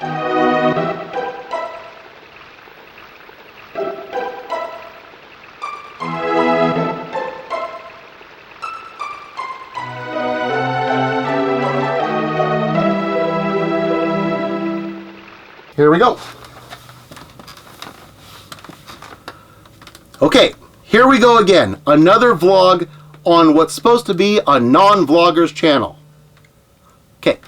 Here we go. Okay, here we go again. Another vlog on what's supposed to be a non-vlogger's channel. Okay.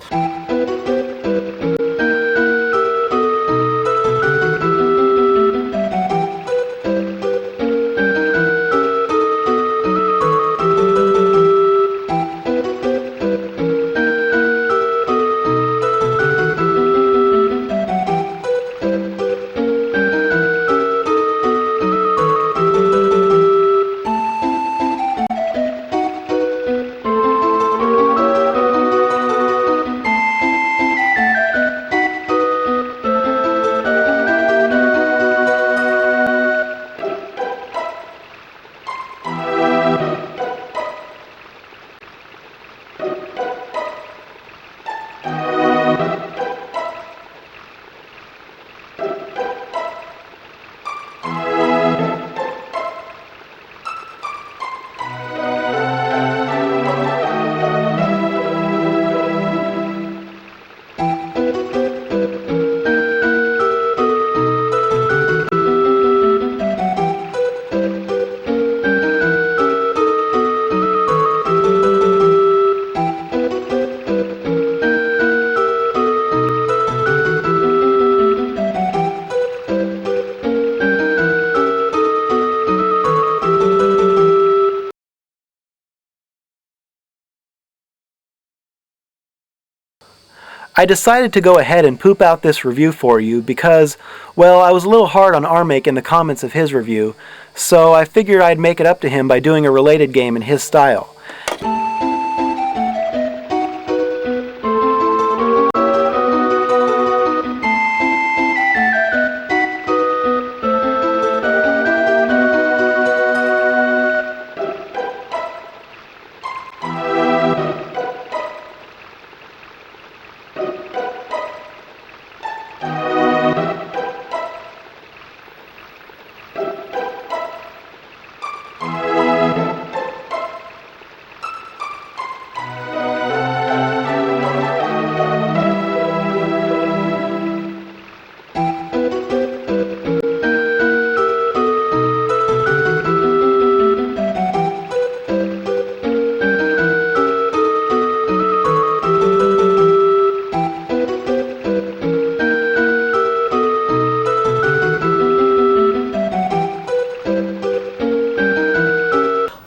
I decided to go ahead and poop out this review for you because, well, I was a little hard on Armake in the comments of his review, so I figured I'd make it up to him by doing a related game in his style.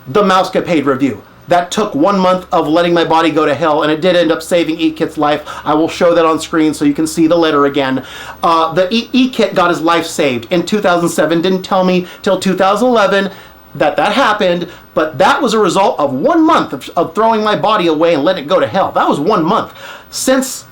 The Mousecapade review. That took 1 month of letting my body go to hell, and it did end up saving E-Kit's life. I will show that on screen so you can see the letter again. The E-Kit got his life saved in 2007. Didn't tell me till 2011 that happened, but that was a result of 1 month of throwing my body away and letting it go to hell. That was 1 month. Since,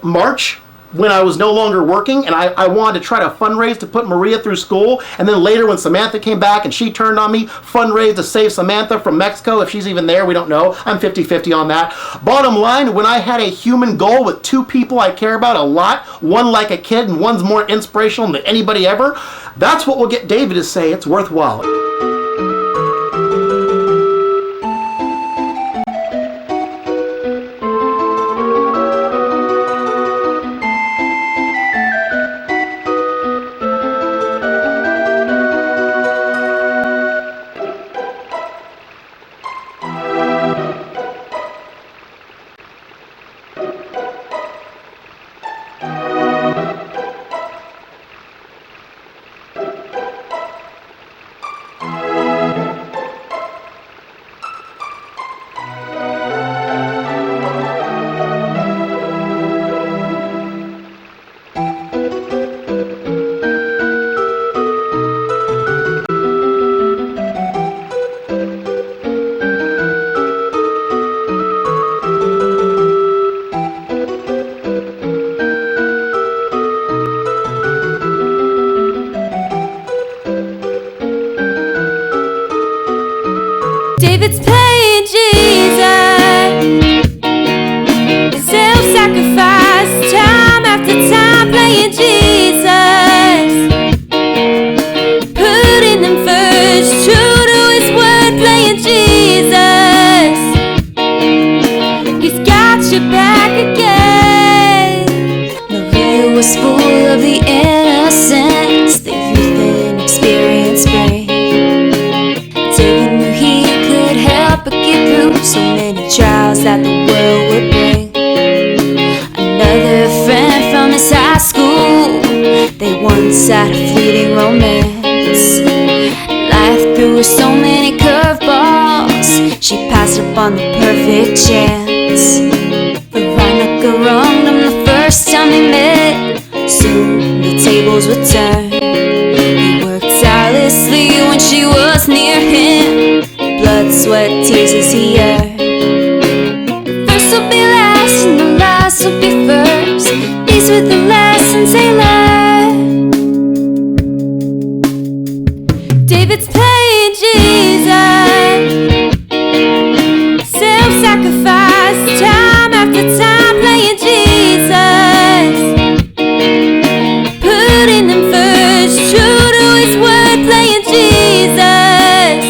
March, when I was no longer working and I wanted to try to fundraise to put Maria through school, and then later when Samantha came back and she turned on me, fundraise to save Samantha from Mexico. If she's even there, we don't know. I'm 50-50 on that. Bottom line, when I had a human goal with 2 people I care about a lot, one like a kid and one's more inspirational than anybody ever, that's what will get David to say it's worthwhile. was full of the innocence the youth and experience bring. David knew he could help but get through so many trials that the world would bring. Another friend from his high school, they once had a fleeting romance. Life threw her so many curveballs, she passed up on the perfect chance. But Veronica wronged him the first time they met. Soon the tables would turn. He worked tirelessly when she was near him. Blood, sweat, tears as he earned. The first will be last and the last will be first. These were the lessons they learned. David's playing Jesus, self-sacrifice, time after time playing Jesus, putting him first, true to his word, playing Jesus.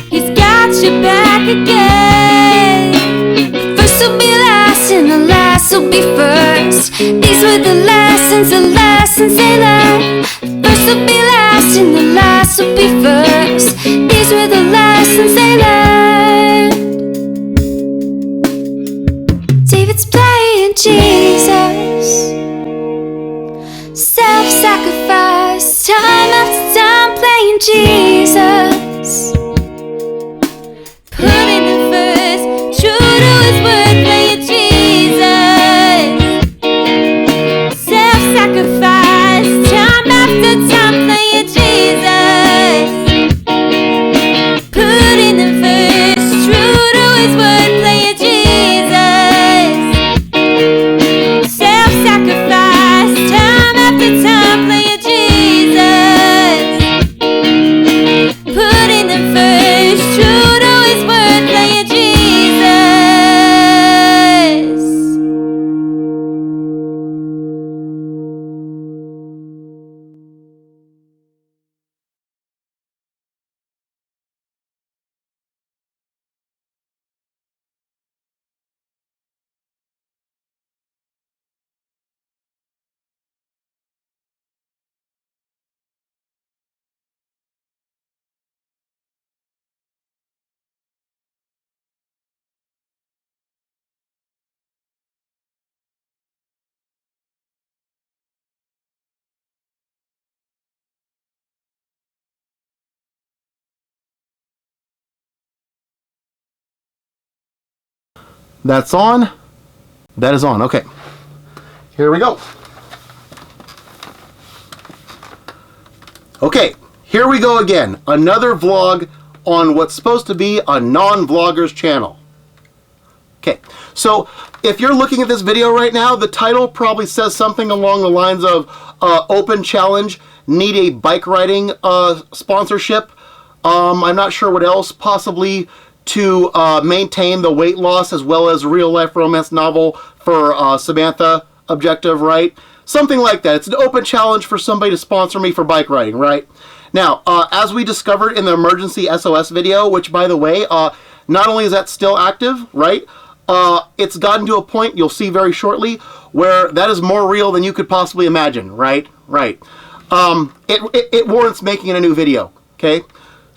He's got your back again. First will be last and the last will be first. These were the lessons they learned. First will be last and the last will be first. These were the lessons they learned. David's playing Jesus, self-sacrifice, time after time playing Jesus, putting him first, true to his word, playing Jesus, self-sacrifice, time after time playing Jesus, putting him first, true to his word, playing Jesus, self-sacrifice, time after time playing Jesus, putting him first, true to his word, playing Jesus. That's on. That is on. Okay. Here we go. Okay, here we go again. Another vlog on what's supposed to be a non-vlogger's channel. Okay, so if you're looking at this video right now, the title probably says something along the lines of Open Challenge, need a bike riding sponsorship. I'm not sure what else, possibly to maintain the weight loss as well as real life romance novel for Samantha objective, right? Something like that. It's an open challenge for somebody to sponsor me for bike riding, right? Now, as we discovered in the emergency SOS video, which by the way, not only is that still active, right? It's gotten to a point, you'll see very shortly, where that is more real than you could possibly imagine, right? Right. It warrants making a new video, okay?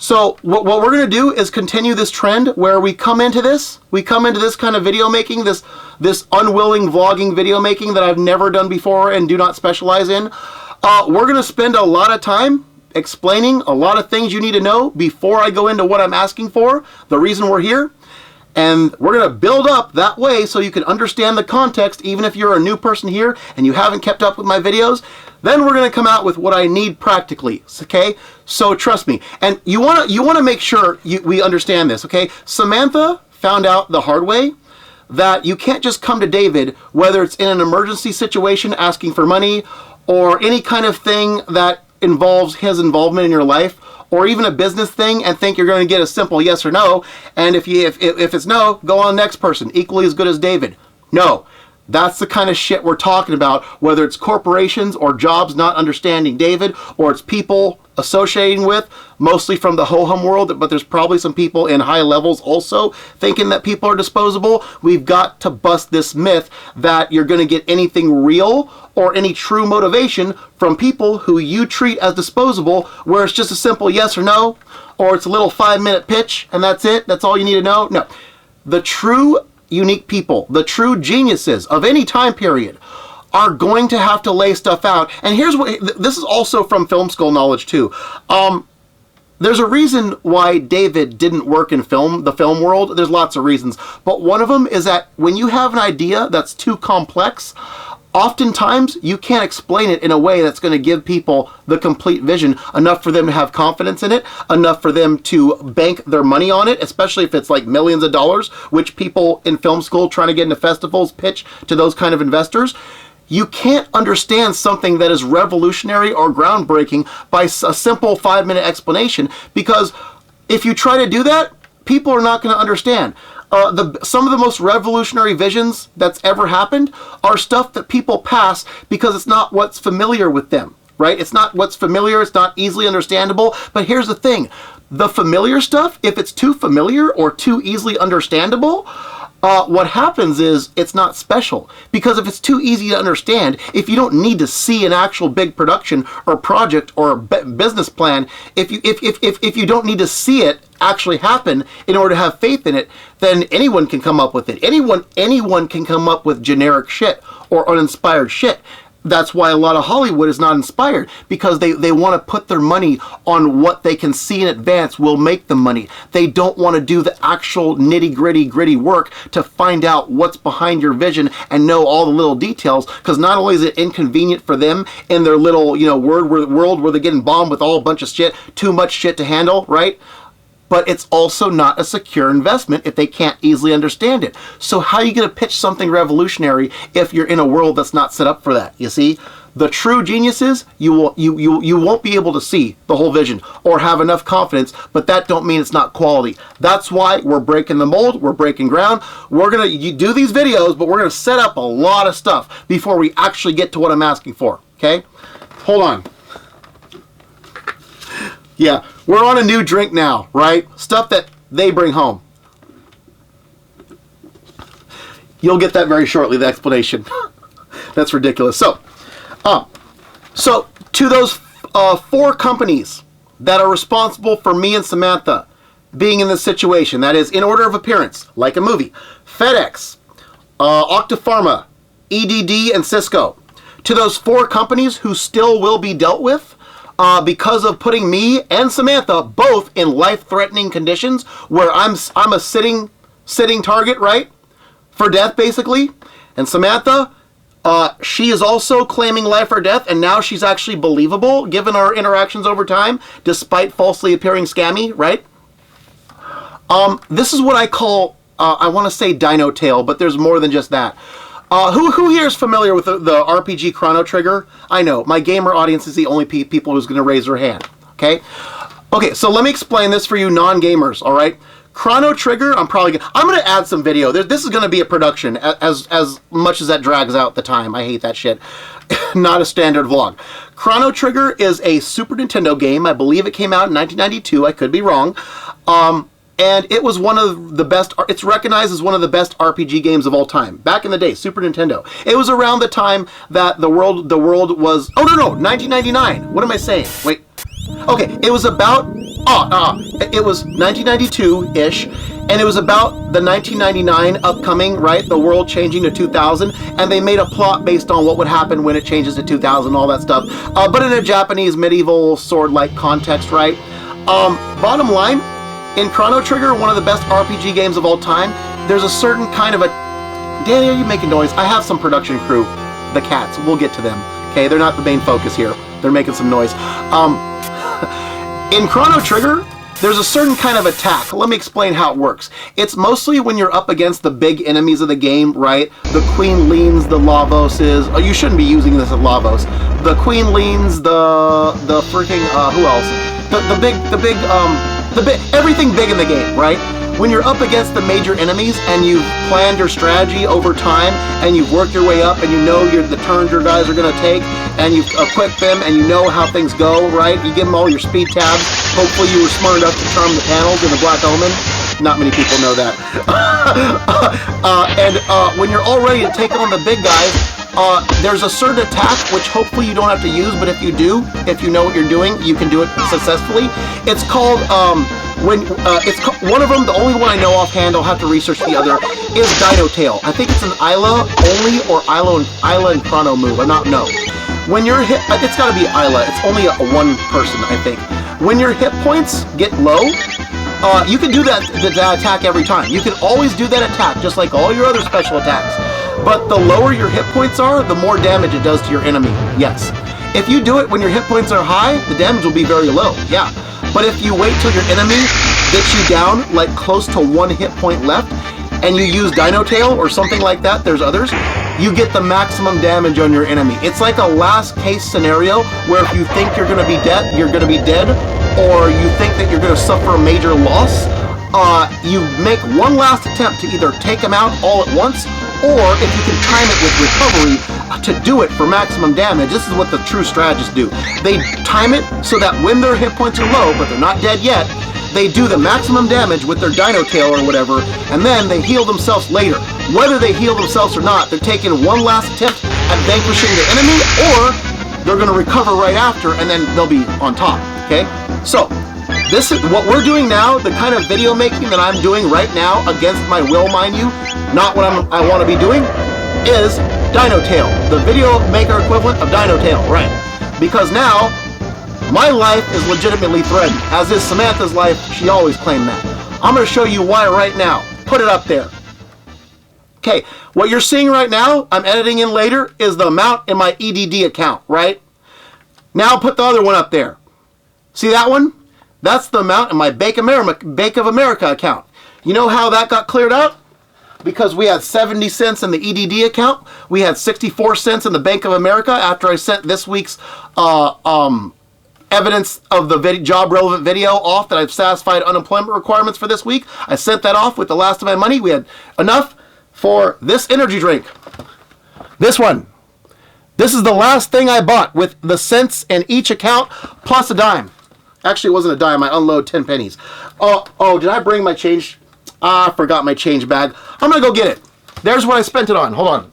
So what we're going to do is continue this trend where we come into this kind of video making, this unwilling vlogging video making that I've never done before and do not specialize in. We're going to spend a lot of time explaining a lot of things you need to know before I go into what I'm asking for, the reason we're here. And we're going to build up that way so you can understand the context, even if you're a new person here and you haven't kept up with my videos. Then we're going to come out with what I need practically, okay? So trust me. And you want to make sure we understand this, okay? Samantha found out the hard way that you can't just come to David, whether it's in an emergency situation asking for money or any kind of thing that involves his involvement in your life, or even a business thing, and think you're going to get a simple yes or no. And if it's no, go on the next person, equally as good as David. No, that's the kind of shit we're talking about, whether it's corporations or jobs not understanding David, or it's people associating with, mostly from the ho-hum world, but there's probably some people in high levels also thinking that people are disposable. We've got to bust this myth that you're going to get anything real or any true motivation from people who you treat as disposable, where it's just a simple yes or no, or it's a little 5-minute pitch and that's it. That's all you need to know. No. The true unique people, the true geniuses of any time period, are going to have to lay stuff out. And here's what, this is also from film school knowledge too. There's a reason why David didn't work in the film world. There's lots of reasons. But one of them is that when you have an idea that's too complex, oftentimes you can't explain it in a way that's going to give people the complete vision, enough for them to have confidence in it, enough for them to bank their money on it, especially if it's like millions of dollars, which people in film school trying to get into festivals pitch to those kind of investors. You can't understand something that is revolutionary or groundbreaking by a simple 5-minute explanation, because if you try to do that, people are not going to understand. Some of the most revolutionary visions that's ever happened are stuff that people pass because it's not what's familiar with them, right? It's not what's familiar, it's not easily understandable. But here's the thing, the familiar stuff, if it's too familiar or too easily understandable, what happens is it's not special. Because if it's too easy to understand, if you don't need to see an actual big production or project or business plan, if you don't need to see it actually happen in order to have faith in it, then anyone can come up with it. Anyone can come up with generic shit or uninspired shit. That's why a lot of Hollywood is not inspired, because they want to put their money on what they can see in advance will make them money. They don't want to do the actual gritty work to find out what's behind your vision and know all the little details, because not only is it inconvenient for them in their little, world where they're getting bombed with all a bunch of shit, too much shit to handle, right? But it's also not a secure investment if they can't easily understand it. So how are you going to pitch something revolutionary if you're in a world that's not set up for that? You see, the true geniuses, you won't be able to see the whole vision or have enough confidence, but that don't mean it's not quality. That's why we're breaking the mold, we're breaking ground. We're going to do these videos, but we're going to set up a lot of stuff before we actually get to what I'm asking for, okay? Hold on. Yeah, we're on a new drink now, right? Stuff that they bring home. You'll get that very shortly, the explanation. That's ridiculous. So to those 4 companies that are responsible for me and Samantha being in this situation, that is, in order of appearance, like a movie, FedEx, Octapharma, EDD, and Cisco. To those 4 companies who still will be dealt with, because of putting me and Samantha both in life-threatening conditions where I'm a sitting target, right? For death, basically. And Samantha, she is also claiming life or death, and now she's actually believable given our interactions over time, despite falsely appearing scammy, right? This is what I call, I want to say Dino Tail, but there's more than just that. Who here is familiar with the RPG Chrono Trigger? I know, my gamer audience is the only people who's going to raise their hand, okay? Okay, so let me explain this for you non-gamers, all right? Chrono Trigger, I'm going to add some video. This is going to be a production, as much as that drags out the time. I hate that shit. Not a standard vlog. Chrono Trigger is a Super Nintendo game. I believe it came out in 1992. I could be wrong. And it was one of the best, it's recognized as one of the best RPG games of all time. Back in the day, Super Nintendo. It was around the time that the world was, 1999. What am I saying? Wait. Okay, it was about, it was 1992-ish, and it was about the 1999 upcoming, right? The world changing to 2000, and they made a plot based on what would happen when it changes to 2000, all that stuff. But in a Japanese medieval sword-like context, right? Bottom line, in Chrono Trigger, one of the best RPG games of all time, there's a certain kind of a... Danny, are you making noise? I have some production crew. The cats. We'll get to them. Okay, they're not the main focus here. They're making some noise. In Chrono Trigger, there's a certain kind of attack. Let me explain how it works. It's mostly when you're up against the big enemies of the game, right? The Queen Leans, the Lavoses. Oh, you shouldn't be using this at Lavos. The Queen Leans, the freaking, who else? Everything big in the game, right? when you're up against the major enemies and you've planned your strategy over time and you've worked your way up and you know the turns your guys are going to take and you've equipped them and you know how things go, right? You give them all your speed tabs. Hopefully you were smart enough to charm the panels in the Black Omen. Not many people know that. When you're all ready to take on the big guys, there's a certain attack which hopefully you don't have to use, but if you do, if you know what you're doing, you can do it successfully. It's called one of them, the only one I know offhand, I'll have to research the other, is Dino Tail. I think it's an Isla only or Isla and Chrono move. I'm not no. When you're hit, it's got to be Isla. It's only a one person, I think. When your hit points get low, you can do that attack every time. You can always do that attack, just like all your other special attacks. But the lower your hit points are, the more damage it does to your enemy. Yes. If you do it when your hit points are high, the damage will be very low. Yeah. But if you wait till your enemy gets you down, like close to 1 hit point left, and you use Dino Tail or something like that, there's others, you get the maximum damage on your enemy. It's like a last case scenario where if you think you're going to be dead, you're going to be dead, or you think that you're going to suffer a major loss, you make one last attempt to either take them out all at once, or if you can time it with recovery to do it for maximum damage. This is what the true strategists do. They time it so that when their hit points are low, but they're not dead yet, they do the maximum damage with their Dino Tail or whatever, and then they heal themselves later. Whether they heal themselves or not, they're taking one last attempt at vanquishing the enemy, or they're going to recover right after, and then they'll be on top, okay? So, this is what we're doing now, the kind of video making that I'm doing right now, against my will, mind you, not what I want to be doing, is Dino Tail, the video maker equivalent of Dino Tail, right? Because now, my life is legitimately threatened, as is Samantha's life. She always claimed that. I'm going to show you why right now. Put it up there. Okay, what you're seeing right now, I'm editing in later, is the amount in my EDD account, right? Now put the other one up there. See that one? That's the amount in my Bank of America account. You know how that got cleared out? Because we had 70 cents in the EDD account. We had 64 cents in the Bank of America after I sent this week's evidence of the job relevant video off that I've satisfied unemployment requirements for this week. I sent that off with the last of my money. We had enough for this energy drink. This one. This is the last thing I bought with the cents in each account plus a dime. Actually, it wasn't a dime. I unload 10 pennies. Oh, did I bring my change? I forgot my change bag. I'm going to go get it. There's what I spent it on. Hold on.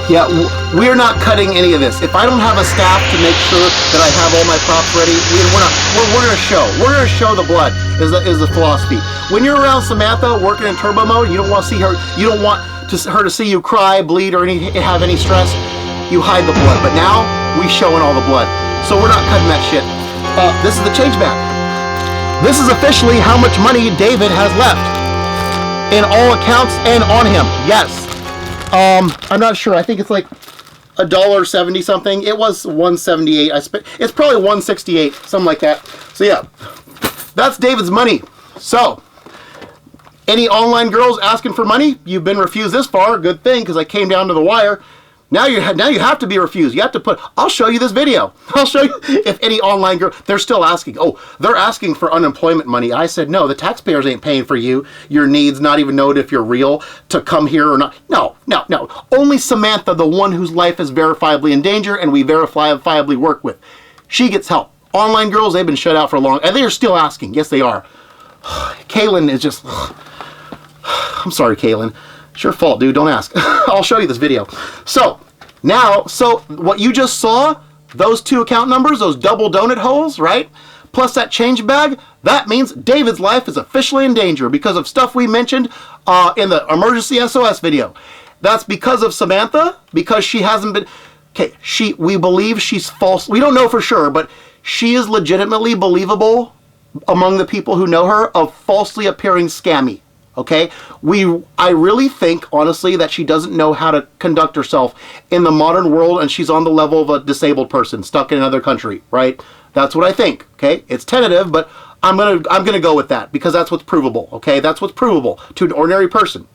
Yeah, we're not cutting any of this. If I don't have a staff to make sure that I have all my props ready, we're gonna show. We're gonna show the blood. Is the philosophy. When you're around Samantha working in turbo mode, you don't want to see her. You don't want her to see you cry, bleed, or have any stress. You hide the blood. But now we showing all the blood. So we're not cutting that shit. This is the change back. This is officially how much money David has left in all accounts and on him. Yes. I'm not sure. I think it's like $1.70 something. It was $1.78. It's probably $1.68, something like that. So yeah, that's David's money. So, any online girls asking for money? You've been refused this far. Good thing, because I came down to the wire. Now you have to be refused. You have to put. I'll show you this video. I'll show you if any online girl. They're still asking. Oh, they're asking for unemployment money. I said no. The taxpayers ain't paying for your needs. Not even knowing if you're real to come here or not. No. Only Samantha, the one whose life is verifiably in danger, and we verifiably work with. She gets help. Online girls, they've been shut out for long, and they are still asking. Yes, they are. Kaylin is just. I'm sorry, Kaylin. It's your fault, dude. Don't ask. I'll show you this video. So what you just saw, those two account numbers, those double donut holes, right? Plus that change bag, that means David's life is officially in danger because of stuff we mentioned in the emergency SOS video. That's because of Samantha, because she hasn't been. okay, we believe she's false. We don't know for sure, but she is legitimately believable among the people who know her of falsely appearing scammy. Okay, I really think, honestly, that she doesn't know how to conduct herself in the modern world, and she's on the level of a disabled person stuck in another country, right? That's what I think. Okay, it's tentative, but I'm gonna go with that because that's what's provable. Okay, that's what's provable to an ordinary person.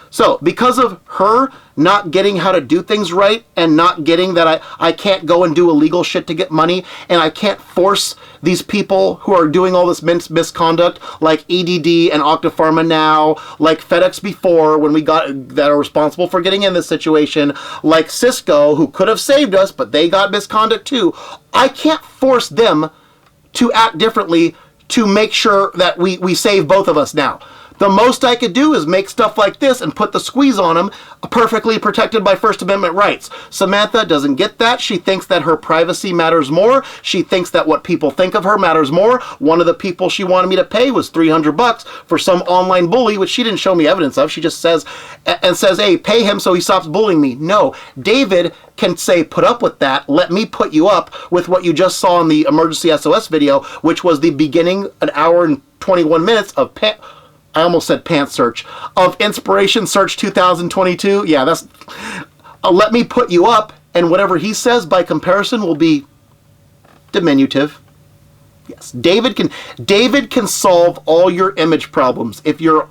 So, because of her not getting how to do things right and not getting that I can't go and do illegal shit to get money, and I can't force these people who are doing all this misconduct, like EDD and Octapharma now, like FedEx before when we got, that are responsible for getting in this situation, like Cisco, who could have saved us, but they got misconduct too. I can't force them to act differently to make sure that we save both of us now. The most I could do is make stuff like this and put the squeeze on them, perfectly protected by First Amendment rights. Samantha doesn't get that. She thinks that her privacy matters more. She thinks that what people think of her matters more. One of the people she wanted me to pay was $300 for some online bully, which she didn't show me evidence of. She just says, hey, pay him so he stops bullying me. No, David can say, put up with that. Let me put you up with what you just saw in the emergency SOS video, which was the beginning, an hour and 21 minutes of I almost said pants search, of Inspiration Search 2022. Yeah, that's, let me put you up, and whatever he says by comparison will be diminutive. Yes, David can solve all your image problems if you're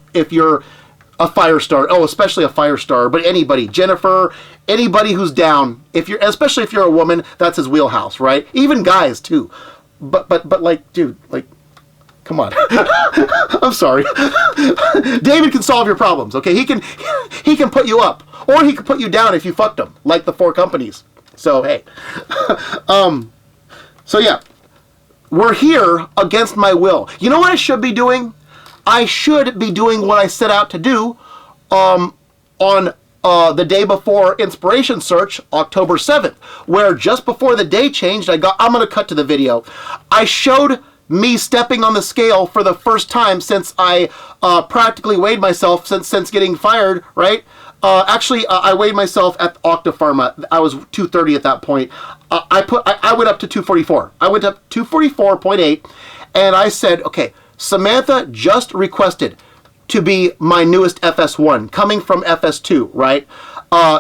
a fire star. Oh, especially a fire star, but anybody, Jennifer, anybody who's down, especially if you're a woman, that's his wheelhouse, right? Even guys too. But like, dude, like, come on. I'm sorry. David can solve your problems, okay? He can put you up, or he can put you down if you fucked him, like the 4 companies. So, hey. So yeah, we're here against my will. You know what I should be doing? I should be doing what I set out to do on the day before Inspiration Search, October 7th, where just before the day changed, I'm going to cut to the video. I showed me stepping on the scale for the first time since I practically weighed myself since getting fired, right? I weighed myself at Octapharma. I was 230 at that point. I went up to 244. I went up 244.8, and I said, okay, Samantha just requested to be my newest FS1, coming from FS2, right?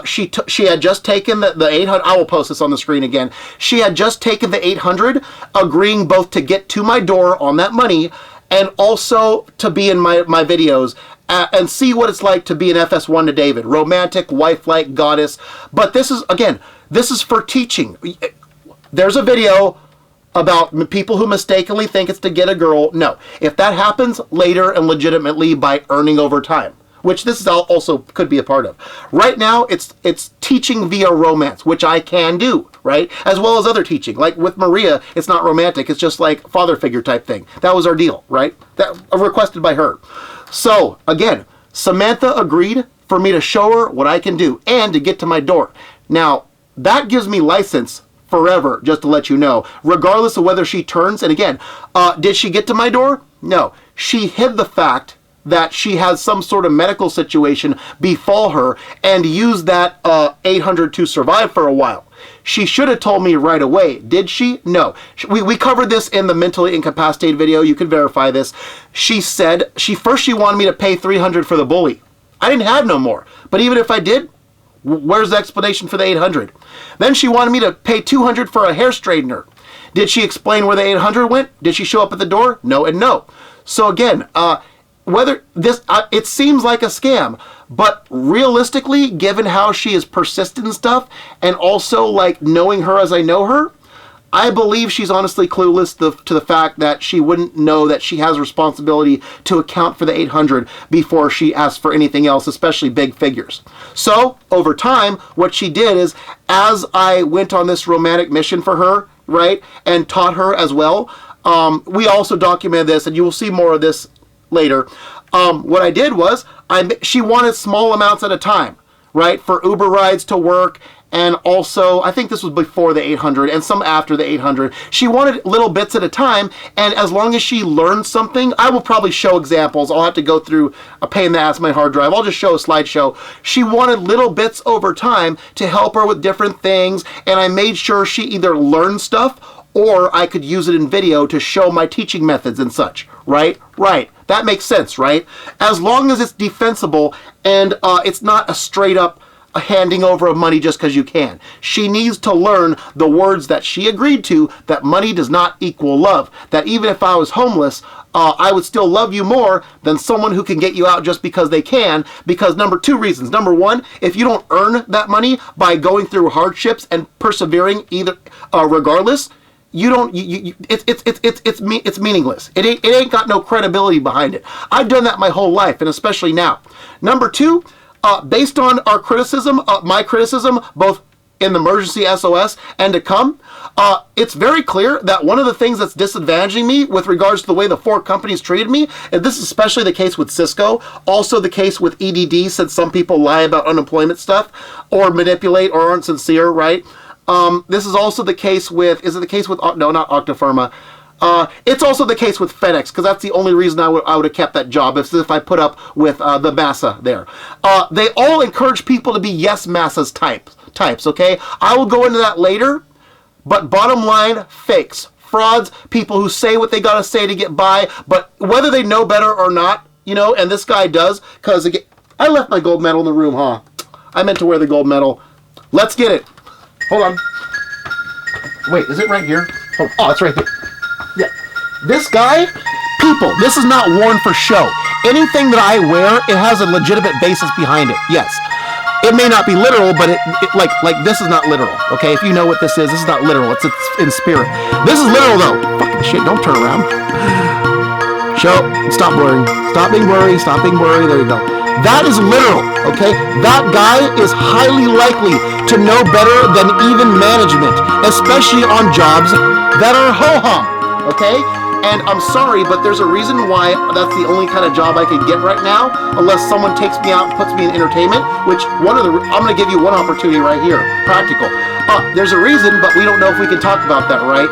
She had just taken the 800. I will post this on the screen again. She had just taken the 800, agreeing both to get to my door on that money and also to be in my videos and see what it's like to be an FS1 to David. Romantic, wife-like, goddess. But this is for teaching. There's a video about people who mistakenly think it's to get a girl. No. If that happens later and legitimately by earning over time, which this is also could be a part of. Right now, it's teaching via romance, which I can do, right? As well as other teaching. Like with Maria, it's not romantic. It's just like father figure type thing. That was our deal, right? That requested by her. So, again, Samantha agreed for me to show her what I can do and to get to my door. Now, that gives me license forever, just to let you know, regardless of whether she turns. And again, did she get to my door? No. She hid the fact that she has some sort of medical situation befall her and use that 800 to survive for a while. She should have told me right away. Did she? No. We covered this in the mentally incapacitated video. You can verify this. She said she wanted me to pay 300 for the bully. I didn't have no more. But even if I did, where's the explanation for the 800? Then she wanted me to pay 200 for a hair straightener. Did she explain where the 800 went? Did she show up at the door? No and no. So again, whether this, it seems like a scam, but realistically, given how she is persistent and stuff, and also like knowing her as I know her, I believe she's honestly clueless to the fact that she wouldn't know that she has responsibility to account for the 800 before she asks for anything else, especially big figures. So, over time, what she did is, as I went on this romantic mission for her, right, and taught her as well, we also documented this, and you will see more of this later. What I did was, she wanted small amounts at a time, right, for Uber rides to work and also, I think this was before the 800 and some after the 800. She wanted little bits at a time, and as long as she learned something, I will probably show examples. I'll have to go through a pain in the ass my hard drive. I'll just show a slideshow. She wanted little bits over time to help her with different things, and I made sure she either learned stuff or I could use it in video to show my teaching methods and such, right? Right. That makes sense, right? As long as it's defensible and it's not a straight up handing over of money just because you can. She needs to learn the words that she agreed to, that money does not equal love. That even if I was homeless, I would still love you more than someone who can get you out just because they can, because two reasons. Number one, if you don't earn that money by going through hardships and persevering either regardless, it's meaningless. It ain't got no credibility behind it. I've done that my whole life, and especially now. Number two, based on our criticism, my criticism, both in the emergency SOS and to come, it's very clear that one of the things that's disadvantaging me with regards to the way the 4 companies treated me, and this is especially the case with Cisco, also the case with EDD, since some people lie about unemployment stuff or manipulate or aren't sincere, right? This is also the case with, is it the case with, no, not Octapharma. It's also the case with FedEx, because that's the only reason I would have kept that job, if I put up with the massa there. They all encourage people to be yes massas types, okay? I will go into that later, but bottom line, fakes, frauds, people who say what they gotta say to get by, but whether they know better or not, and this guy does, because I left my gold medal in the room, huh? I meant to wear the gold medal. Let's get it. Hold on. Wait, is it right here? Oh, it's right here. Yeah. This guy, people, this is not worn for show. Anything that I wear, it has a legitimate basis behind it. Yes. It may not be literal, but it like this is not literal. Okay, if you know what this is not literal. It's in spirit. This is literal though. Fucking shit, don't turn around. Show. Stop blurring. Stop being blurry. Stop being blurry. There you go. That is literal, okay? That guy is highly likely to know better than even management, especially on jobs that are ho-hum, okay? And I'm sorry, but there's a reason why that's the only kind of job I could get right now, unless someone takes me out and puts me in entertainment, which I'm going to give you one opportunity right here, practical. There's a reason, but we don't know if we can talk about that, right?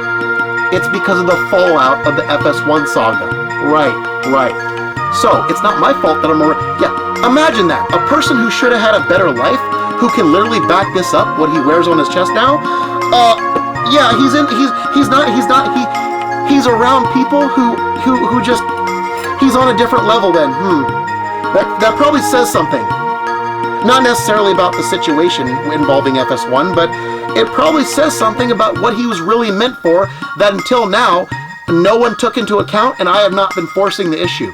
It's because of the fallout of the FS1 saga. Right. So, it's not my fault that imagine that. A person who should have had a better life, who can literally back this up, what he wears on his chest now, he's around people who just, he's on a different level then. That probably says something. Not necessarily about the situation involving FS1, but it probably says something about what he was really meant for, that until now, no one took into account, and I have not been forcing the issue.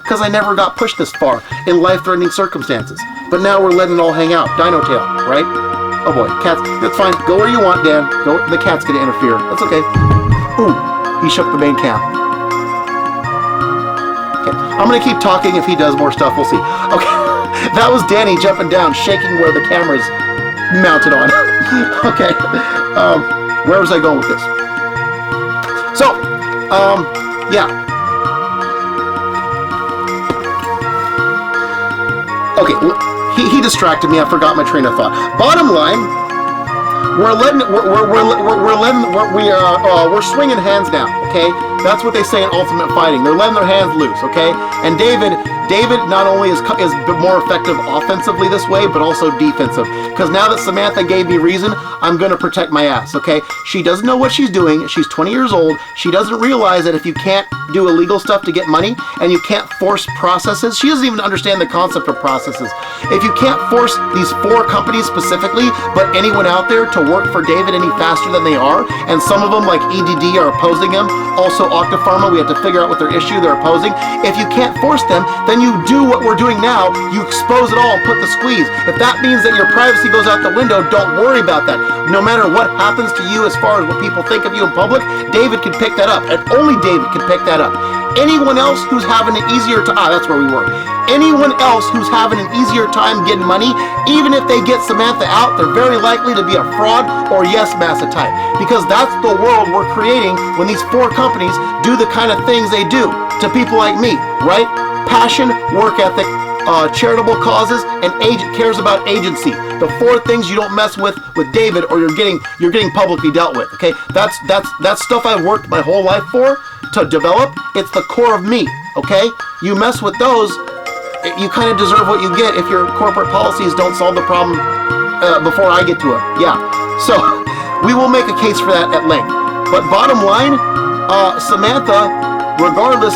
Because I never got pushed this far in life-threatening circumstances. But now we're letting it all hang out. Dino tail, right? Oh boy, cats. That's fine. Go where you want, Dan. Go. The cat's gonna interfere. That's okay. Ooh, he shook the main cam. Okay, I'm gonna keep talking. If he does more stuff, we'll see. Okay, that was Danny jumping down, shaking where the camera's mounted on. Okay, where was I going with this? So, yeah. Okay, he distracted me. I forgot my train of thought. Bottom line, we're swinging hands now. Okay, that's what they say in Ultimate Fighting. They're letting their hands loose. Okay, and David not only is more effective offensively this way, but also defensive. Because now that Samantha gave me reason, I'm going to protect my ass, okay? She doesn't know what she's doing. She's 20 years old. She doesn't realize that if you can't do illegal stuff to get money, and you can't force processes, she doesn't even understand the concept of processes. If you can't force these 4 companies specifically, but anyone out there to work for David any faster than they are, and some of them, like EDD, are opposing him, also Octapharma, we have to figure out what their issue they're opposing. If you can't force them, then you do what we're doing now. You expose it all and put the squeeze. If that means that your privacy goes out the window, don't worry about that. No matter what happens to you as far as what people think of you in public, David can pick that up, and only David can pick that up. Anyone else who's having an easier time, that's where we were. Anyone else who's having an easier time getting money, even if they get Samantha out, they're very likely to be a fraud or yes massa type. Because that's the world we're creating when these 4 companies do the kind of things they do to people like me, right? Passion, work ethic, charitable causes, and cares about agency. The 4 things you don't mess with David, or you're getting publicly dealt with. Okay, that's stuff I've worked my whole life to develop. It's the core of me. Okay, you mess with those, you kind of deserve what you get if your corporate policies don't solve the problem before I get to it. Yeah, so we will make a case for that at length. But bottom line, Samantha, regardless,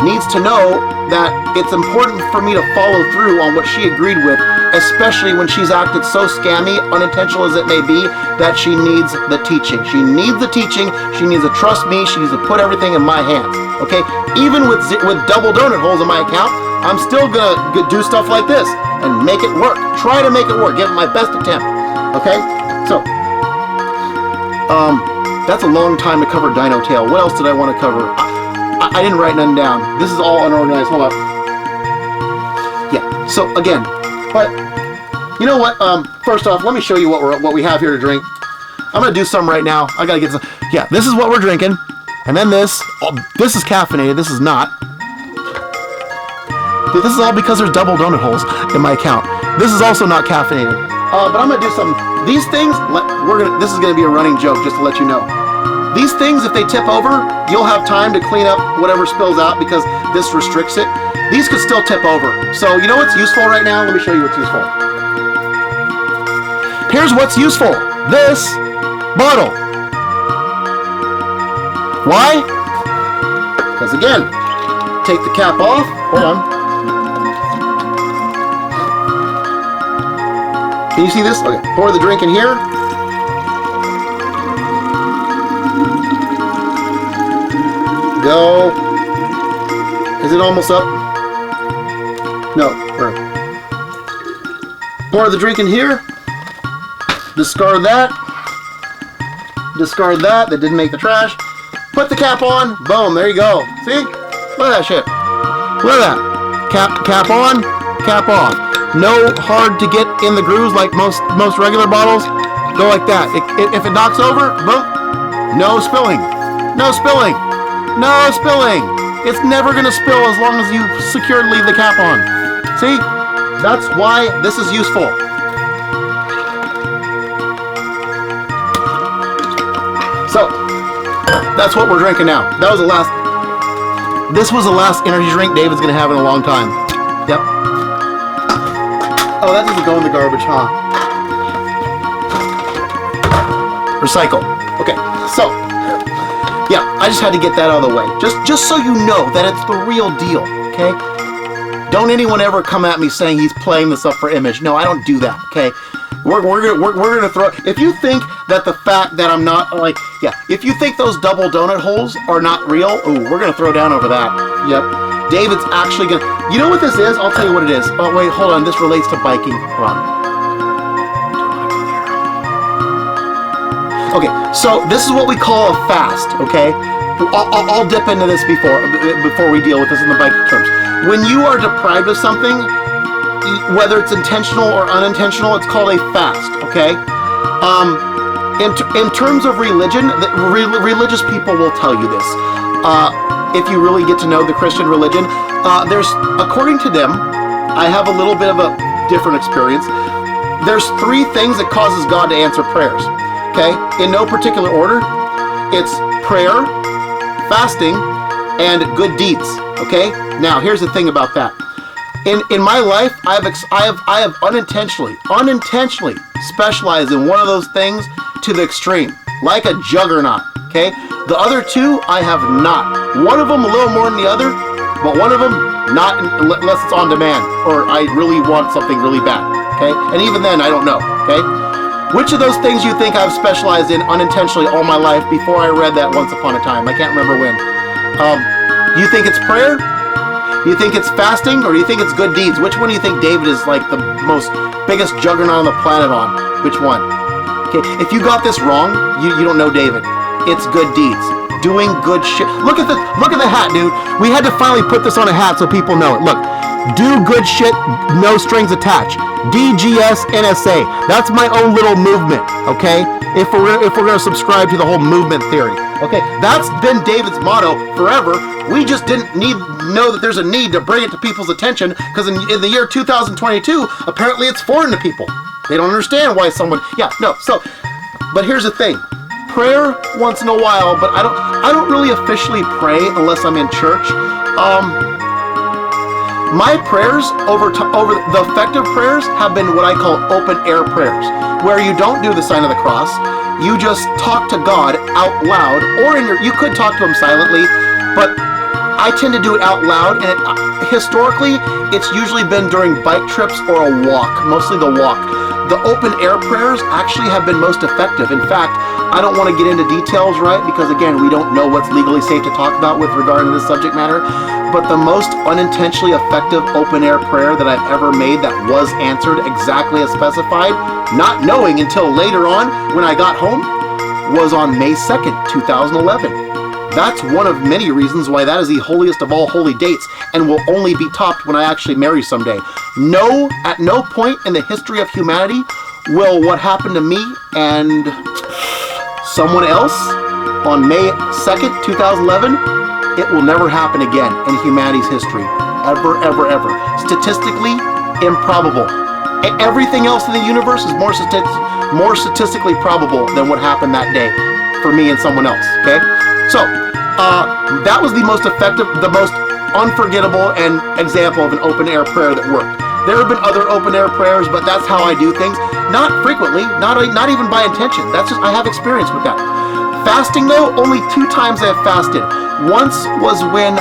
needs to know that it's important for me to follow through on what she agreed with, especially when she's acted so scammy, unintentional as it may be, that she needs the teaching. She needs the teaching. She needs to trust me. She needs to put everything in my hands. Okay? Even with double donut holes in my account, I'm still gonna do stuff like this and make it work. Try to make it work. Give it my best attempt. Okay? So, that's a long time to cover Dino Tail. What else did I want to cover? I didn't write none down. This is all unorganized. Hold up. Yeah. So again, but you know what? First off, let me show you what we have here to drink. I'm gonna do some right now. I gotta get some. Yeah, this is what we're drinking, and then this. This is caffeinated. This is not. This is all because there's double donut holes in my account. This is also not caffeinated. But I'm gonna do some. These things. This is gonna be a running joke, just to let you know. These things, if they tip over, you'll have time to clean up whatever spills out because this restricts it. These could still tip over. So you know what's useful right now? Let me show you what's useful. Here's what's useful. This bottle. Why? Because again, take the cap off. Hold on. Can you see this? Okay, pour the drink in here. Go. Is it almost up? No. Pour the drink in here. Discard that. Discard that. That didn't make the trash. Put the cap on. Boom. There you go. See? Look at that shit. Look at that. Cap on. Cap off. No hard to get in the grooves like most regular bottles. Go like that. If it knocks over, boom. No spilling. No spilling. No spilling. It's never going to spill as long as you securely leave the cap on. See? That's why this is useful. So, that's what we're drinking now. That was the last. This was the last energy drink David's going to have in a long time. Yep. Oh, that doesn't go in the garbage, huh? Recycle. Okay, so. Yeah, I just had to get that out of the way. Just so you know that it's the real deal, okay? Don't anyone ever come at me saying he's playing this up for image. No, I don't do that, okay? We're gonna throw. If you think that the fact that I'm not if you think those double donut holes are not real, ooh, we're gonna throw down over that. Yep. David's actually gonna. You know what this is? I'll tell you what it is. Oh wait, hold on. This relates to biking. Hold on. Okay, so this is what we call a fast, okay? I'll dip into this before we deal with this in the biking terms. When you are deprived of something, whether it's intentional or unintentional, it's called a fast, okay? In terms of religion, religious people will tell you this. If you really get to know the Christian religion, according to them, I have a little bit of a different experience. There's 3 things that causes God to answer prayers. Okay, in no particular order, it's prayer, fasting, and good deeds. Okay, now here's the thing about that. In my life, I have unintentionally specialized in one of those things to the extreme, like a juggernaut. Okay, the other 2 I have not. One of them a little more than the other, but one of them not unless it's on demand or I really want something really bad. Okay, and even then I don't know. Okay. Which of those things you think I've specialized in unintentionally all my life before I read that once upon a time? I can't remember when. Do you think it's prayer? Do you think it's fasting? Or do you think it's good deeds? Which one do you think David is like the most biggest juggernaut on the planet on? Which one? Okay, if you got this wrong, you don't know David. It's good deeds. Doing good shit. Look at the hat, dude. We had to finally put this on a hat so people know it. Look. Do good shit, no strings attached. DGS NSA. That's my own little movement, okay? If we're gonna subscribe to the whole movement theory. Okay, that's been David's motto forever. We just didn't know that there's a need to bring it to people's attention, because in the year 2022, apparently it's foreign to people. They don't understand why someone, but here's the thing. Prayer once in a while, but I don't really officially pray unless I'm in church. My prayers over the effective prayers have been what I call open air prayers, where you don't do the sign of the cross. You just talk to God out loud, or you could talk to him silently, but I tend to do it out loud, and historically, it's usually been during bike trips or a walk, mostly the walk. The open air prayers actually have been most effective. In fact, I don't want to get into details, right? Because again, we don't know what's legally safe to talk about with regard to this subject matter. But the most unintentionally effective open air prayer that I've ever made that was answered exactly as specified, not knowing until later on when I got home, was on May 2nd, 2011. That's one of many reasons why that is the holiest of all holy dates, and will only be topped when I actually marry someday. No, at no point in the history of humanity will what happened to me and someone else on May 2nd, 2011, it will never happen again in humanity's history. Ever, ever, ever. Statistically, improbable. Everything else in the universe is more statistically probable than what happened that day for me and someone else, okay? So, that was the most effective, the most unforgettable and example of an open air prayer that worked. There have been other open air prayers, but that's how I do things. Not frequently, not even by intention. That's just, I have experience with that. Fasting though, only 2 times I've fasted. Once was when, 2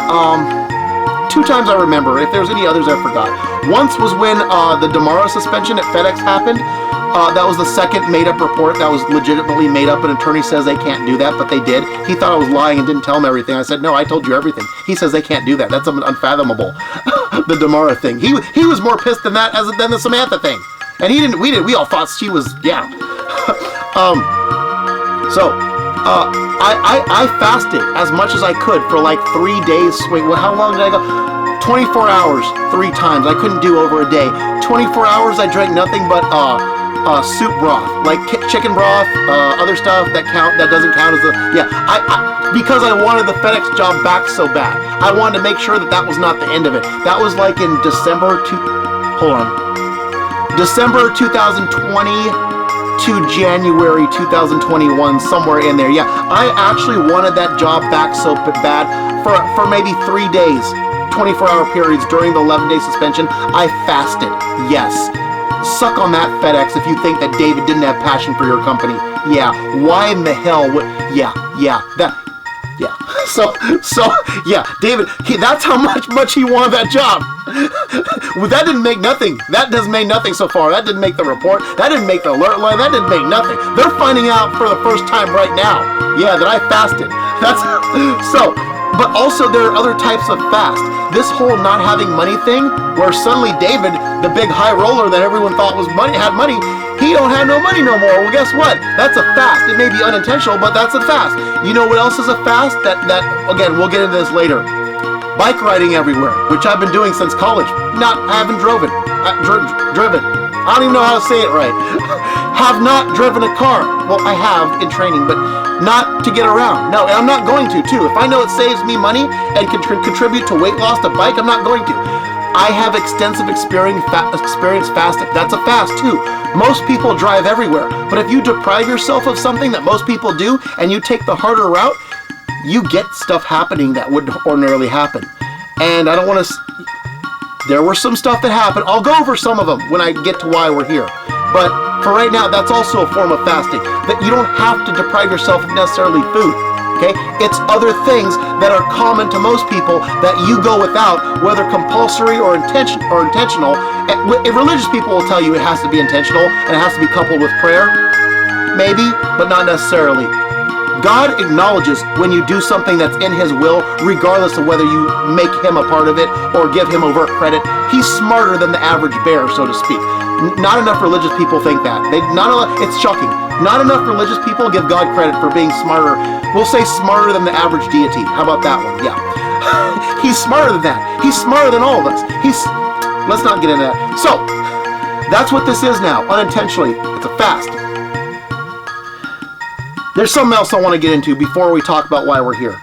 times I remember. If there's any others, I forgot. Once was when the Damara suspension at FedEx happened. That was the second made-up report that was legitimately made up. An attorney says they can't do that, but they did. He thought I was lying and didn't tell him everything. I said, no, I told you everything. He says they can't do that. That's unfathomable. The Damara thing. He was more pissed than that than the Samantha thing. And we all thought she was, yeah. I fasted as much as I could for like 3 days. Wait, well, how long did I go? 24 hours, 3 times. I couldn't do over a day. 24 hours, I drank nothing but soup broth, like chicken broth, other stuff that doesn't count as because I wanted the FedEx job back so bad. I wanted to make sure that was not the end of it. That was like in December 2020 to January 2021, somewhere in there. Yeah, I actually wanted that job back so bad for maybe 3 days, 24-hour periods during the 11-day suspension. I fasted, yes. Suck on that, FedEx, if you think that David didn't have passion for your company. Yeah, why in the hell would... Yeah. So yeah, David, that's how much he wanted that job. Well, that didn't make nothing. That has made nothing so far. That didn't make the report. That didn't make the alert line. That didn't make nothing. They're finding out for the first time right now. Yeah, that I fasted. That's... So... But also there are other types of fast. This whole not having money thing, where suddenly David, the big high roller that everyone thought had money, he don't have no money no more. Well, guess what? That's a fast. It may be unintentional, but that's a fast. You know what else is a fast? That again, we'll get into this later. Bike riding everywhere, which I've been doing since college. I haven't driven. I don't even know how to say it right. Have not driven a car. Well, I have in training, but not to get around. No, and I'm not going to, too. If I know it saves me money and can contribute to weight loss to bike, I'm not going to. I have extensive experience fasting. That's a fast, too. Most people drive everywhere. But if you deprive yourself of something that most people do, and you take the harder route, you get stuff happening that wouldn't ordinarily happen. And I don't want to... There were some stuff that happened. I'll go over some of them when I get to why we're here. But for right now, that's also a form of fasting. That you don't have to deprive yourself of necessarily food. Okay? It's other things that are common to most people that you go without, whether compulsory or intentional. If religious people will tell you it has to be intentional and it has to be coupled with prayer, maybe, but not necessarily. God acknowledges when you do something that's in His will, regardless of whether you make Him a part of it or give Him overt credit. He's smarter than the average bear, so to speak. Not enough religious people think that. It's shocking. Not enough religious people give God credit for being smarter. We'll say smarter than the average deity. How about that one? Yeah. He's smarter than that. He's smarter than all of us. Let's not get into that. So, that's what this is now, unintentionally. It's a fast. there's something else I want to get into before we talk about why we're here.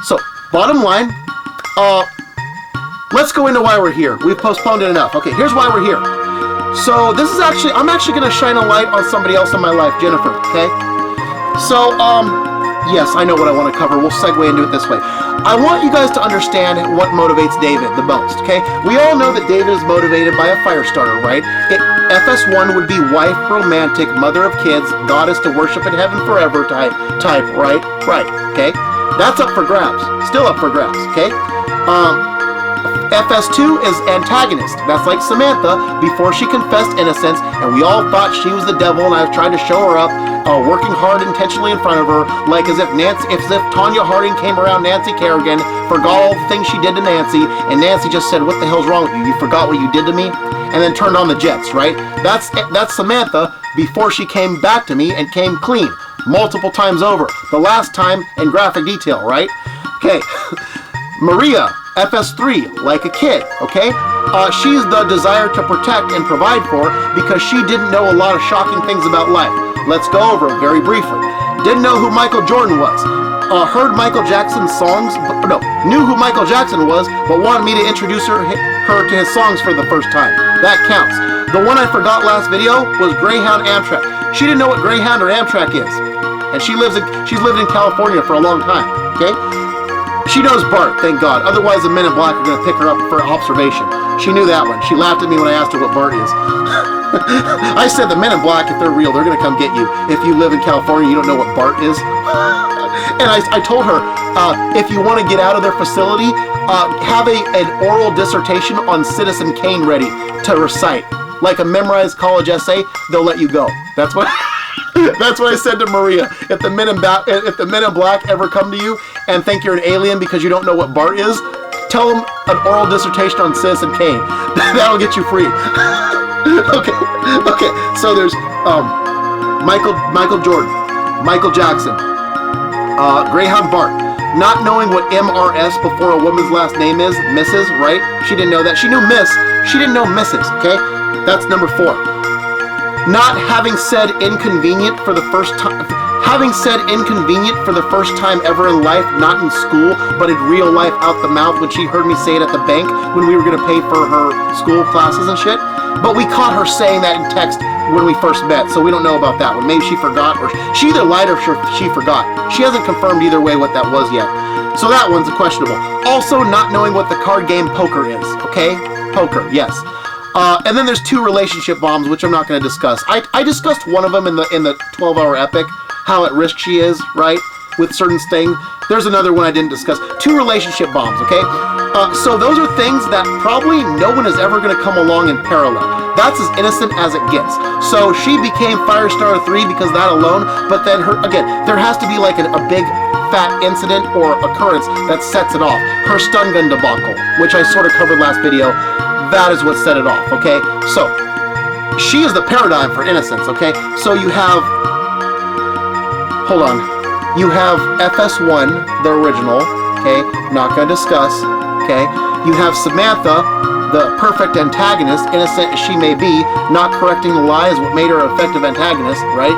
So, bottom line, let's go into why we're here. We've postponed it enough. Okay, here's why we're here. So, I'm actually going to shine a light on somebody else in my life, Jennifer, okay? So, yes, I know what I want to cover. We'll segue into it this way. I want you guys to understand what motivates David the most, okay? We all know that David is motivated by a fire starter, right? FS1 would be wife, romantic, mother of kids, goddess to worship in heaven forever type, right? Right, okay? That's up for grabs. Still up for grabs, okay? FS2 is antagonist. That's like Samantha before she confessed innocence, and we all thought she was the devil, and I was trying to show her up, working hard intentionally in front of her, like as if Tanya Harding came around Nancy Kerrigan, forgot all the things she did to Nancy, and Nancy just said, "What the hell's wrong with you? You forgot what you did to me?" And then turned on the jets, right? That's Samantha before she came back to me and came clean multiple times over. The last time in graphic detail, right? Okay. Maria, FS3, like a kid, okay? She's the desire to protect and provide for because she didn't know a lot of shocking things about life. Let's go over it very briefly. Didn't know who Michael Jordan was. Heard Michael Jackson's songs, knew who Michael Jackson was, but wanted me to introduce her to his songs for the first time. That counts. The one I forgot last video was Greyhound Amtrak. She didn't know what Greyhound or Amtrak is. And she's lived in California for a long time, okay? She knows Bart, thank God. Otherwise, the Men in Black are going to pick her up for observation. She knew that one. She laughed at me when I asked her what Bart is. I said the Men in Black, if they're real, they're going to come get you. If you live in California, you don't know what Bart is. And I told her, if you want to get out of their facility, have an oral dissertation on Citizen Kane ready to recite. Like a memorized college essay, they'll let you go. That's what... That's what I said to Maria. If the Men in Black ever come to you and think you're an alien because you don't know what Bart is, tell them an oral dissertation on Citizen Kane. That'll get you free. Okay. So there's Michael Jordan, Michael Jackson, Greyhound Bart. Not knowing what MRS before a woman's last name is, Mrs., right? She didn't know that. She knew Miss. She didn't know Mrs., okay? That's number 4. Not having said inconvenient for the first time ever in life, not in school, but in real life out the mouth when she heard me say it at the bank when we were going to pay for her school classes and shit. But we caught her saying that in text when we first met, so we don't know about that one. Maybe she forgot, or she either lied or she forgot. She hasn't confirmed either way what that was yet. So that one's questionable. Also, not knowing what the card game poker is, okay? Poker, yes. And then there's 2 relationship bombs, which I'm not going to discuss. I discussed one of them in the 12-hour epic, how at risk she is, right, with certain things. There's another one I didn't discuss. 2 relationship bombs, okay? So those are things that probably no one is ever going to come along in parallel. That's as innocent as it gets. So she became Firestar 3 because of that alone, but then there has to be like a big fat incident or occurrence that sets it off. Her stun gun debacle, which I sort of covered last video. That is what set it off, okay? So, she is the paradigm for innocence, okay? So you have, you have FS1, the original, okay? Not gonna discuss, okay? You have Samantha, the perfect antagonist, innocent as she may be, not correcting the lie is what made her an effective antagonist, right?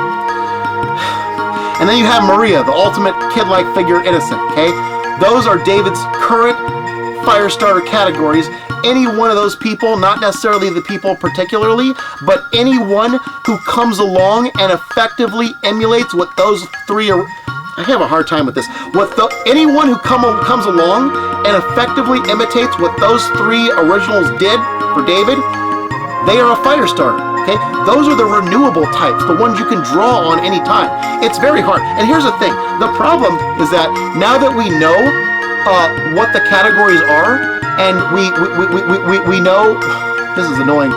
And then you have Maria, the ultimate kid-like figure, innocent, okay? Those are David's current Firestarter categories. Any one of those people, not necessarily the people particularly, but anyone who comes along and effectively emulates what those 3 are. I have a hard time with this. Anyone who comes along and effectively imitates what those 3 originals did for David, they are a Firestarter. Okay? Those are the renewable types, the ones you can draw on any time. It's very hard. And here's the thing. The problem is that now that we know what the categories are, and we know, this is annoying,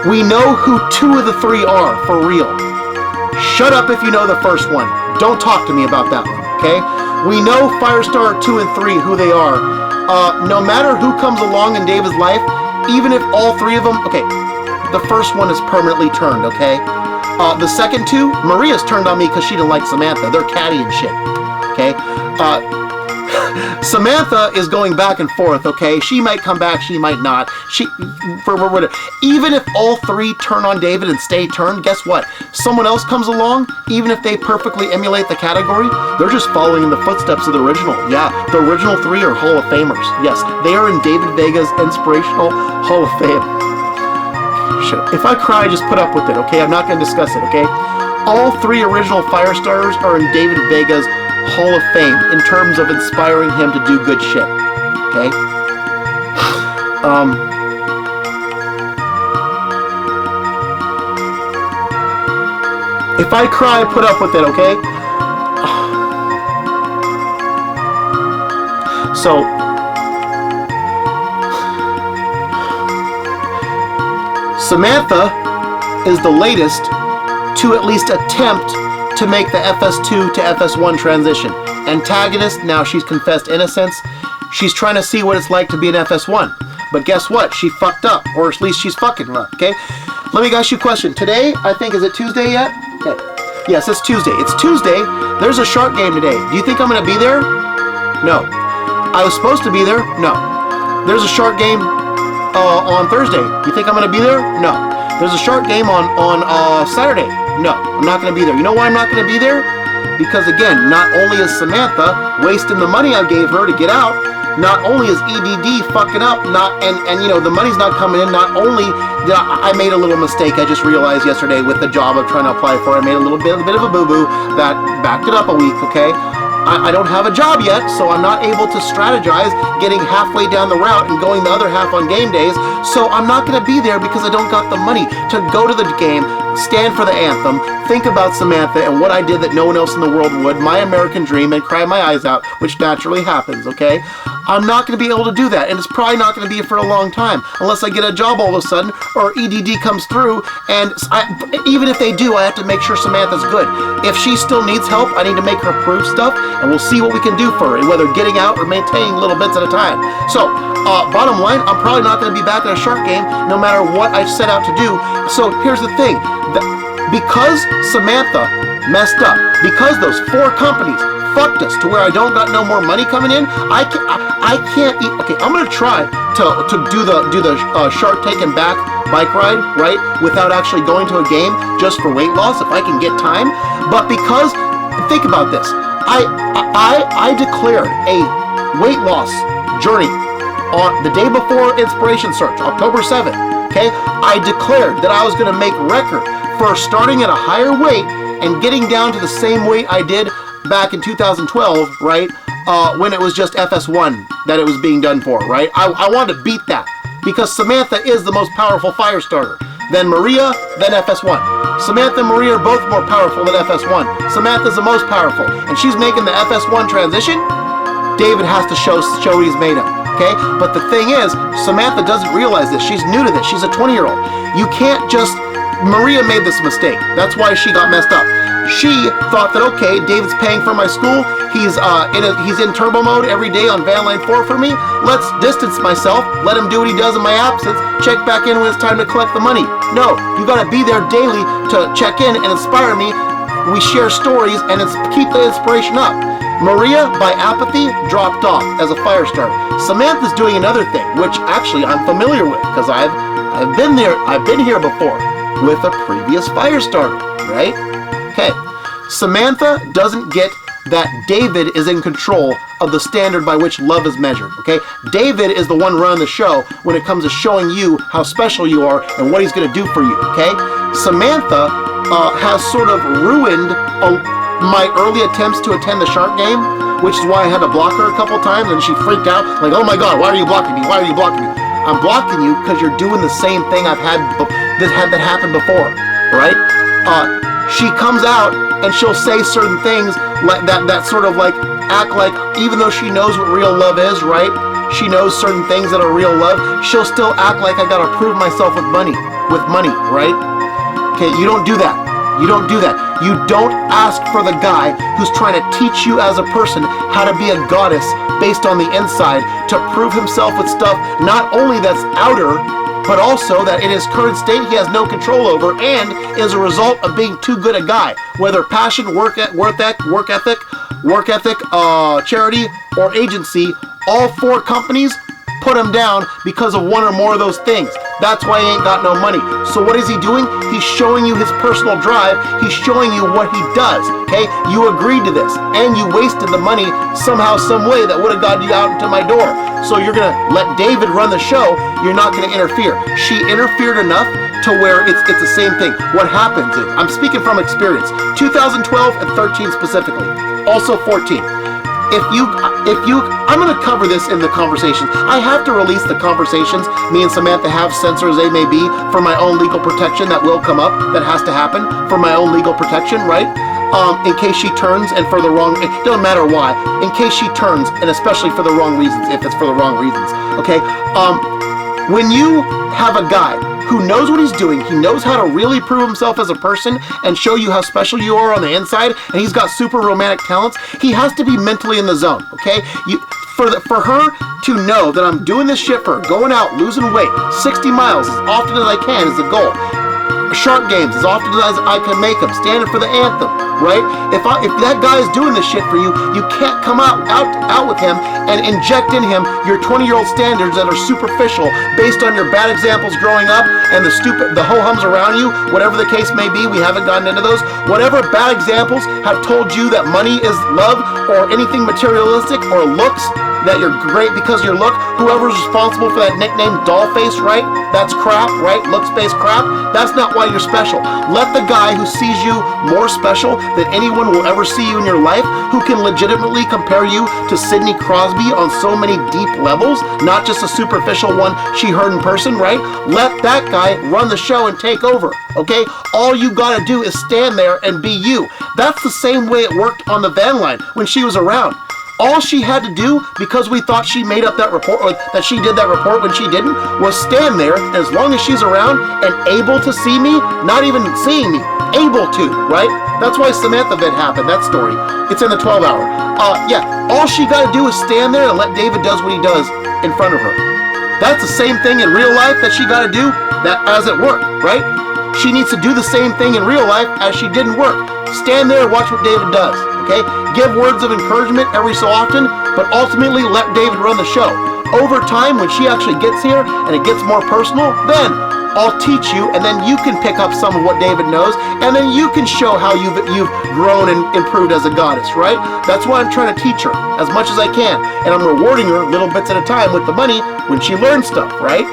we know who 2 of the 3 are for real. Shut up if you know the first one. Don't talk to me about that one, okay? We know Firestar 2 and 3, who they are. No matter who comes along in David's life, even if all 3 of them, okay, the first one is permanently turned, okay? The second 2, Maria's turned on me because she didn't like Samantha. They're catty and shit, okay? Samantha is going back and forth, okay? She might come back, she might not. Even if all three turn on David and stay turned, guess what? Someone else comes along, even if they perfectly emulate the category, they're just following in the footsteps of the original. Yeah, the original three are Hall of Famers. Yes, they are in David Vega's Inspirational Hall of Fame. Shit. If I cry, just put up with it, okay? I'm not going to discuss it, okay? All three original Firestarters are in David Vega's Hall of Fame in terms of inspiring him to do good shit. Okay? If I cry, put up with it, okay? So, Samantha is the latest to at least attempt to make the FS2 to FS1 transition. Antagonist, now she's confessed innocence. She's trying to see what it's like to be an FS1. But guess what? She fucked up, or at least she's fucking up, okay? Let me ask you a question. Today, I think, is it Tuesday yet? Okay. Yes, it's Tuesday. It's Tuesday. There's a shark game today. Do you think I'm going to be there? No. I was supposed to be there? No. There's a shark game on Thursday. You think I'm going to be there? No. There's a shark game on Saturday. No, I'm not going to be there. You know why I'm not going to be there? Because again, not only is Samantha wasting the money I gave her to get out, not only is EDD fucking up, and you know the money's not coming in. Not only did I made a little mistake, I just realized yesterday with the job I'm trying to apply for, I made a bit of a boo-boo that backed it up a week. Okay. I don't have a job yet, so I'm not able to strategize getting halfway down the route and going the other half on game days. So I'm not going to be there because I don't got the money to go to the game, stand for the anthem, think about Samantha and what I did that no one else in the world would, my American dream, and cry my eyes out, which naturally happens, okay? I'm not going to be able to do that, and it's probably not going to be for a long time, unless I get a job all of a sudden, or EDD comes through, and even if they do, I have to make sure Samantha's good. If she still needs help, I need to make her prove stuff, and we'll see what we can do for her, whether getting out or maintaining little bits at a time. So, bottom line, I'm probably not going to be back in a shark game, no matter what I set out to do. So, here's the thing. Because Samantha messed up, because those 4 companies fucked us to where I don't got no more money coming in, I can't eat. Okay, I'm gonna try to do the Shark Tank and back bike ride, right, without actually going to a game just for weight loss if I can get time. But because, think about this, I declared a weight loss journey on the day before Inspiration Search, October 7th. Okay, I declared that I was going to make record for starting at a higher weight and getting down to the same weight I did back in 2012, right? When it was just FS1 that it was being done for, right? I wanted to beat that because Samantha is the most powerful fire starter. Then Maria, then FS1. Samantha and Maria are both more powerful than FS1. Samantha's the most powerful, and she's making the FS1 transition. David has to show what he's made of. Okay? But the thing is, Samantha doesn't realize this. She's new to this. She's a 20-year-old. You can't just... Maria made this mistake. That's why she got messed up. She thought that, okay, David's paying for my school. He's in turbo mode every day on Van Line 4 for me. Let's distance myself. Let him do what he does in my absence. Check back in when it's time to collect the money. No, you got to be there daily to check in and inspire me. We share stories and keep the inspiration up. Maria, by apathy, dropped off as a fire starter. Samantha's doing another thing, which actually I'm familiar with because I've been there. I've been here before with a previous fire starter, right? Okay. Samantha doesn't get that David is in control of the standard by which love is measured, okay? David is the one running the show when it comes to showing you how special you are and what he's going to do for you, okay? Samantha has sort of ruined my early attempts to attend the shark game, which is why I had to block her a couple times, and she freaked out, like, oh my god, why are you blocking me? Why are you blocking me? I'm blocking you because you're doing the same thing I've had that happened before, right? She comes out and she'll say certain things like that sort of like act like, even though she knows what real love is, right? She knows certain things that are real love. She'll still act like I gotta prove myself with money, right? Okay, you don't do that. You don't do that. You don't ask for the guy who's trying to teach you as a person how to be a goddess based on the inside to prove himself with stuff not only that's outer, but also that in his current state he has no control over and is a result of being too good a guy. Whether passion, work ethic, work ethic, charity, or agency, all 4 companies put him down because of one or more of those things. That's why he ain't got no money. So what is he doing? He's showing you his personal drive. He's showing you what he does, okay? You agreed to this, and you wasted the money somehow, some way that would have gotten you out into my door. So you're gonna let David run the show. You're not gonna interfere. She interfered enough to where it's the same thing. What happens is, I'm speaking from experience, 2012 and 13 specifically, also 14. If you, I'm going to cover this in the conversations. I have to release the conversations me and Samantha have, censored as they may be, for my own legal protection. That will come up. That has to happen for my own legal protection, right? In case she turns and for the wrong, it doesn't matter why, in case she turns, and especially for the wrong reasons, if it's for the wrong reasons, okay? When you have a guy who knows what he's doing, he knows how to really prove himself as a person and show you how special you are on the inside, and he's got super romantic talents, he has to be mentally in the zone, okay? For her to know that I'm doing this shit for her, going out, losing weight, 60 miles as often as I can is the goal. Shark games as often as I can make them, standing for the anthem, right? If that guy is doing this shit for you, you can't come out with him and inject in him your 20-year-old standards that are superficial based on your bad examples growing up and the ho-hums around you, whatever the case may be. We haven't gotten into those. Whatever bad examples have told you that money is love or anything materialistic or looks, that you're great because of your look, whoever's responsible for that nickname Dollface, right? That's crap, right? Looks-based crap. That's not why you're special. Let the guy who sees you more special than anyone will ever see you in your life, who can legitimately compare you to Sidney Crosby on so many deep levels, not just a superficial one she heard in person, right? Let that guy run the show and take over, okay? All you gotta do is stand there and be you. That's the same way it worked on the van line when she was around. All she had to do, because we thought she made up that report, or that she did that report when she didn't, was stand there, and as long as she's around and able to see me, not even seeing me, able to, right? That's why Samantha vid happened, that story. It's in the 12 hour. Yeah, all she gotta do is stand there and let David does what he does in front of her. That's the same thing in real life that she gotta do that as at work, right? She needs to do the same thing in real life as she did in work. Stand there and watch what David does, okay? Give words of encouragement every so often, but ultimately let David run the show. Over time, when she actually gets here and it gets more personal, then I'll teach you, and then you can pick up some of what David knows, and then you can show how you've grown and improved as a goddess, right? That's why I'm trying to teach her as much as I can, and I'm rewarding her little bits at a time with the money when she learns stuff, right?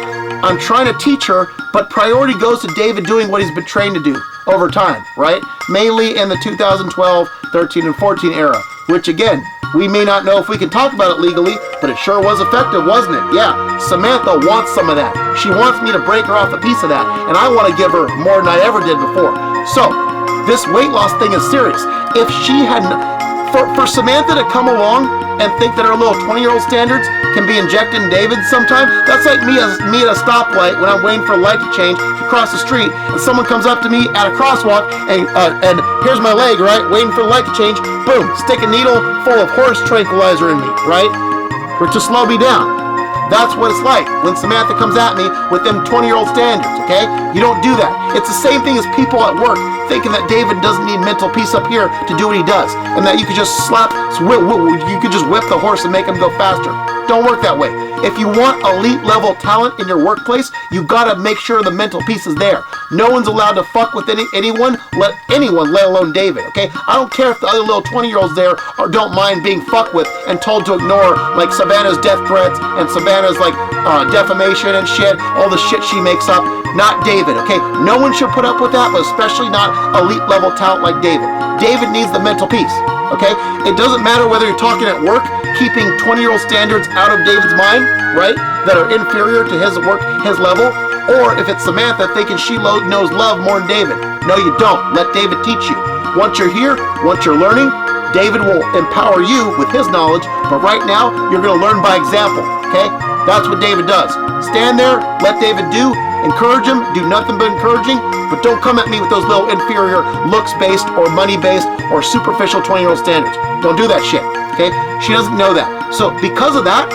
I'm trying to teach her, but priority goes to David doing what he's been trained to do over time, right? Mainly in the 2012, 13, and 14 era, which again, we may not know if we can talk about it legally, but it sure was effective, wasn't it? Yeah, Samantha wants some of that. She wants me to break her off a piece of that, and I want to give her more than I ever did before. So, this weight loss thing is serious. If she hadn't, for Samantha to come along and think that her little 20-year-old standards can be injected in David sometime, that's like me at a stoplight when I'm waiting for a light to change to cross the street, and someone comes up to me at a crosswalk and here's my leg, right, waiting for the light to change, boom, stick a needle full of horse tranquilizer in me, right, or to slow me down. That's what it's like when Samantha comes at me with them 20-year-old standards, okay? You don't do that. It's the same thing as people at work thinking that David doesn't need mental peace up here to do what he does, and that you could just you could just whip the horse and make him go faster. Don't work that way. If you want elite level talent in your workplace, you gotta make sure the mental piece is there. No one's allowed to fuck with anyone, let alone David, okay? I don't care if the other little 20-year-olds there don't mind being fucked with and told to ignore, like Savannah's death threats and Savannah's like defamation and shit, all the shit she makes up. Not David, okay? No one should put up with that, but especially not elite level talent like David. David needs the mental peace, okay? It doesn't matter whether you're talking at work, keeping 20-year-old standards out of David's mind, right? That are inferior to his work, his level, or if it's Samantha thinking she knows love more than David. No, you don't. Let David teach you. Once you're here, once you're learning, David will empower you with his knowledge, but right now, you're gonna learn by example, okay? That's what David does. Stand there, let David do, encourage him, do nothing but encouraging, but don't come at me with those little inferior looks-based or money-based or superficial 20-year-old standards. Don't do that shit, okay? She doesn't know that. So because of that,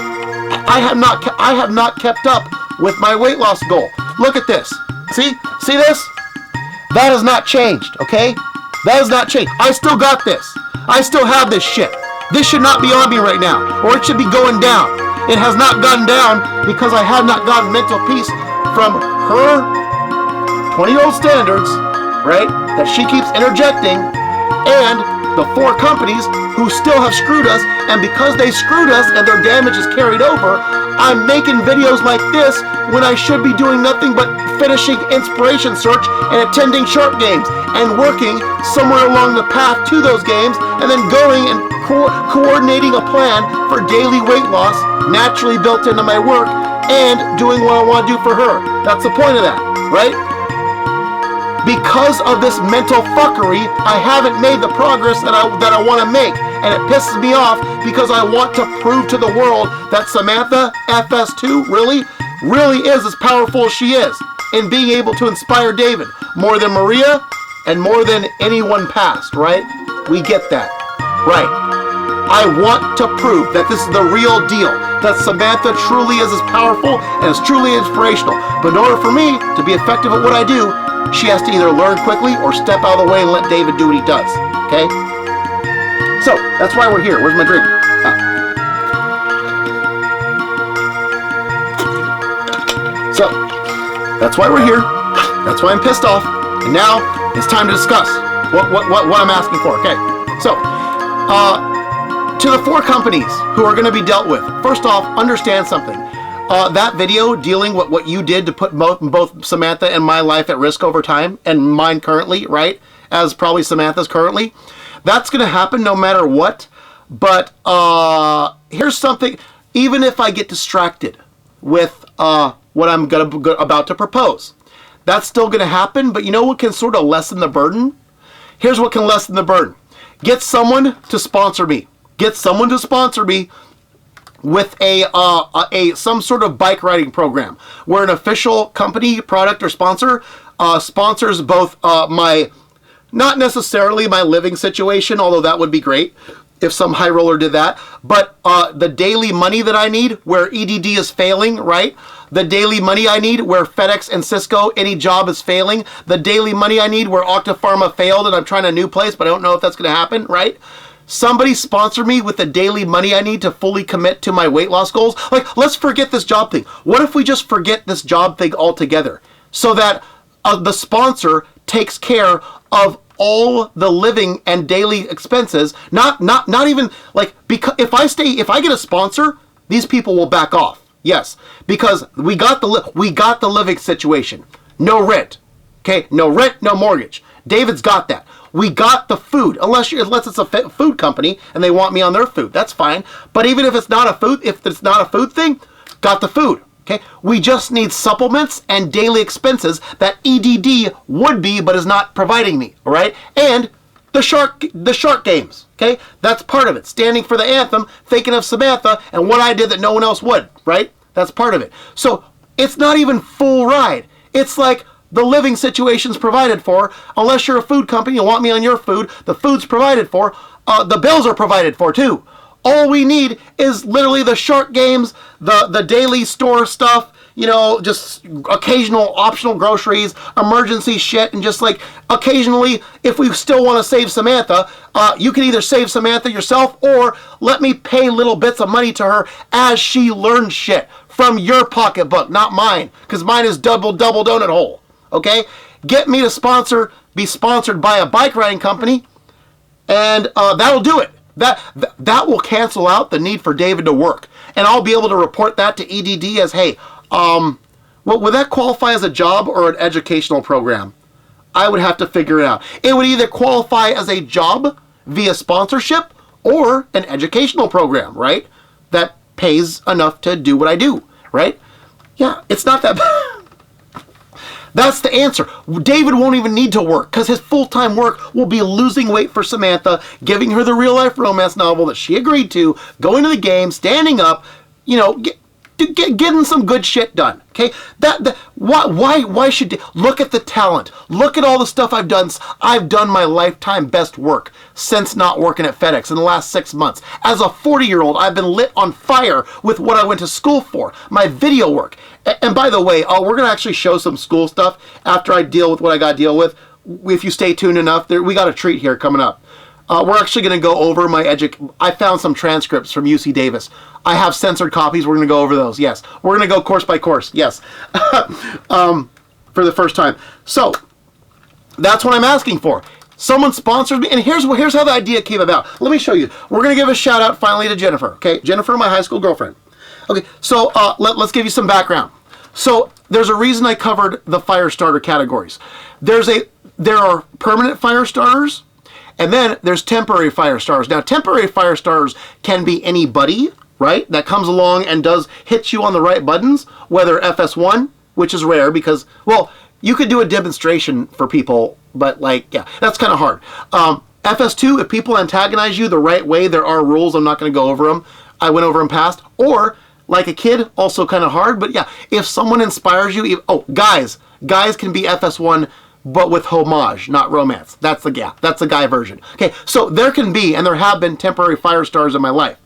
I have not kept up with my weight loss goal. Look at this. See this? That has not changed, okay? That has not changed. I still got this. I still have this shit. This should not be on me right now, or it should be going down. It has not gotten down because I have not gotten mental peace from her 20-year-old standards, right, that she keeps interjecting, and the 4 companies who still have screwed us, and because they screwed us and their damage is carried over, I'm making videos like this when I should be doing nothing but finishing inspiration search and attending shark games and working somewhere along the path to those games and then going and coordinating a plan for daily weight loss naturally built into my work and doing what I want to do for her. That's the point of that, right? Because of this mental fuckery, I haven't made the progress that I want to make. And it pisses me off because I want to prove to the world that Samantha FS2 really is as powerful as she is in being able to inspire David more than Maria and more than anyone past, right? We get that, right? I want to prove that this is the real deal, that Samantha truly is as powerful and is truly inspirational. But in order for me to be effective at what I do, she has to either learn quickly or step out of the way and let David do what he does, okay? So, that's why we're here. Where's my drink? So, that's why we're here. That's why I'm pissed off. And now, it's time to discuss what I'm asking for, okay? So, to the 4 companies who are going to be dealt with, first off, understand something. That video dealing with what you did to put both Samantha and my life at risk over time, and mine currently, right, as probably Samantha's currently, that's going to happen no matter what. But here's something, even if I get distracted with what I'm about to propose, that's still going to happen. But you know what can sort of lessen the burden? Here's what can lessen the burden. Get someone to sponsor me. Get someone to sponsor me with some sort of bike riding program where an official company, product, or sponsor sponsors both not necessarily my living situation, although that would be great if some high roller did that, but the daily money that I need where EDD is failing, right? The daily money I need where FedEx and Cisco, any job is failing. The daily money I need where Octapharma failed and I'm trying a new place, but I don't know if that's going to happen, right? Somebody sponsor me with the daily money I need to fully commit to my weight loss goals. Like, let's forget this job thing. What if we just forget this job thing altogether so that the sponsor takes care of all the living and daily expenses? Not even like, because if I get a sponsor, these people will back off. Yes, because we got the living situation. No rent. Okay, no rent, no mortgage. David's got that. We got the food, unless it's a food company and they want me on their food. That's fine. But even if it's not a food thing, got the food. Okay, we just need supplements and daily expenses that EDD would be, but is not providing me. All right, and the shark games. Okay, that's part of it. Standing for the anthem, thinking of Samantha and what I did that no one else would. Right, that's part of it. So it's not even full ride. It's like, the living situation's provided for. Unless you're a food company, you want me on your food, the food's provided for. The bills are provided for too. All we need is literally the shark games, the daily store stuff, you know, just occasional optional groceries, emergency shit, and just like occasionally, if we still want to save Samantha, you can either save Samantha yourself or let me pay little bits of money to her as she learns shit from your pocketbook, not mine, because mine is double donut hole. Okay, get me to be sponsored by a bike riding company, and that'll do it. That will cancel out the need for David to work, and I'll be able to report that to EDD as, hey, would that qualify as a job or an educational program? I would have to figure it out. It would either qualify as a job via sponsorship or an educational program, right? That pays enough to do what I do, right? Yeah, it's not that bad. That's the answer. David won't even need to work because his full-time work will be losing weight for Samantha, giving her the real-life romance novel that she agreed to, going to the game, standing up, you know, getting some good shit done. Okay, why should look at the talent? Look at all the stuff I've done. I've done my lifetime best work since not working at FedEx in the last 6 months. As a 40-year-old, I've been lit on fire with what I went to school for, my video work. And by the way, we're gonna actually show some school stuff after I deal with what I got to deal with. If you stay tuned enough, we got a treat here coming up. We're actually going to go over I found some transcripts from UC Davis. I have censored copies. We're going to go over those. Yes. We're going to go course by course. Yes. For the first time. So, that's what I'm asking for. Someone sponsors me, and here's how the idea came about. Let me show you. We're going to give a shout out finally to Jennifer. Okay, Jennifer, my high school girlfriend. Okay, so let's give you some background. So there's a reason I covered the fire starter categories. There are permanent fire starters, and then there's temporary fire starters. Now, temporary fire starters can be anybody, right, that comes along and hits you on the right buttons, whether FS1, which is rare because, well, you could do a demonstration for people, but yeah, that's kind of hard. FS2, if people antagonize you the right way, there are rules. I'm not going to go over them. I went over them past. Or, like a kid, also kind of hard. But yeah, if someone inspires you, guys can be FS1, but with homage, not romance. That's the guy version. Okay, so there can be, and there have been temporary fire stars in my life.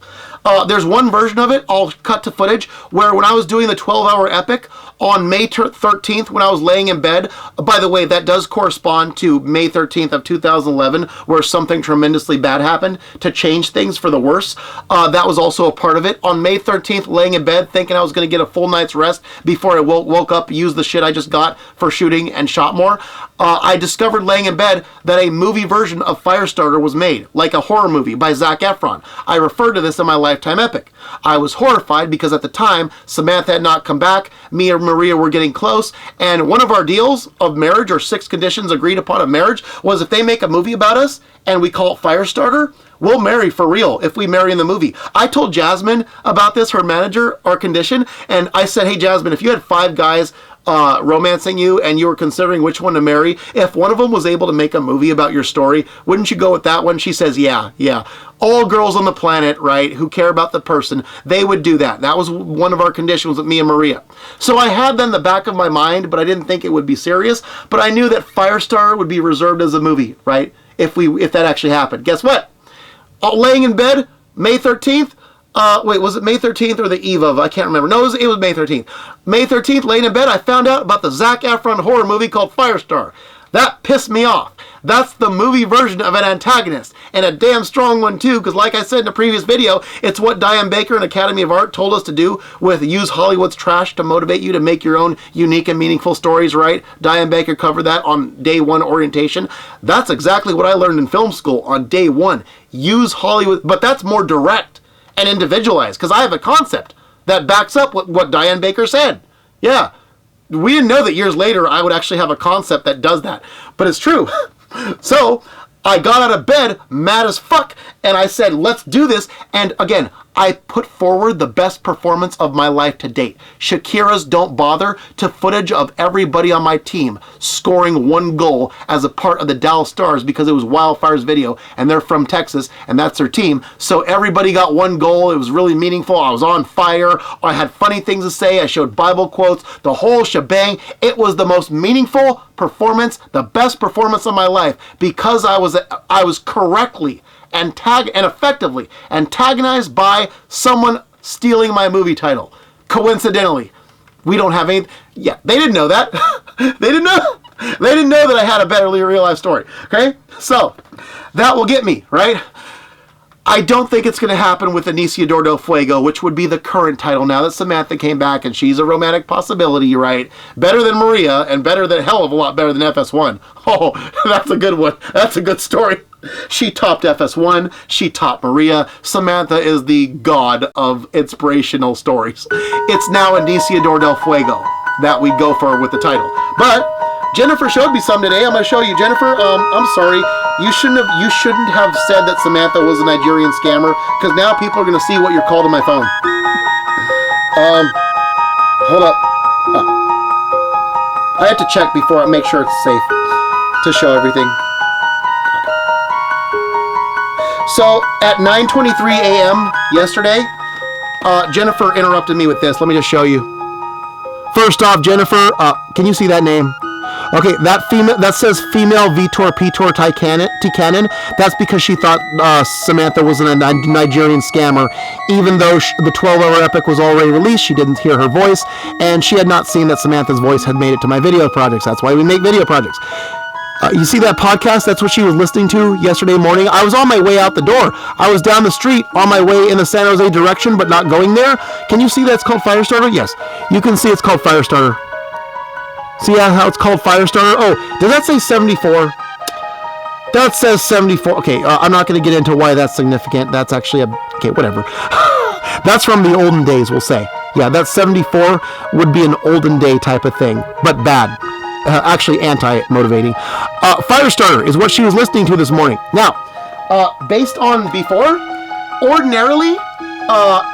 There's one version of it, I'll cut to footage, where when I was doing the 12-hour epic on May 13th when I was laying in bed, by the way, that does correspond to May 13th of 2011, where something tremendously bad happened to change things for the worse. That was also a part of it. On May 13th, laying in bed, thinking I was going to get a full night's rest before I woke up, used the shit I just got for shooting and shot more. I discovered laying in bed that a movie version of Firestarter was made, like a horror movie by Zac Efron. I referred to this in my Lifetime Epic. I was horrified because at the time, Samantha had not come back, me and Maria were getting close, and one of our deals of marriage, or 6 conditions agreed upon of marriage, was if they make a movie about us and we call it Firestarter, we'll marry for real if we marry in the movie. I told Jasmine about this, her manager, our condition, and I said, hey Jasmine, if you had 5 guys romancing you and you were considering which one to marry, if one of them was able to make a movie about your story, wouldn't you go with that one? She says, yeah. All girls on the planet, right, who care about the person, they would do that. That was one of our conditions with me and Maria. So I had that in the back of my mind, but I didn't think it would be serious. But I knew that Firestar would be reserved as a movie, right, if that actually happened. Guess what? Laying in bed, May 13th, wait, was it May 13th or the eve of? I can't remember. No, it was May 13th. May 13th, laying in bed, I found out about the Zac Efron horror movie called Firestar. That pissed me off. That's the movie version of an antagonist, and a damn strong one too, because like I said in a previous video, it's what Diane Baker and Academy of Art told us to do with use Hollywood's trash to motivate you to make your own unique and meaningful stories, right? Diane Baker covered that on day 1 orientation. That's exactly what I learned in film school on day 1. Use Hollywood, but that's more direct and individualized, because I have a concept that backs up what Diane Baker said. Yeah. We didn't know that years later I would actually have a concept that does that, but it's true. So I got out of bed mad as fuck and I said, let's do this. And again, I put forward the best performance of my life to date. Shakira's Don't Bother to footage of everybody on my team scoring 1 goal as a part of the Dallas Stars, because it was Wildfire's video and they're from Texas and that's their team. So everybody got 1 goal. It was really meaningful. I was on fire. I had funny things to say. I showed Bible quotes, the whole shebang. It was the most meaningful performance, the best performance of my life, because I was correctly and effectively antagonized by someone stealing my movie title. Coincidentally, we don't have any. Yeah, they didn't know that. They didn't know that I had a better real life story. Okay, so that will get me right. I don't think it's going to happen with Iniciador del Fuego, which would be the current title now that Samantha came back and she's a romantic possibility, right? Better than Maria and hell of a lot better than FS1. Oh, that's a good one. That's a good story. She topped FS1. She topped Maria. Samantha is the god of inspirational stories. It's now Iniciador del Fuego that we go for with the title. But Jennifer showed me some today. I'm going to show you. Jennifer, I'm sorry. You shouldn't have said that Samantha was a Nigerian scammer, because now people are going to see what you're called on my phone. Hold up. I have to check before I make sure it's safe to show everything. So at 9:23 a.m. yesterday, Jennifer interrupted me with this. Let me just show you. First off, Jennifer, can you see that name? Okay, that says female Vitor Pitor Tikanen. That's because she thought Samantha was a Nigerian scammer. Even though the 12-hour epic was already released, she didn't hear her voice, and she had not seen that Samantha's voice had made it to my video projects. That's why we make video projects. You see that podcast? That's what she was listening to yesterday morning. I was on my way out the door. I was down the street on my way in the San Jose direction, but not going there. Can you see that it's called Firestarter? Yes. You can see it's called Firestarter. See how it's called Firestarter? Oh, does that say 74? That says 74. Okay, I'm not going to get into why that's significant. That's actually okay, whatever. That's from the olden days, we'll say. Yeah, that 74 would be an olden day type of thing, but bad. Actually anti-motivating. Firestarter is what she was listening to this morning. Now, based on before, ordinarily,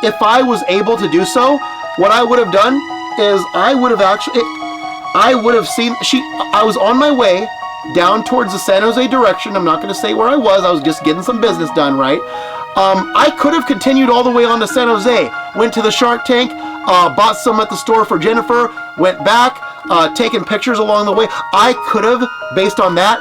if I was able to do so, what I would have done is I would have seen, I was on my way down towards the San Jose direction. I'm not going to say where I was just getting some business done, right? I could have continued all the way on to San Jose, went to the Shark Tank, bought some at the store for Jennifer, went back, taken pictures along the way. I could have, based on that,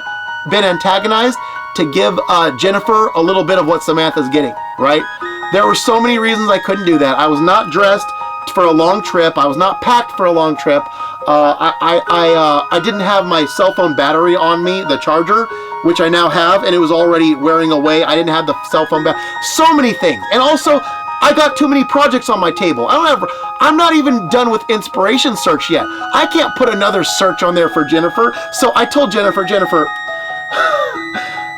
been antagonized to give Jennifer a little bit of what Samantha's getting, right? There were so many reasons I couldn't do that. I was not dressed for a long trip. I was not packed for a long trip. I didn't have my cell phone battery on me, the charger, which I now have, and it was already wearing away. I didn't have the cell phone battery. So many things. And also, I got too many projects on my table. I'm not even done with inspiration search yet. I can't put another search on there for Jennifer. So I told Jennifer,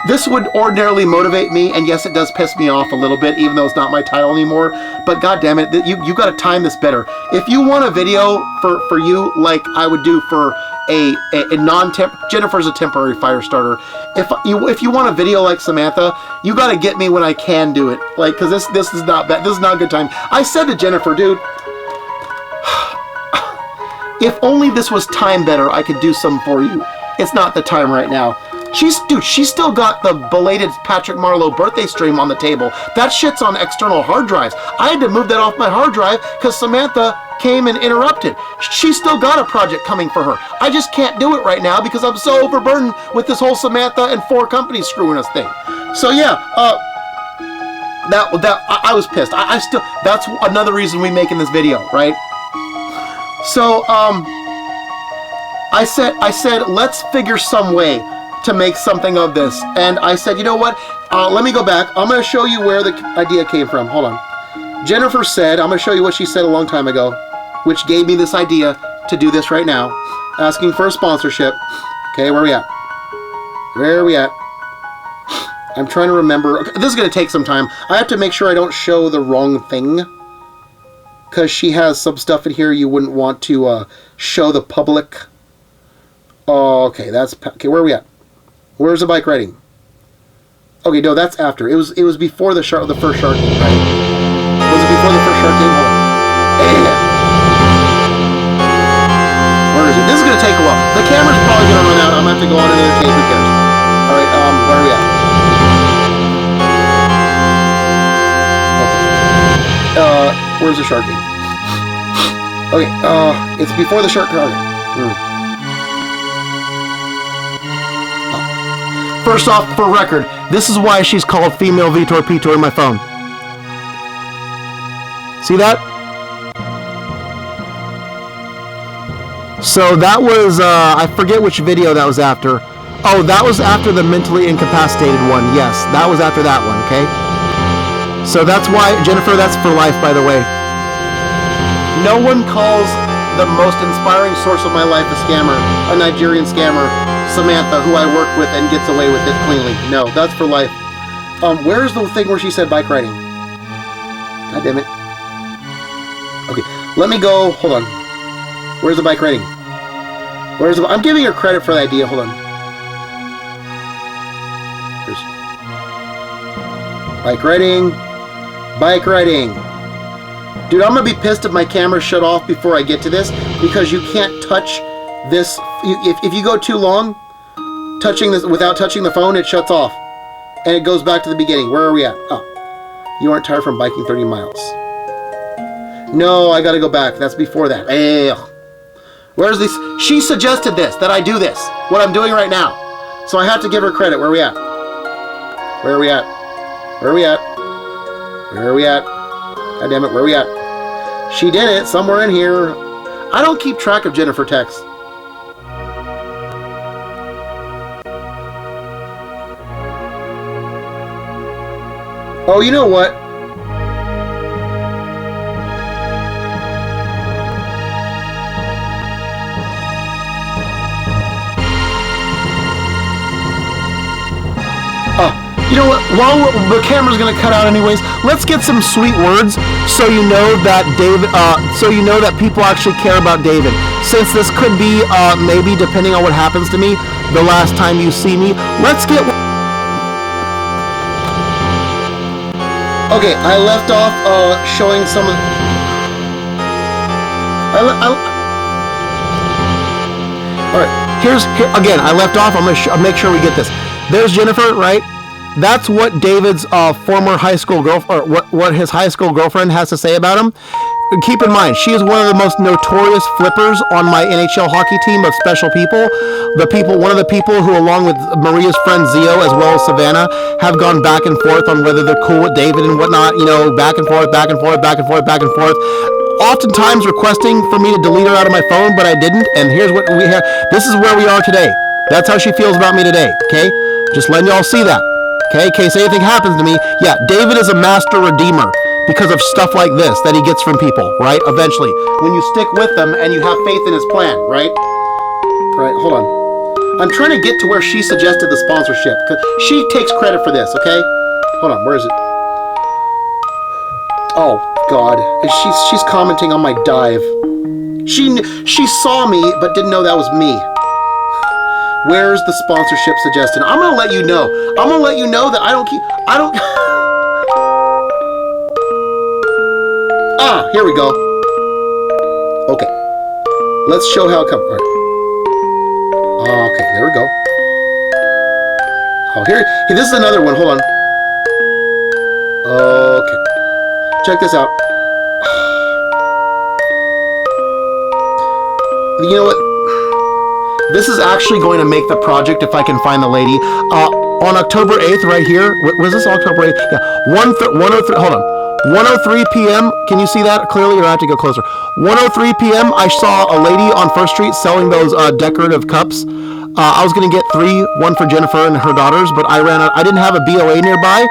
this would ordinarily motivate me, and yes, it does piss me off a little bit, even though it's not my title anymore. But God damn it, you got to time this better. If you want a video for you, like I would do for a non-temp, Jennifer's a temporary fire starter. If you want a video like Samantha, you got to get me when I can do it. Like, because this is not bad. This is not a good time. I said to Jennifer, dude, if only this was time better, I could do some for you. It's not the time right now. She's still got the belated Patrick Marlowe birthday stream on the table. That shit's on external hard drives. I had to move that off my hard drive because Samantha came and interrupted. She's still got a project coming for her. I just can't do it right now because I'm so overburdened with this whole Samantha and 4 companies screwing us thing. So yeah, I was pissed. I still, that's another reason we making this video, right? So I said let's figure some way to make something of this. And I said, you know what? Let me go back. I'm going to show you where the idea came from. Hold on. Jennifer said, I'm going to show you what she said a long time ago, which gave me this idea to do this right now. Asking for a sponsorship. Okay, where are we at? Where are we at? I'm trying to remember. Okay, this is going to take some time. I have to make sure I don't show the wrong thing, because she has some stuff in here you wouldn't want to show the public. Okay, okay, where are we at? Where's the bike riding? Okay, no, that's after. It was before the first Shark Game, right? Was it before the first Shark Game? Hold on. Yeah. Where is it? This is gonna take a while. The camera's probably gonna run out. I'm gonna have to go on another tape. Who cares? All right. Where are we at? Okay. Where's the Shark Game? Okay. It's before the Shark Game. First off, for record, this is why she's called Female Vitor Pitor in my phone. See that? So that was, I forget which video that was after. Oh, that was after the mentally incapacitated one. Yes, that was after that one, okay? So that's why, Jennifer, that's for life, by the way. No one calls the most inspiring source of my life a scammer, a Nigerian scammer, Samantha, who I work with and gets away with it cleanly. No, that's for life. Where's the thing where she said bike riding? God damn it. Okay, let me go. Hold on. Where's the bike riding? I'm giving her credit for the idea. Hold on. Here's bike riding. Bike riding. Dude, I'm gonna be pissed if my camera's shut off before I get to this, because you can't touch this. If you go too long touching this without touching the phone, it shuts off and it goes back to the beginning. Where are we at? Oh, you aren't tired from biking 30 miles. No, I gotta go back. That's before that. Ugh. Where's this? She suggested this, that I do this, what I'm doing right now. So I have to give her credit. Where are we at? Where are we at? Where are we at? Where are we at? God damn it, where are we at? She did it somewhere in here. I don't keep track of Jennifer texts. Oh, you know what? You know what? While the camera's gonna cut out anyways, let's get some sweet words so you know that people actually care about David. Since this could be maybe, depending on what happens to me, the last time you see me. Let's get. Okay, I left off showing some of. All right. Here again. I left off. I'm gonna make sure we get this. There's Jennifer, right? That's what David's former high school girlfriend, or what his high school girlfriend has to say about him. Keep in mind, she is one of the most notorious flippers on my NHL hockey team of special people. One of the people who, along with Maria's friend Zio, as well as Savannah, have gone back and forth on whether they're cool with David and whatnot. You know, back and forth, back and forth, back and forth, back and forth. Oftentimes requesting for me to delete her out of my phone, but I didn't. And here's what we have. This is where we are today. That's how she feels about me today. Okay, just letting y'all see that. Okay, in case anything happens to me, yeah, David is a master redeemer because of stuff like this that he gets from people, right? Eventually, when you stick with them and you have faith in his plan, right? Right, hold on. I'm trying to get to where she suggested the sponsorship, because she takes credit for this, okay? Hold on, where is it? Oh, God. She's commenting on my dive. She saw me, but didn't know that was me. Where's the sponsorship suggestion? I'm gonna let you know. I'm gonna let you know that I don't. Here we go. Okay. Let's show how it comes. Right. Okay, there we go. Oh, here. Hey, this is another one. Hold on. Okay. Check this out. You know what? This is actually going to make the project if I can find the lady. On October 8th, right here. Was this October 8th? Yeah. 103. Hold on. 1:03 p.m. Can you see that clearly, or I have to go closer? 1:03 p.m. I saw a lady on First Street selling those decorative cups. I was going to get 3, one for Jennifer and her daughters, but I ran out. I didn't have a BOA nearby,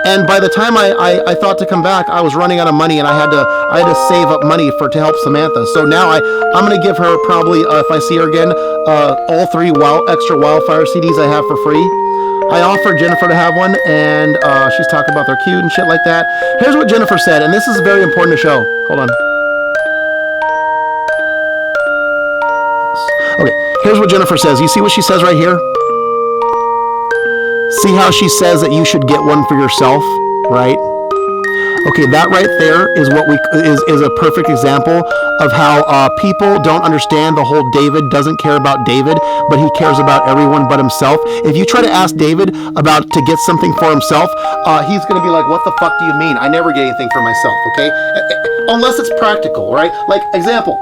and by the time I thought to come back, I was running out of money, and I had to save up money to help Samantha. So now I'm going to give her probably, if I see her again, all 3 extra wildfire CDs I have for free. I offered Jennifer to have one, and she's talking about they're cute and shit like that. Here's what Jennifer said, and this is very important to show. Hold on. Okay, here's what Jennifer says. You see what she says right here? See how she says that you should get one for yourself, right? Okay, that right there is what is a perfect example of how people don't understand the whole David doesn't care about David, but he cares about everyone but himself. If you try to ask David to get something for himself, he's going to be like, what the fuck do you mean? I never get anything for myself, okay? Unless it's practical, right? Like, example.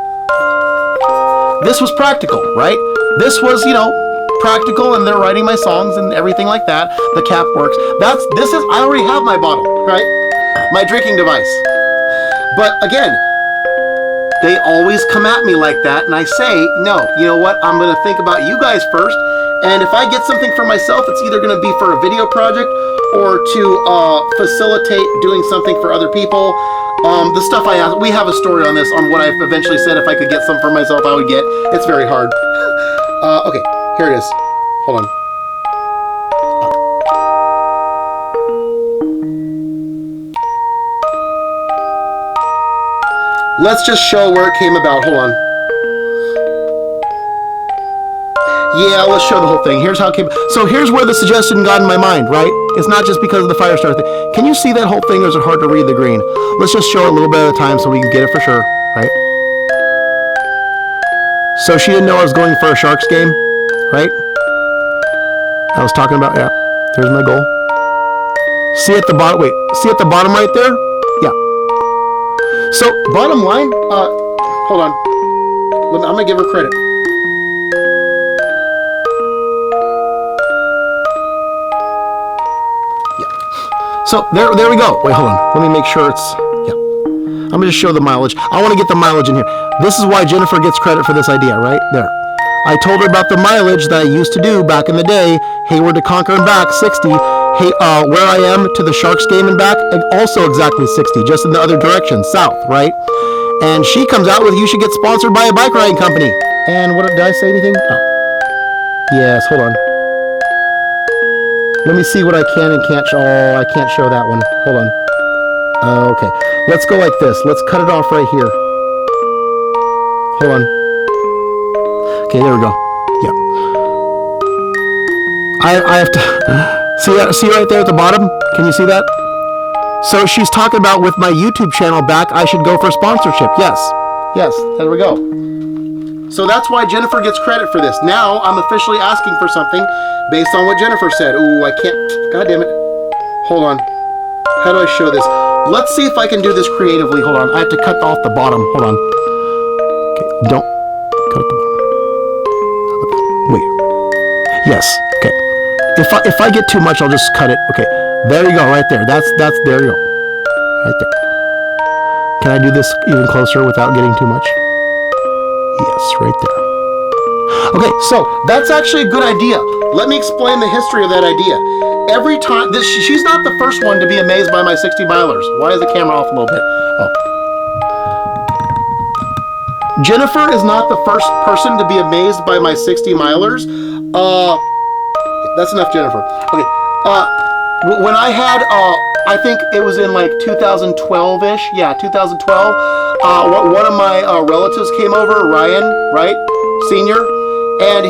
This was practical, right? This was, practical, and they're writing my songs and everything like that. The cap works. I already have my bottle, right? My drinking device. But again, they always come at me like that, and I say, no, you know what? I'm going to think about you guys first, and if I get something for myself, it's either going to be for a video project or to facilitate doing something for other people. The stuff we have a story on this, on what I've eventually said if I could get some for myself, I would get. It's very hard. Okay, here it is. Hold on. Let's just show where it came about. Hold on. Yeah, let's show the whole thing. Here's how it came. So here's where the suggestion got in my mind, right? It's not just because of the fire starter thing. Can you see that whole thing, or is it hard to read the green? Let's just show it a little bit at a time so we can get it for sure, right? So she didn't know I was going for a Sharks game, right? I was talking about, yeah, there's my goal. See at the bottom, wait, see at the bottom right there? Yeah. So, bottom line, hold on. I'm going to give her credit. Yeah. So, there we go. Wait, hold on. Let me make sure it's, yeah. I'm going to just show the mileage. I want to get the mileage in here. This is why Jennifer gets credit for this idea, right? There. I told her about the mileage that I used to do back in the day, Hayward to Conquer and back, 60. hey, where I am to the Sharks game and back, also exactly 60, just in the other direction, south, right? And she comes out with, you should get sponsored by a bike riding company. And what did I say anything? Oh. Yes, hold on. Let me see what I can and can't show. Oh, I can't show that one. Hold on. Okay. Let's go like this. Let's cut it off right here. Hold on. Okay, there we go. Yeah. I have to see right there at the bottom? Can you see that? So she's talking about with my YouTube channel back, I should go for sponsorship. Yes. Yes, there we go. So that's why Jennifer gets credit for this. Now I'm officially asking for something based on what Jennifer said. Ooh, I can't. God damn it. Hold on. How do I show this? Let's see if I can do this creatively. Hold on. I have to cut off the bottom. Hold on. Okay, don't cut the bottom. Wait. Yes. Okay. If I get too much, I'll just cut it. Okay. There you go. Right there. That's there you go. Right there. Can I do this even closer without getting too much? Yes, right there. Okay, so that's actually a good idea. Let me explain the history of that idea. Every time, she's not the first one to be amazed by my 60 milers. Why is the camera off a little bit? Oh. Jennifer is not the first person to be amazed by my 60 milers. That's enough, Jennifer. Okay. When I had, I think it was in like 2012-ish. Yeah, 2012. One of my relatives came over, Ryan, right? Senior. And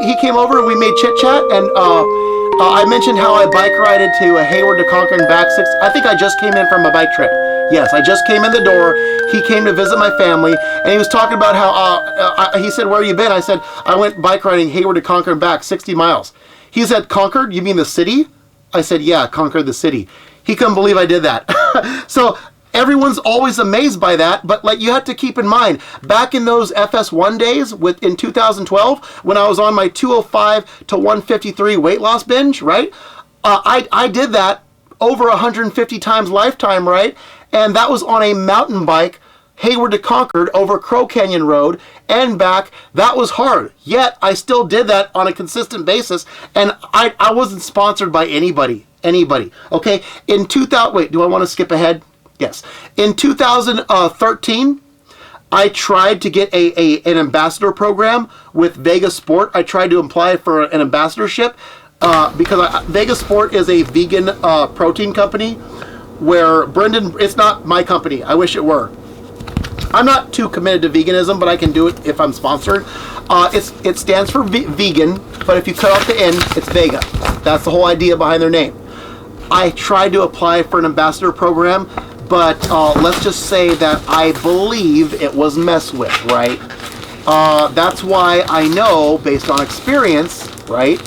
he came over and we made chit chat. And I mentioned how I bike rided to Hayward to Concord and back 60. I think I just came in from a bike trip. Yes, I just came in the door. He came to visit my family, and he was talking about how, he said, where you been? I said, I went bike riding Hayward to Concord and back 60 miles. He said, Concord? You mean the city? I said, yeah, Concord the city. He couldn't believe I did that. So everyone's always amazed by that, but like you have to keep in mind, back in those FS1 days in 2012, when I was on my 205 to 153 weight loss binge, right? I did that over 150 times lifetime, right? And that was on a mountain bike, Hayward to Concord over Crow Canyon Road and back. That was hard. Yet I still did that on a consistent basis, and I wasn't sponsored by anybody. Okay? In 2000, wait, do I want to skip ahead? Yes. In 2013, I tried to get an ambassador program with Vegas Sport. I tried to apply for an ambassadorship because Vegas Sport is a vegan protein company where Brendan, it's not my company. I wish it were. I'm not too committed to veganism, but I can do it if I'm sponsored. It stands for vegan, but if you cut off the N, it's Vega. That's the whole idea behind their name. I tried to apply for an ambassador program, but let's just say that I believe it was messed with, right? That's why I know, based on experience, right,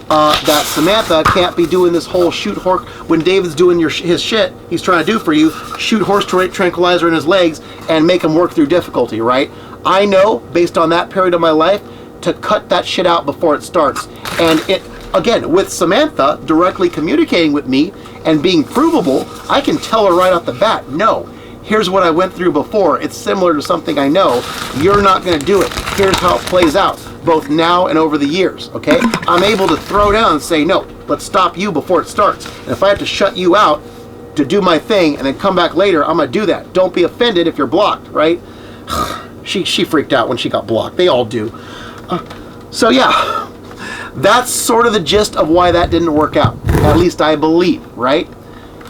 that Samantha can't be doing this whole shoot horse, when David's doing his shit he's trying to do for you, shoot horse tranquilizer in his legs and make him work through difficulty, right? I know, based on that period of my life, to cut that shit out before it starts. And it, again, with Samantha directly communicating with me and being provable, I can tell her right off the bat, no, here's what I went through before. It's similar to something I know. You're not going to do it. Here's how it plays out, both now and over the years, okay? I'm able to throw down and say, no, let's stop you before it starts. And if I have to shut you out to do my thing and then come back later, I'm going to do that. Don't be offended if you're blocked, right? She freaked out when she got blocked. They all do. So yeah, that's sort of the gist of why that didn't work out. At least I believe, right?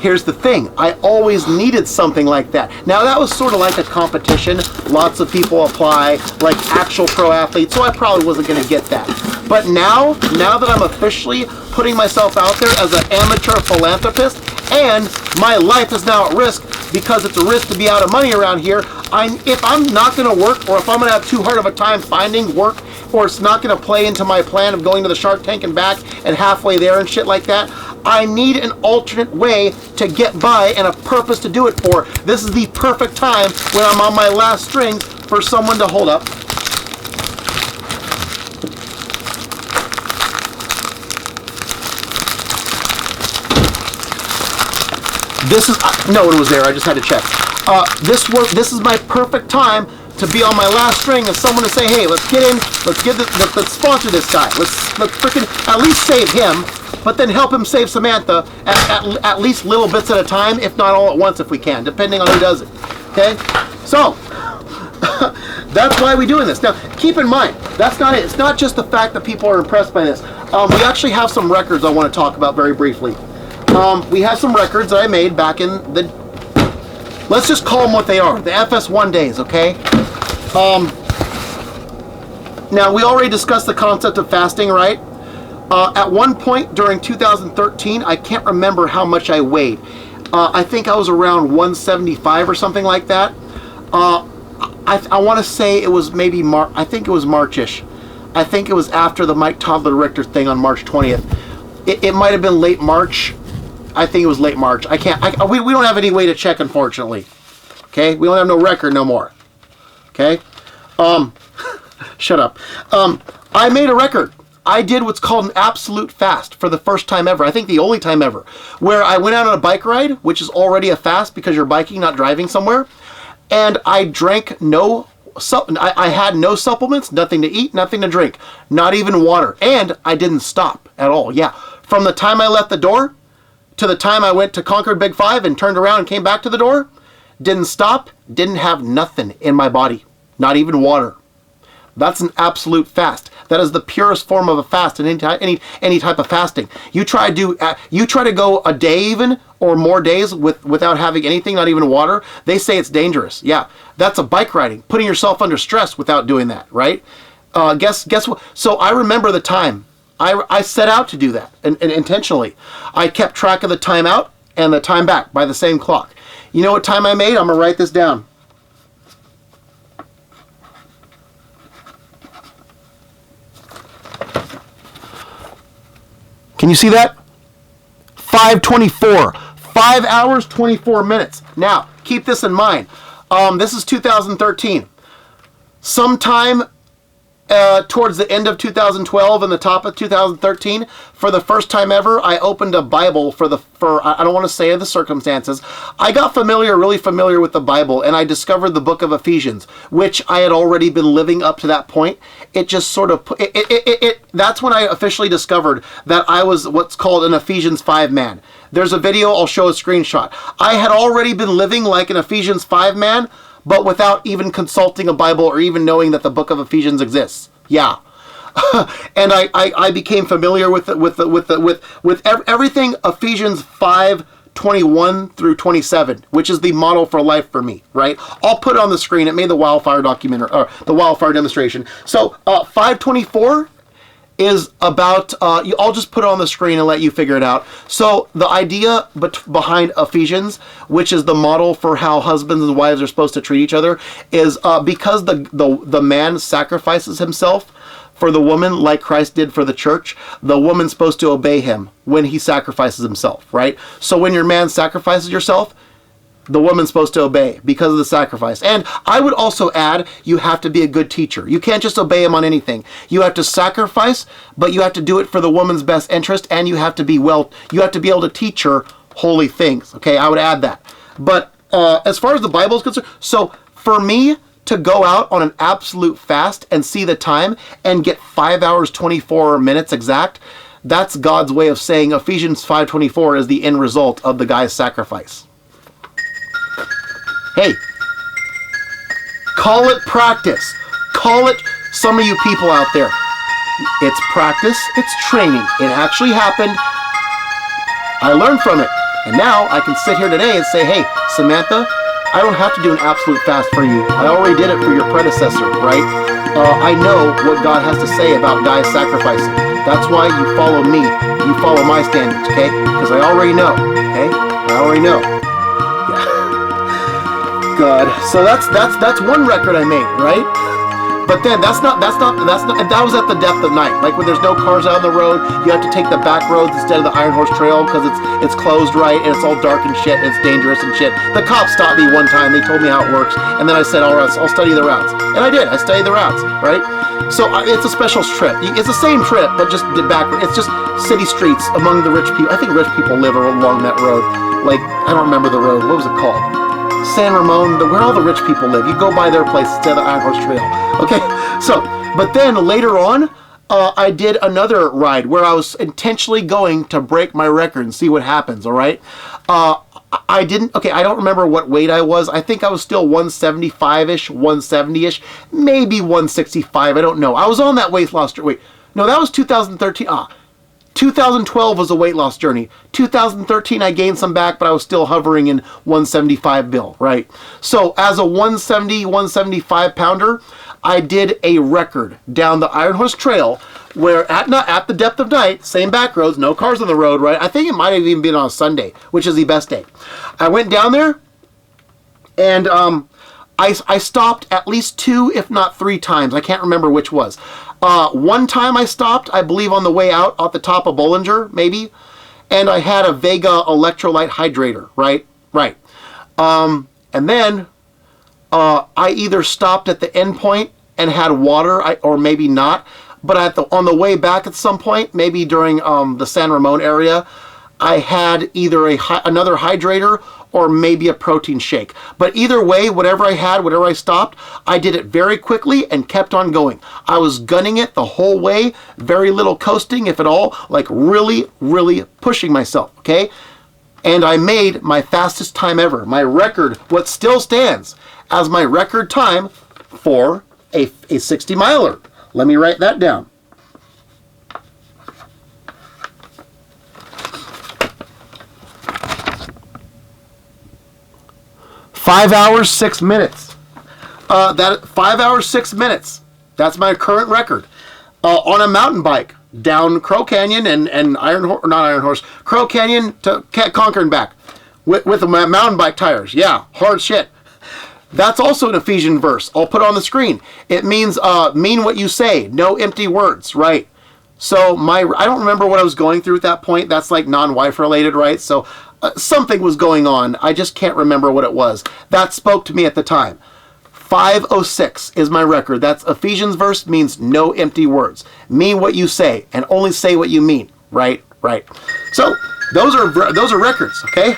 Here's the thing. I always needed something like that. Now that was sort of like a competition. Lots of people apply, like actual pro athletes, so I probably wasn't going to get that. But now that I'm officially putting myself out there as an amateur philanthropist, and my life is now at risk because it's a risk to be out of money around here, if I'm not going to work, or if I'm going to have too hard of a time finding work, or it's not going to play into my plan of going to the Shark Tank and back and halfway there and shit like that, I need an alternate way to get by and a purpose to do it for. This is the perfect time when I'm on my last strings for someone to hold up. This is, no, it was there, I just had to check. This is my perfect time to be on my last string and someone to say, hey, let's get in, let's sponsor this guy. Let's freaking at least save him. but then help him save Samantha at least little bits at a time, if not all at once if we can, depending on who does it. Okay? So, that's why we're doing this. Now, keep in mind, that's not it. It's not just the fact that people are impressed by this. We actually have some records I want to talk about very briefly. We have some records that I made back in the, let's just call them what they are, the FS1 days, okay? Now, we already discussed the concept of fasting, right? At one point during 2013, I can't remember how much I weighed. I think I was around 175 or something like that. I want to say it was maybe I think it was Marchish. I think it was after the Mike Toddler Richter thing on March 20th. It might have been late March. I think it was late March. We don't have any way to check, unfortunately. Okay? We don't have no record no more. Okay? Shut up. I made a record. I did what's called an absolute fast for the first time ever. I think the only time ever. Where I went out on a bike ride, which is already a fast because you're biking, not driving somewhere. And I drank I had no supplements, nothing to eat, nothing to drink, not even water. And I didn't stop at all. Yeah. From the time I left the door to the time I went to Concord Big 5 and turned around and came back to the door, didn't stop, didn't have nothing in my body, not even water. That's an absolute fast. That is the purest form of a fast in any type of fasting. You try to go a day even or more days without having anything, not even water. They say it's dangerous. Yeah, that's a bike riding, putting yourself under stress without doing that, right? Guess what? So I remember the time. I set out to do that and intentionally. I kept track of the time out and the time back by the same clock. You know what time I made? I'm gonna write this down. Can you see that? 5:24. 5 hours, 24 minutes. Now, keep this in mind. This is 2013. Sometime towards the end of 2012 and the top of 2013, for the first time ever, I opened a Bible for I don't want to say the circumstances. I got really familiar with the Bible, and I discovered the book of Ephesians, which I had already been living up to that point. It just sort of, that's when I officially discovered that I was what's called an Ephesians 5 man. There's a video, I'll show a screenshot. I had already been living like an Ephesians 5 man, but without even consulting a Bible or even knowing that the book of Ephesians exists. Yeah. And I became familiar with everything Ephesians 5:21 through 27, which is the model for life for me, right? I'll put it on the screen. It made the wildfire documentary, or the wildfire demonstration. So 5:24 is about, I'll just put it on the screen and let you figure it out. So the idea behind Ephesians, which is the model for how husbands and wives are supposed to treat each other, is because the man sacrifices himself for the woman like Christ did for the church, the woman's supposed to obey him when he sacrifices himself, right? So when your man sacrifices yourself, the woman's supposed to obey because of the sacrifice. And I would also add, you have to be a good teacher. You can't just obey him on anything. You have to sacrifice, but you have to do it for the woman's best interest, and you have to be able to teach her holy things. Okay, I would add that. But as far as the Bible is concerned, so for me to go out on an absolute fast and see the time and get 5 hours, 24 minutes exact, that's God's way of saying Ephesians 5:24 is the end result of the guy's sacrifice. Hey, call it practice. Call it, some of you people out there, it's practice, it's training. It actually happened. I learned from it. And now I can sit here today and say, hey, Samantha, I don't have to do an absolute fast for you. I already did it for your predecessor, right? I know what God has to say about guys sacrificing. That's why you follow me. You follow my standards, okay? Because I already know, okay? I already know. God. So that's one record I made, right? But then that was at the depth of night. Like when there's no cars out on the road, you have to take the back roads instead of the Iron Horse Trail because it's closed, right? And it's all dark and shit, and it's dangerous and shit. The cops stopped me one time, they told me how it works, and then I said, all right, I'll study the routes. And I did, I studied the routes, right? So it's a special trip. It's the same trip, but just backward. It's just city streets among the rich people. I think rich people live along that road. Like, I don't remember the road. What was it called? San Ramon, where all the rich people live. You go by their place instead of the Iron Horse Trail. Okay, so, but then later on, I did another ride where I was intentionally going to break my record and see what happens, all right? I don't remember what weight I was. I think I was still 175-ish, 170-ish, maybe 165, I don't know. I was on that weight loss journey. Wait, no, that was 2013. 2012 was a weight loss journey. 2013, I gained some back, but I was still hovering in 175 bill, right? So as a 170, 175 pounder, I did a record down the Iron Horse Trail where at the depth of night, same back roads, no cars on the road, right? I think it might have even been on a Sunday, which is the best day. I went down there and I stopped at least 2, if not 3 times. I can't remember which was. One time I stopped, I believe on the way out at the top of Bollinger, maybe, and I had a Vega electrolyte hydrator, right? Right. And then I either stopped at the end point and had water, or maybe not, but on the way back at some point, maybe during the San Ramon area, I had either another hydrator or maybe a protein shake. But either way, whatever I had, whatever I stopped, I did it very quickly and kept on going. I was gunning it the whole way, very little coasting, if at all, like really, really pushing myself, okay? And I made my fastest time ever. My record, what still stands as my record time for a 60-miler. Let me write that down. 5 hours, 6 minutes. 5 hours, 6 minutes. That's my current record. On a mountain bike down Crow Canyon and Crow Canyon to Concord and back with the mountain bike tires. Yeah, hard shit. That's also an Ephesian verse. I'll put it on the screen. It means mean what you say, no empty words, right? So I don't remember what I was going through at that point. That's like non-wife related, right? So something was going on. I just can't remember what it was. That spoke to me at the time. 5:06 is my record. That's Ephesians verse, means no empty words. Mean what you say and only say what you mean. Right, right. So those are records, okay?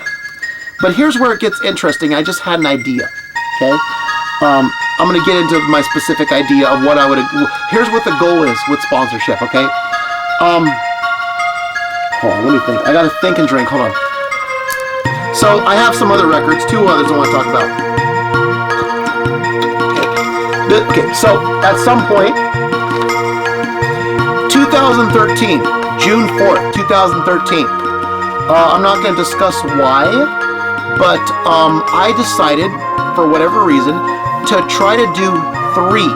But here's where it gets interesting. I just had an idea, okay? I'm going to get into my specific idea of what I would... Here's what the goal is with sponsorship, okay? Hold on, let me think. I got to think and drink. Hold on. So I have some other records, 2 others I want to talk about. Okay, so at some point, 2013, June 4th, 2013. I'm not going to discuss why, but I decided, for whatever reason, to try to do three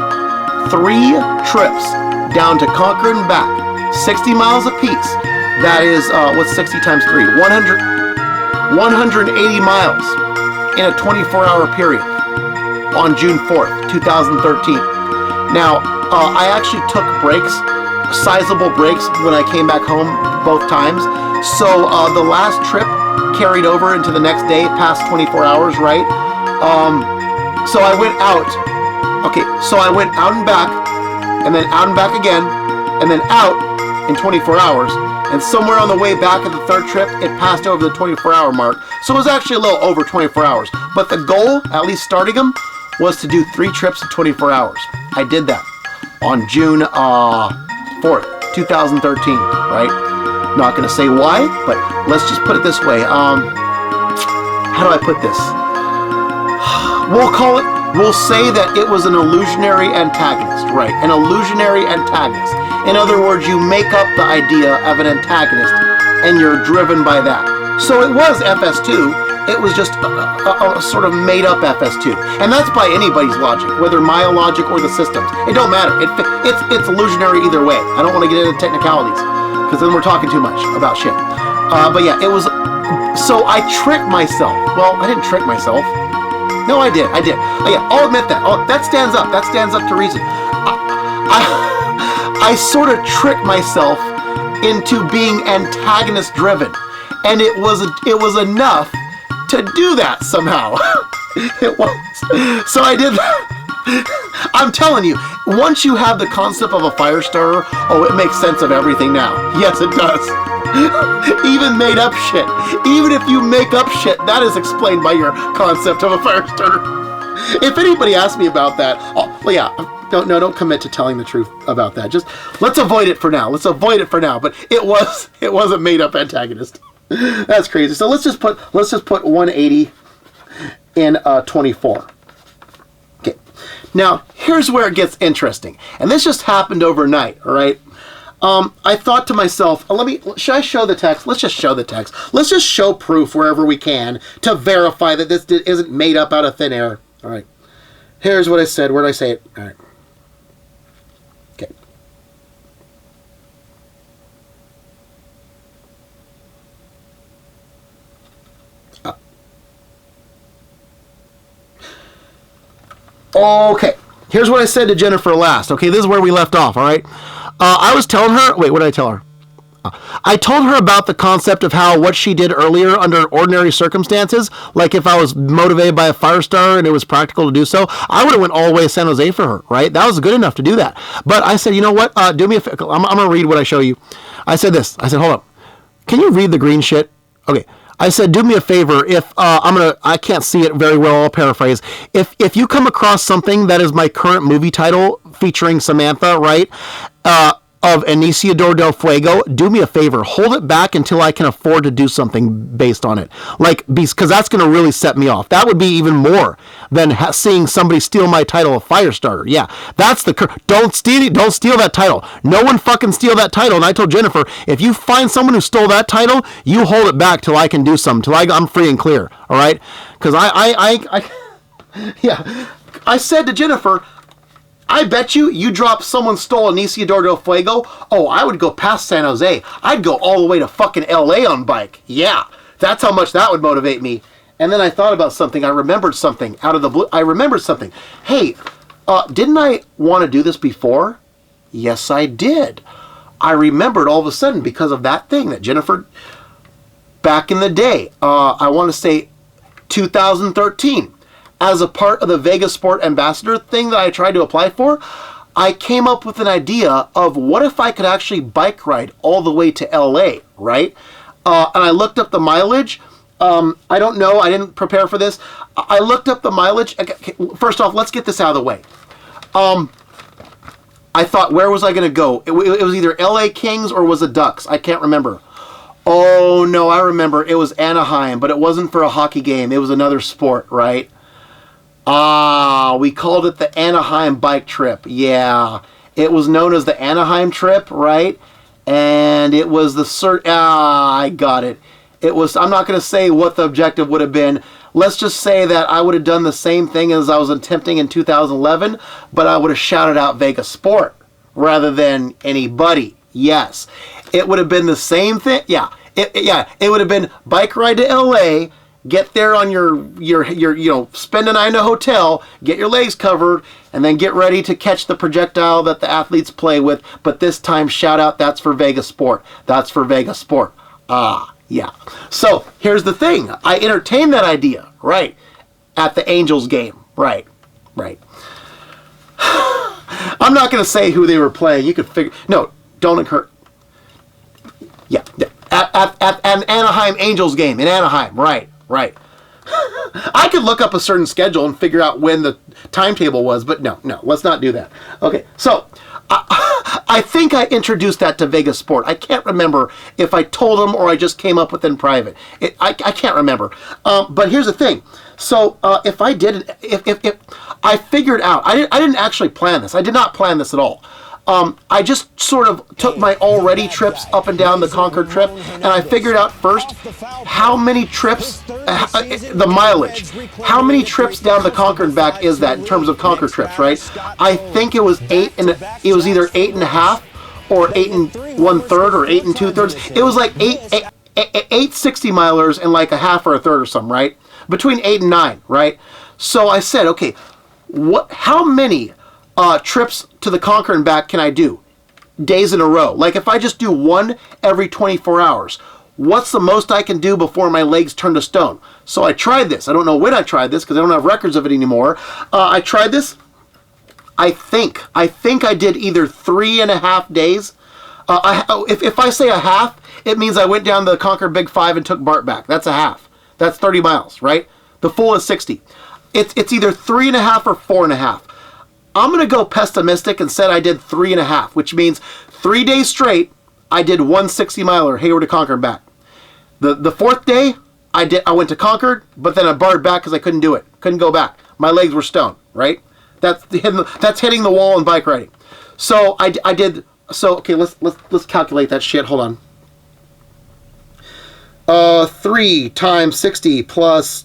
trips down to Concord and back, 60 miles apiece. That is, what's 60 times 3? 180 miles in a 24-hour period on June 4th, 2013. Now, I actually took breaks, sizable breaks, when I came back home both times. So the last trip carried over into the next day, past 24 hours, right? So I went out. Okay, so I went out and back, and then out and back again, and then out in 24 hours. And somewhere on the way back at the third trip, it passed over the 24-hour mark. So it was actually a little over 24 hours. But the goal, at least starting them, was to do 3 trips in 24 hours. I did that on June 4th, 2013, right? Not going to say why, but let's just put it this way. How do I put this? We'll say that it was an illusionary antagonist, right? An illusionary antagonist. In other words, you make up the idea of an antagonist and you're driven by that. So it was FS2. It was just a sort of made up FS2. And that's by anybody's logic, whether my logic or the system's. It don't matter. It's illusionary either way. I don't want to get into technicalities because then we're talking too much about shit. But yeah, it was... So I tricked myself. Well, I didn't trick myself. No, I did. Oh, yeah, I'll admit that. Oh, that stands up. That stands up to reason. I sort of tricked myself into being antagonist driven. And it was enough to do that somehow. It was. So I did that. I'm telling you, once you have the concept of a fire starter, oh, it makes sense of everything now. Yes, it does. Even made up shit. Even if you make up shit, that is explained by your concept of a fire starter. If anybody asks me about that, well, yeah, Don't commit to telling the truth about that. Just let's avoid it for now. Let's avoid it for now. But it was a made up antagonist. That's crazy. So let's just put 180 in 24. Okay. Now here's where it gets interesting, and this just happened overnight. All right. I thought to myself, should I show the text? Let's just show the text. Let's just show proof wherever we can to verify that this isn't made up out of thin air. All right. Here's what I said. Where did I say it? All right. Okay. Okay. Here's what I said to Jennifer last. Okay, this is where we left off, all right? I was telling her... Wait, what did I tell her? I told her about the concept of how what she did earlier under ordinary circumstances, like if I was motivated by a fire starter and it was practical to do so, I would have went all the way to San Jose for her, right? That was good enough to do that. But I said, you know what? Do me a favor. I'm going to read what I show you. I said this. I said, hold up. Can you read the green shit? Okay. I said, do me a favor. If I can't see it very well. I'll paraphrase. If you come across something that is my current movie title featuring Samantha, right? Of Iniciador del Fuego, do me a favor. Hold it back until I can afford to do something based on it. Like, because that's going to really set me off. That would be even more than seeing somebody steal my title of Firestarter. Yeah, that's don't steal that title. No one fucking steal that title. And I told Jennifer, if you find someone who stole that title, you hold it back till I can do something, till I'm free and clear. All right? Because yeah, I said to Jennifer, I bet you drop someone stole Iniciador del Fuego. Oh, I would go past San Jose. I'd go all the way to fucking LA on bike. Yeah, that's how much that would motivate me. And then I thought about something. I remembered something out of the blue. I remembered something. Hey, didn't I want to do this before? Yes, I did. I remembered all of a sudden because of that thing that Jennifer, back in the day, I want to say 2013. As a part of the Vegas Sport Ambassador thing that I tried to apply for, I came up with an idea of what if I could actually bike ride all the way to LA, right? And I looked up the mileage. I don't know. I didn't prepare for this. I looked up the mileage. Okay, first off, let's get this out of the way. I thought, where was I going to go? It was either LA Kings or was it Ducks? I can't remember. Oh, no, I remember. It was Anaheim, but it wasn't for a hockey game. It was another sport, right? We called it the Anaheim bike trip. Yeah, it was known as the Anaheim trip, right? And it was I got it. It was, I'm not going to say what the objective would have been. Let's just say that I would have done the same thing as I was attempting in 2011, but I would have shouted out Vegas Sport rather than anybody. Yes, it would have been the same thing. Yeah, it would have been bike ride to LA. Get there on your spend a night in a hotel, get your legs covered, and then get ready to catch the projectile that the athletes play with. But this time, shout out, that's for Vegas Sport. That's for Vegas Sport. Yeah. So here's the thing. I entertained that idea, right, at the Angels game. Right. I'm not going to say who they were playing. You could figure. No, don't encourage. Yeah. At an Anaheim Angels game in Anaheim. Right. I could look up a certain schedule and figure out when the timetable was, but no, let's not do that. Okay, so I think I introduced that to Vegas Sport. I can't remember if I told them or I just came up with it in private. I can't remember. But here's the thing. So if I did it, if I figured out, I didn't actually plan this. I did not plan this at all. I just sort of took my already trips up and down the Concord trip, and I figured out first how many trips, the mileage, how many trips down the Concord and back is that in terms of Concord trips, right? I think it was it was either 8.5 or 8 1/3 or 8 2/3. It was like eight 60 milers and like a half or a third or something, right? Between 8 and 9, right? So I said, okay, how many trips to the Concord and back can I do days in a row? Like if I just do one every 24 hours, what's the most I can do before my legs turn to stone? So I tried this. I don't know when I tried this because I don't have records of it anymore. I tried this. I think I did either 3.5 days. If I say a half, it means I went down the Concord Big 5 and took Bart back. That's a half. That's 30 miles, right? The full is 60. It's either 3.5 or 4.5. I'm going to go pessimistic and said I did 3.5, which means 3 days straight, I did 160 miler, Hayward to Concord back. The fourth day, I went to Concord, but then I barred back because I couldn't do it. Couldn't go back. My legs were stoned, right? That's hitting the wall in bike riding. So I did. So okay, let's calculate that shit. Hold on. 3 times 60 plus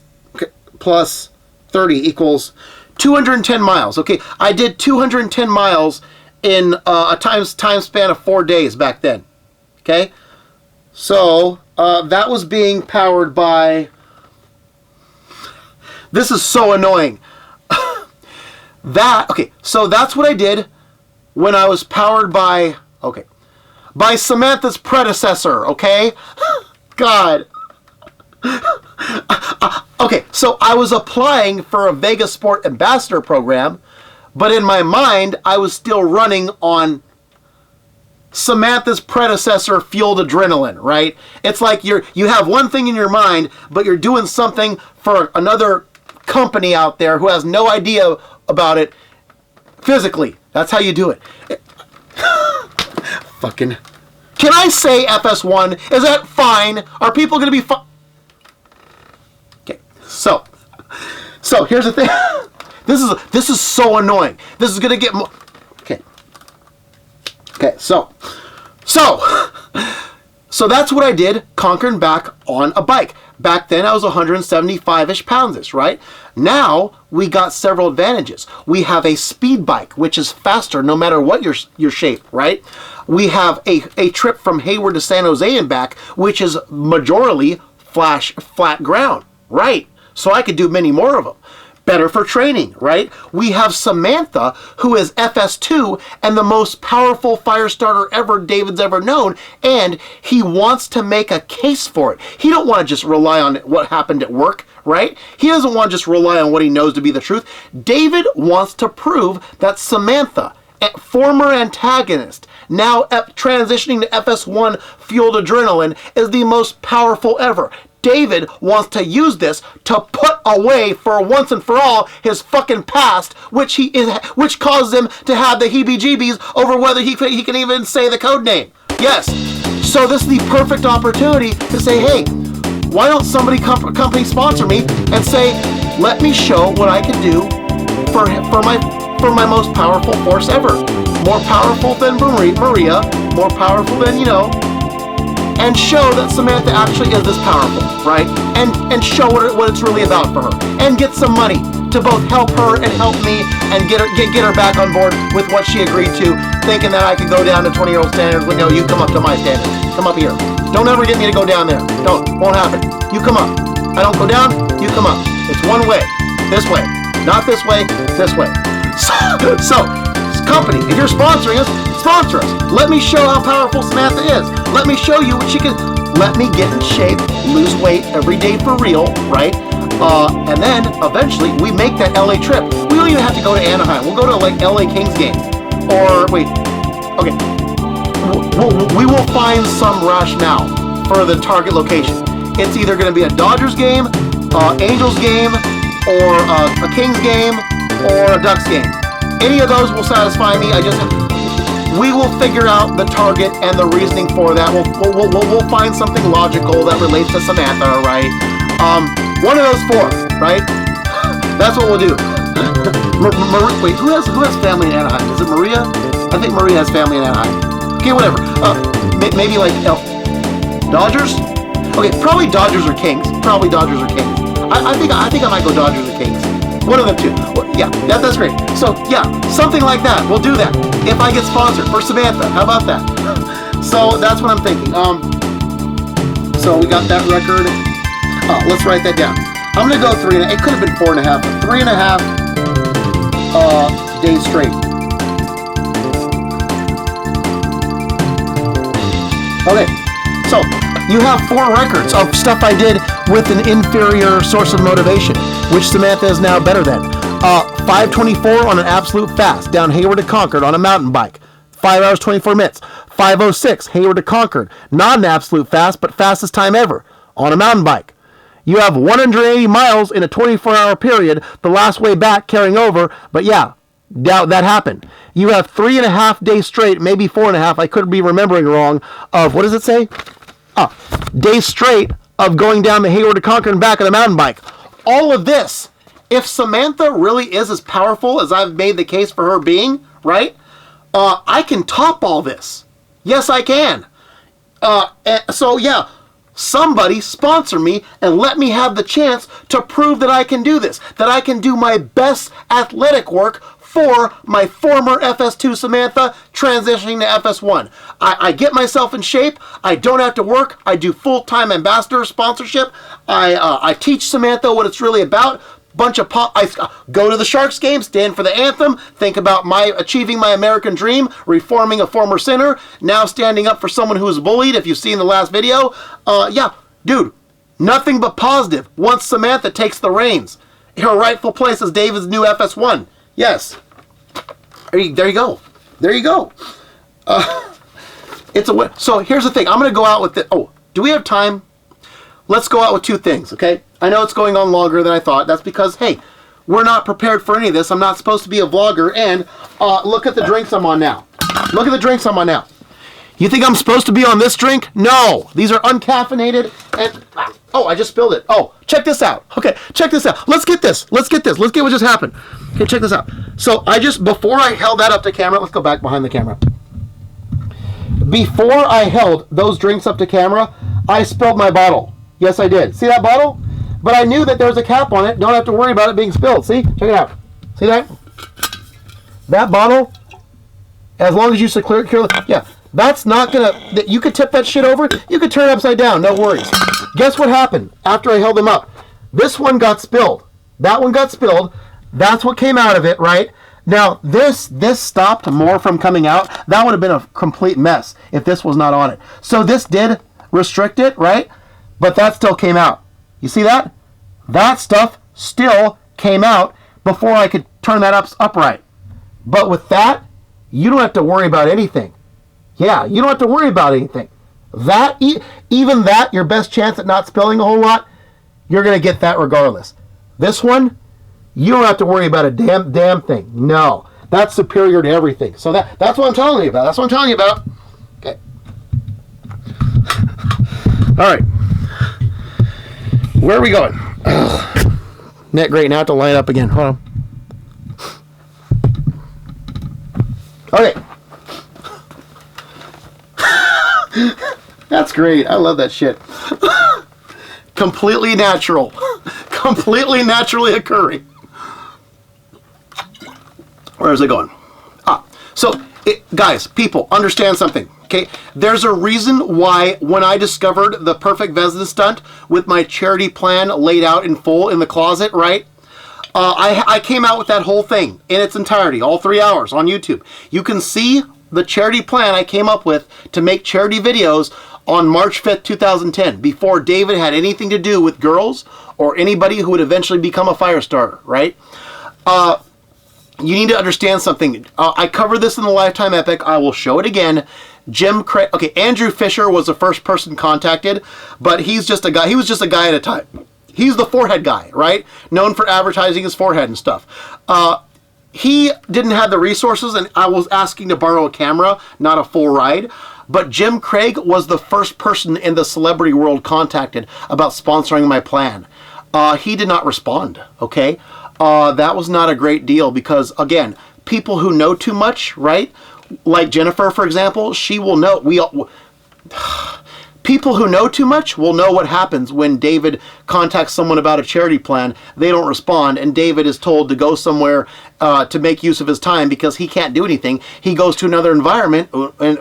30 equals 210 miles. Okay, I did 210 miles in a time span of 4 days back then. Okay, so that was being powered by. This is so annoying. So that's what I did when I was powered by Samantha's predecessor. Okay, God. Okay, so I was applying for a Vegas Sport Ambassador program, but in my mind, I was still running on Samantha's predecessor fueled adrenaline, right? It's like you have one thing in your mind, but you're doing something for another company out there who has no idea about it physically. That's how you do it. Fucking. Can I say FS1? Is that fine? Are people going to be fine? Okay, so here's the thing. This is so annoying. This is going to get more. Okay, so that's what I did, conquering back on a bike. Back then I was 175-ish pounds, right? Now we got several advantages. We have a speed bike, which is faster no matter what your shape, right? We have a trip from Hayward to San Jose and back, which is majorly flat ground, right? So I could do many more of them. Better for training, right? We have Samantha, who is FS2 and the most powerful fire starter ever David's ever known, and he wants to make a case for it. He don't want to just rely on what happened at work, right? He doesn't want to just rely on what he knows to be the truth. David wants to prove that Samantha, former antagonist, now transitioning to FS1 fueled adrenaline, is the most powerful ever. David wants to use this to put away for once and for all his fucking past, which causes him to have the heebie-jeebies over whether he can even say the code name. Yes. So this is the perfect opportunity to say, hey, why don't somebody company sponsor me and say, let me show what I can do for my most powerful force ever. More powerful than Maria, more powerful than, and show that Samantha actually is this powerful, right? And show what it's really about for her. And get some money to both help her and help me and get her back on board with what she agreed to, thinking that I could go down to 20-year-old standards. But no, you come up to my standards. Come up here. Don't ever get me to go down there. Won't happen. You come up. I don't go down, you come up. It's one way. This way. Not this way, this way. So company, if you're sponsoring us, sponsor us. Let me show how powerful Samantha is. Let me show you what she can. Let me get in shape, lose weight every day for real, right? And then eventually we make that LA trip. We don't even have to go to Anaheim. We'll go to like LA Kings game. Or wait, okay. We will find some rationale for the target location. It's either going to be a Dodgers game, Angels game, or a Kings game, or a Ducks game. Any of those will satisfy me. We will figure out the target and the reasoning for that. We'll find something logical that relates to Samantha, right? One of those four, right? That's what we'll do. Wait, who has family in Anaheim? Is it Maria? I think Maria has family in Anaheim. Okay, whatever. Maybe like Dodgers. Okay, probably Dodgers or Kings. Probably Dodgers or Kings. I think I might go Dodgers or Kings. One of them two. Well, yeah, that's great. So yeah, something like that. We'll do that if I get sponsored for Samantha. How about that? So that's what I'm thinking. So we got that record. Let's write that down. I'm gonna go 3. It could have been 4.5, but 3.5 days straight. Okay. So you have 4 records of stuff I did with an inferior source of motivation, which Samantha is now better than. 5:24 on an absolute fast, down Hayward to Concord on a mountain bike. 5 hours, 24 minutes. 5:06, Hayward to Concord. Not an absolute fast, but fastest time ever on a mountain bike. You have 180 miles in a 24-hour period, the last way back carrying over, but yeah, that happened. You have 3.5 days straight, maybe 4.5, I could be remembering wrong, of, what does it say? Days straight of going down the Hayward to Concord and back on a mountain bike. All of this, if Samantha really is as powerful as I've made the case for her being, right? I can top all this. Yes, I can. So yeah, somebody sponsor me and let me have the chance to prove that I can do this, that I can do my best athletic work for my former FS2 Samantha transitioning to FS1. I get myself in shape. I don't have to work. I do full-time ambassador sponsorship. I teach Samantha what it's really about. I go to the Sharks game, stand for the anthem, think about achieving my American dream, reforming a former sinner, now standing up for someone who was bullied, if you've seen the last video. Yeah, dude, nothing but positive once Samantha takes the reins. Her rightful place as David's new FS1. Yes. There you go. There you go. It's a win. So here's the thing. I'm going to go out with it. Oh, do we have time? Let's go out with 2 things, okay? I know it's going on longer than I thought. That's because, hey, we're not prepared for any of this. I'm not supposed to be a vlogger. And look at the drinks I'm on now. Look at the drinks I'm on now. You think I'm supposed to be on this drink? No. These are uncaffeinated. And oh, I just spilled it. Oh, check this out. Okay, check this out. Let's get this. Let's get this. Let's get what just happened. Okay, check this out. So before I held that up to camera, let's go back behind the camera. Before I held those drinks up to camera, I spilled my bottle. Yes, I did. See that bottle? But I knew that there was a cap on it. Don't have to worry about it being spilled. See? Check it out. See that? That bottle, as long as you clear, yeah, that's not gonna, you could tip that shit over, you could turn it upside down, no worries. Guess what happened after I held them up? This one got spilled. That one got spilled. That's what came out of it, right? Now, this stopped more from coming out. That would have been a complete mess if this was not on it. So this did restrict it, right? But that still came out. You see that? That stuff still came out before I could turn that upright. But with that, you don't have to worry about anything. Yeah, you don't have to worry about anything. That, even that, your best chance at not spilling a whole lot, you're going to get that regardless. This one, you don't have to worry about a damn thing. No, that's superior to everything. So that's what I'm telling you about. That's what I'm telling you about. Okay. All right. Where are we going? Ugh. Net great. Now I have to line up again. Hold on. Okay. That's great. I love that shit. Completely natural. Completely naturally occurring. Where is it going? Guys, people, understand something. Okay, there's a reason why when I discovered the perfect Vesna stunt with my charity plan laid out in full in the closet, right? I came out with that whole thing in its entirety, all 3 hours on YouTube. You can see the charity plan I came up with to make charity videos on March 5th, 2010, before David had anything to do with girls or anybody who would eventually become a fire starter, right? You need to understand something. I covered this in the Lifetime Epic. I will show it again. Jim Craig. Okay, Andrew Fisher was the first person contacted, but he's just a guy. He was just a guy at a time. He's the forehead guy, right? Known for advertising his forehead and stuff. He didn't have the resources, and I was asking to borrow a camera, not a full ride. But Jim Craig was the first person in the celebrity world contacted about sponsoring my plan. He did not respond, okay? That was not a great deal because, again, people who know too much, right? Like Jennifer, for example, she will know. People who know too much will know what happens when David contacts someone about a charity plan. They don't respond, and David is told to go somewhere to make use of his time because he can't do anything. He goes to another environment, and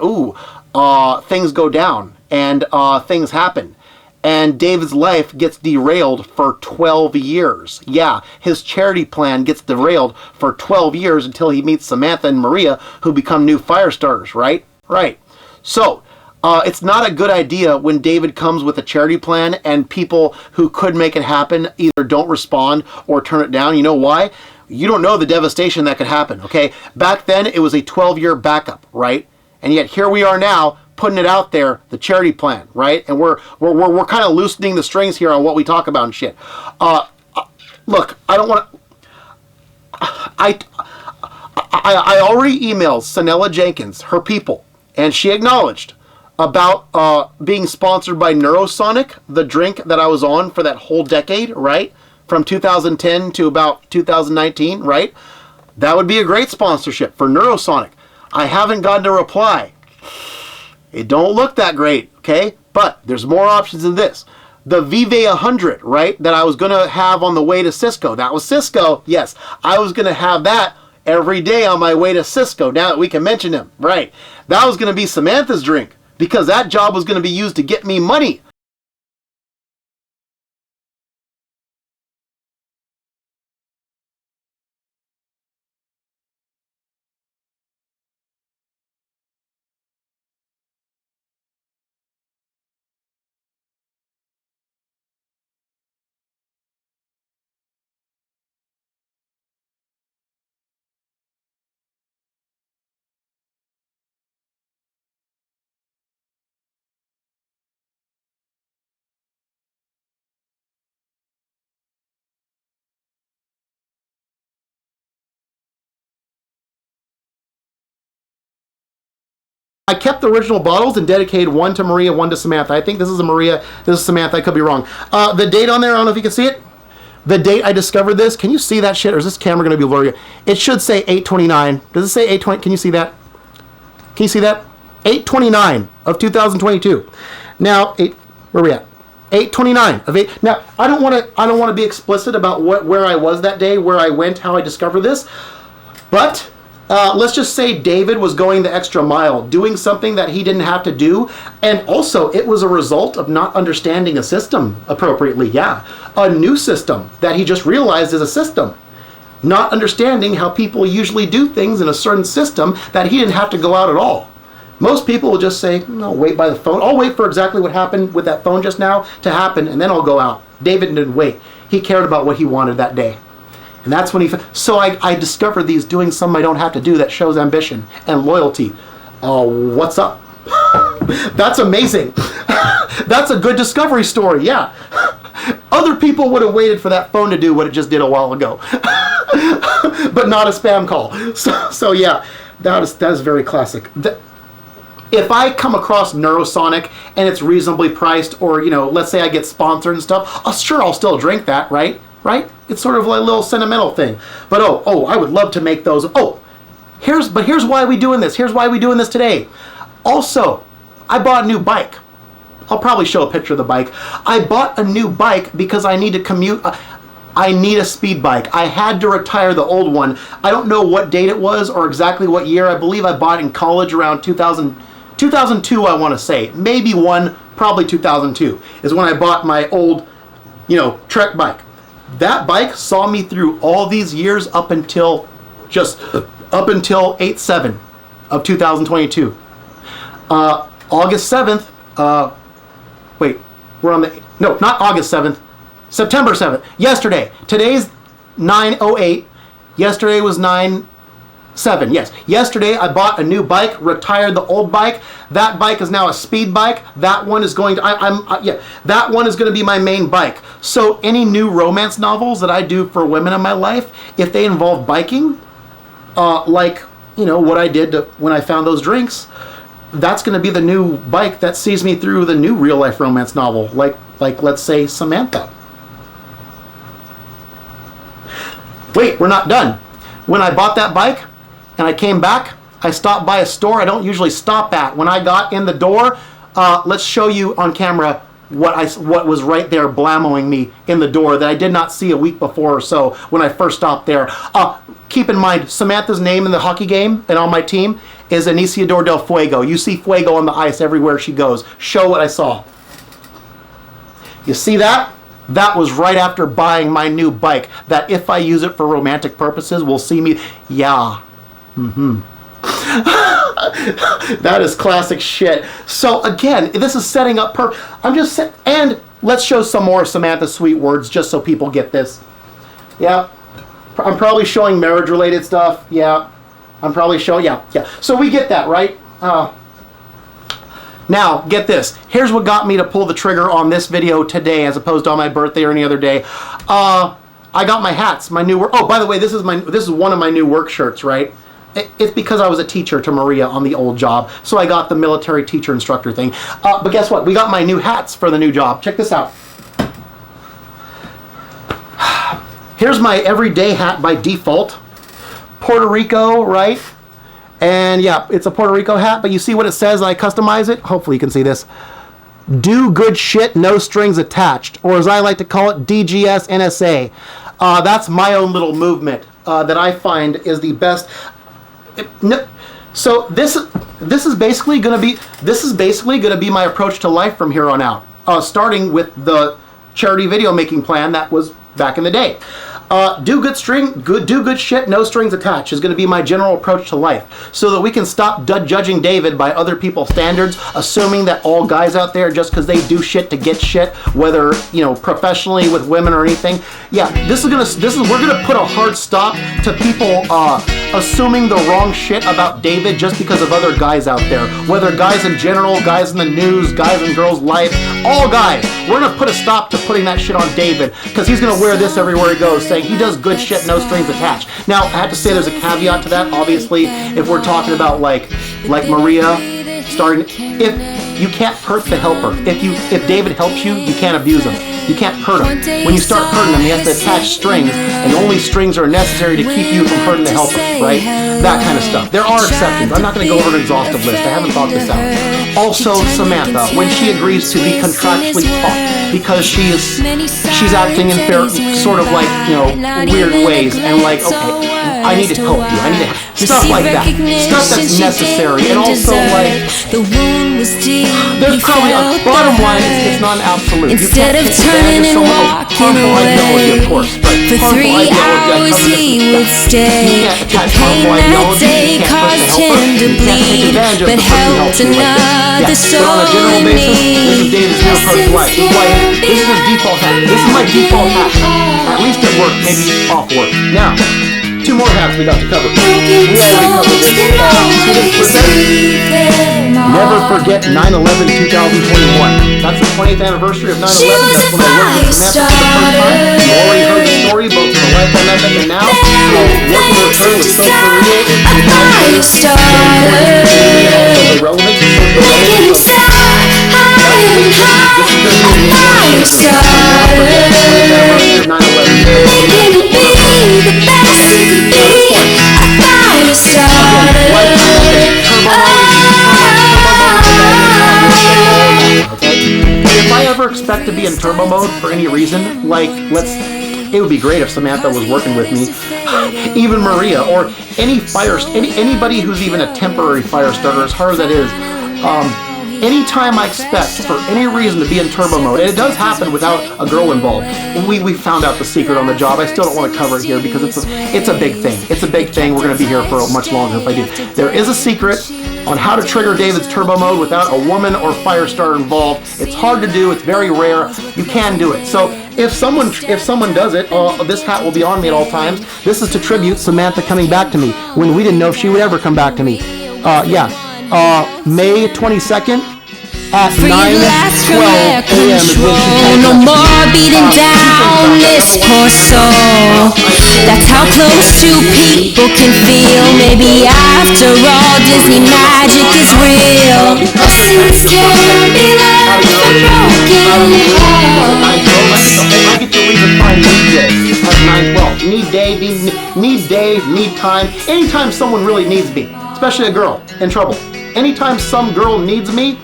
things go down, and things happen. And David's life gets derailed for 12 years. Yeah, his charity plan gets derailed for 12 years until he meets Samantha and Maria, who become new fire starters, right? Right. So, it's not a good idea when David comes with a charity plan and people who could make it happen either don't respond or turn it down. You know why? You don't know the devastation that could happen, okay? Back then, it was a 12-year backup, right? And yet here we are now, putting it out there, the charity plan, right? And we're kind of loosening the strings here on what we talk about and shit. Look, I don't want to. I already emailed Sanella Jenkins, her people, and she acknowledged about being sponsored by Neurosonic, the drink that I was on for that whole decade, right? From 2010 to about 2019, right? That would be a great sponsorship for Neurosonic. I haven't gotten a reply. It don't look that great, okay? But there's more options than this. The Vive 100, right, that I was going to have on the way to Cisco. That was Cisco, yes. I was going to have that every day on my way to Cisco, now that we can mention him, right? That was going to be Samantha's drink, because that job was going to be used to get me money. I kept the original bottles and dedicated one to Maria, one to Samantha. I think this is a Maria, this is Samantha, I could be wrong. The date on there, I don't know if you can see it. The date I discovered this, can you see that shit, or is this camera gonna be blurry? It should say 8/29. Does it say 8/20? Can you see that? Can you see that? 8/29 of 2022. Now, where are we at? 8/29 of 8. Now, I don't want to be explicit about where I was that day, where I went, how I discovered this, but let's just say David was going the extra mile, doing something that he didn't have to do, and also it was a result of not understanding a system appropriately. Yeah, a new system that he just realized is a system. Not understanding how people usually do things in a certain system that he didn't have to go out at all. Most people will just say, no, wait by the phone. I'll wait for exactly what happened with that phone just now to happen, and then I'll go out. David didn't wait. He cared about what he wanted that day. And that's when so I discovered these doing something I don't have to do that shows ambition and loyalty. What's up? That's amazing. That's a good discovery story, yeah. Other people would have waited for that phone to do what it just did a while ago. But not a spam call. So yeah, that is very classic. If I come across Neurosonic and it's reasonably priced, or, you know, let's say I get sponsored and stuff, sure, I'll still drink that, right? Right? It's sort of like a little sentimental thing. But I would love to make those. Here's why we doing this. Here's why we doing this today. Also, I bought a new bike. I'll probably show a picture of the bike. I bought a new bike because I need to commute. I need a speed bike. I had to retire the old one. I don't know what date it was or exactly what year. I believe I bought it in college around 2002, I want to say. Maybe probably 2002 is when I bought my old, Trek bike. That bike saw me through all these years up until 8/7 of 2022. August 7th, not August 7th, September 7th, yesterday. Today's 9/08, yesterday was 9/7, yes. Yesterday I bought a new bike, retired the old bike. That bike is now a speed bike. That one is going to, that one is going to be my main bike. So any new romance novels that I do for women in my life, if they involve biking, what I did when I found those drinks, that's going to be the new bike that sees me through the new real life romance novel, like let's say Samantha. Wait, we're not done. When I bought that bike and I came back, I stopped by a store I don't usually stop at. When I got in the door, let's show you on camera what was right there blamoing me in the door that I did not see a week before or so when I first stopped there. Keep in mind, Samantha's name in the hockey game and on my team is Anisador del Fuego. You see Fuego on the ice everywhere she goes. Show what I saw. You see that? That was right after buying my new bike, that if I use it for romantic purposes will see me. Yeah. That is classic shit. So again, this is setting up and let's show some more Samantha's sweet words just so people get this. Yeah. I'm probably showing marriage related stuff. Yeah. I'm probably showing, yeah. So we get that, right? Now, get this. Here's what got me to pull the trigger on this video today as opposed to on my birthday or any other day. I got my hats, my new work. Oh, by the way, this is one of my new work shirts, right? it's because I was a teacher to Maria on the old job, so I got the military teacher instructor thing. But guess what? We got my new hats for the new job. Check this out. Here's my everyday hat by default. Puerto Rico, right? And yeah, it's a Puerto Rico hat, but you see what it says, and I customize it? Hopefully you can see this. Do good shit, no strings attached. Or as I like to call it, DGS NSA. That's my own little movement that I find is the best. So this is basically going to be my approach to life from here on out. Starting with the charity video making plan that was back in the day. Do good shit, no strings attached is going to be my general approach to life, so that we can stop judging David by other people's standards, assuming that all guys out there, just because they do shit to get shit, whether professionally with women or anything. Yeah, we're gonna put a hard stop to people assuming the wrong shit about David just because of other guys out there, whether guys in general, guys in the news, guys in girls' life, all guys. We're gonna put a stop to putting that shit on David, because he's gonna wear this everywhere he goes, saying he does good shit, no strings attached. Now, I have to say there's a caveat to that. Obviously, if we're talking about like Maria, if you can't hurt the helper. If David helps you, you can't abuse him. You can't hurt him. When you start hurting him, you have to attach strings, and only strings are necessary to keep you from hurting the helper, right? That kind of stuff. There are exceptions. I'm not going to go over an exhaustive list. I haven't thought this out. Also, Samantha, when she agrees to be contractually taught, because she's acting in sort of like, weird ways, and like, okay, I need to help you. I need to stuff like that. Stuff that's necessary. And also, like, there's probably a bottom line, it's not an absolute. Instead of turning and walking away, of course, for 3 hours he would stay. The pain that day caused him to bleed, but helped another soul in need. This is David's new approach to life. This is his default hat. This is my default hat. At least at work, maybe off work. Now, 2 more hats we got to cover. We already covered this. Never forget 9/11/2021. That's the 20th anniversary of 9/11. That's when I worked with Samantha for the first time. You already heard the story, both from the lifetime epic and now. Working with her was so surreal. The relevance of If I ever expect to be in turbo mode for any reason, like it would be great if Samantha was working with me, even Maria, or anybody who's even a temporary fire starter, as hard as that is. Anytime I expect for any reason to be in turbo mode, and it does happen without a girl involved. We found out the secret on the job. I still don't want to cover it here because it's a big thing. It's a big thing. We're going to be here for much longer if I do. There is a secret on how to trigger David's turbo mode without a woman or fire starter involved. It's hard to do. It's very rare. You can do it. So if someone does it, this hat will be on me at all times. This is to tribute Samantha coming back to me when we didn't know if she would ever come back to me. May 22nd at 9:12 a.m. is when she no more beating down this poor soul. That's how close 2 people can feel. Maybe after all, Disney magic is real. Lessons can be learned from broken hearts. I get to redefine need day at 9:12. Need day, need time. Anytime someone really needs me, especially a girl in trouble. Anytime some girl needs me,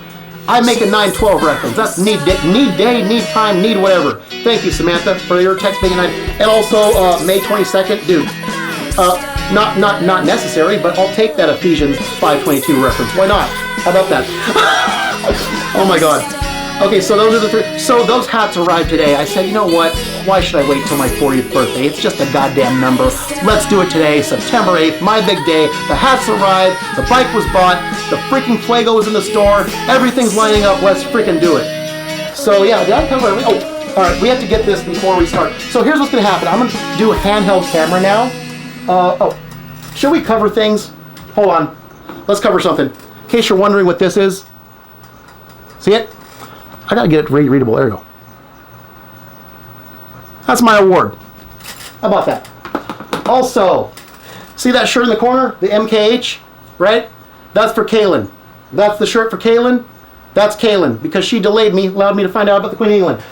I make a 9:12 reference. That's need day, need time, need whatever. Thank you, Samantha, for your text being 9. And also May 22nd, dude. Not necessary, but I'll take that Ephesians 5:22 reference. Why not? How about that? Oh my God. Okay, so those are the 3. So those hats arrived today. I said, you know what? Why should I wait till my 40th birthday? It's just a goddamn number. Let's do it today, September 8th, my big day. The hats arrived, the bike was bought, the freaking Fuego is in the store, everything's lining up, let's freaking do it. So yeah, did I cover everything? Oh, all right, we have to get this before we start. So here's what's gonna happen. I'm gonna do a handheld camera now. Should we cover things? Hold on, let's cover something. In case you're wondering what this is. See it? I gotta get it readable. There you go. That's my award. How about that? Also, See that shirt in the corner? The MKH, right? That's for Kaylin. That's the shirt for Kaylin. That's Kaylin, because she delayed me, allowed me to find out about the Queen of England.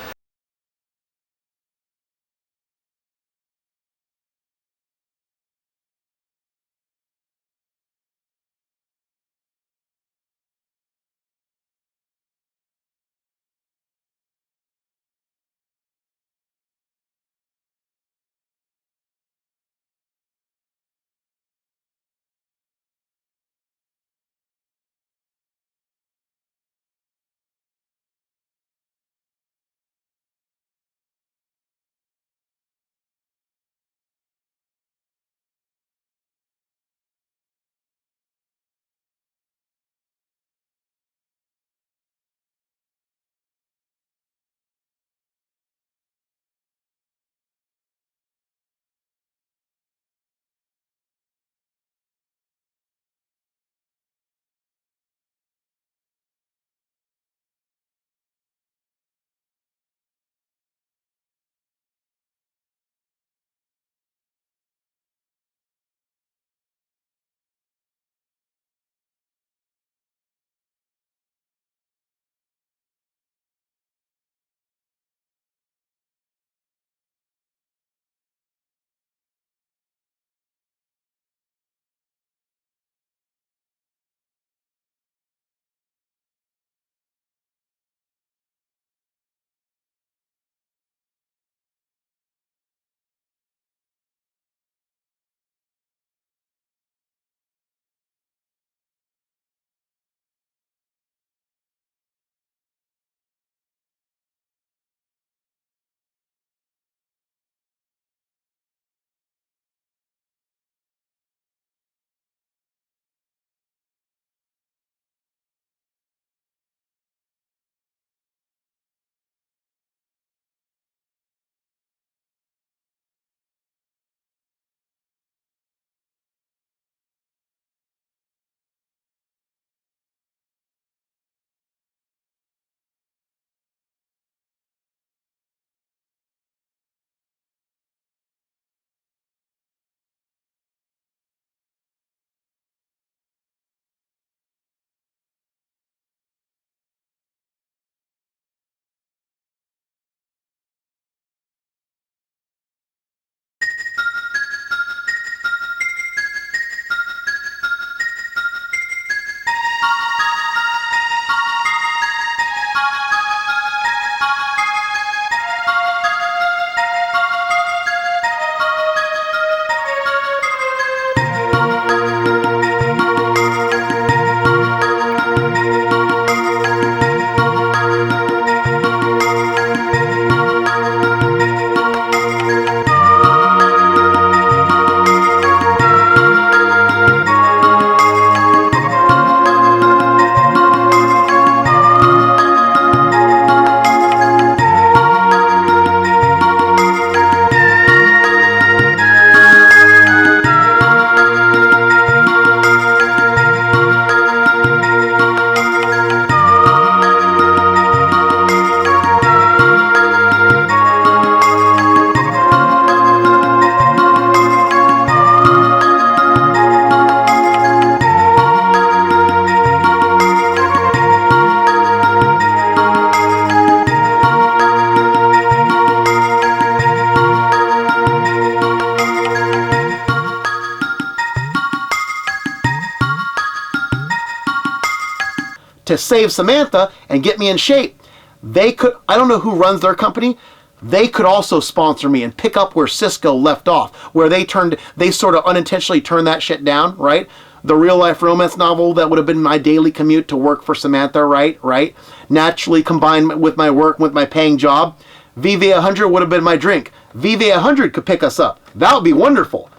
To save Samantha and get me in shape. They could, I don't know who runs their company, they could also sponsor me and pick up where Cisco left off, where they sort of unintentionally turned that shit down, right? The real life romance novel that would have been my daily commute to work for Samantha, right? Naturally combined with my work, with my paying job. VV100 would have been my drink. VV100 could pick us up. That would be wonderful.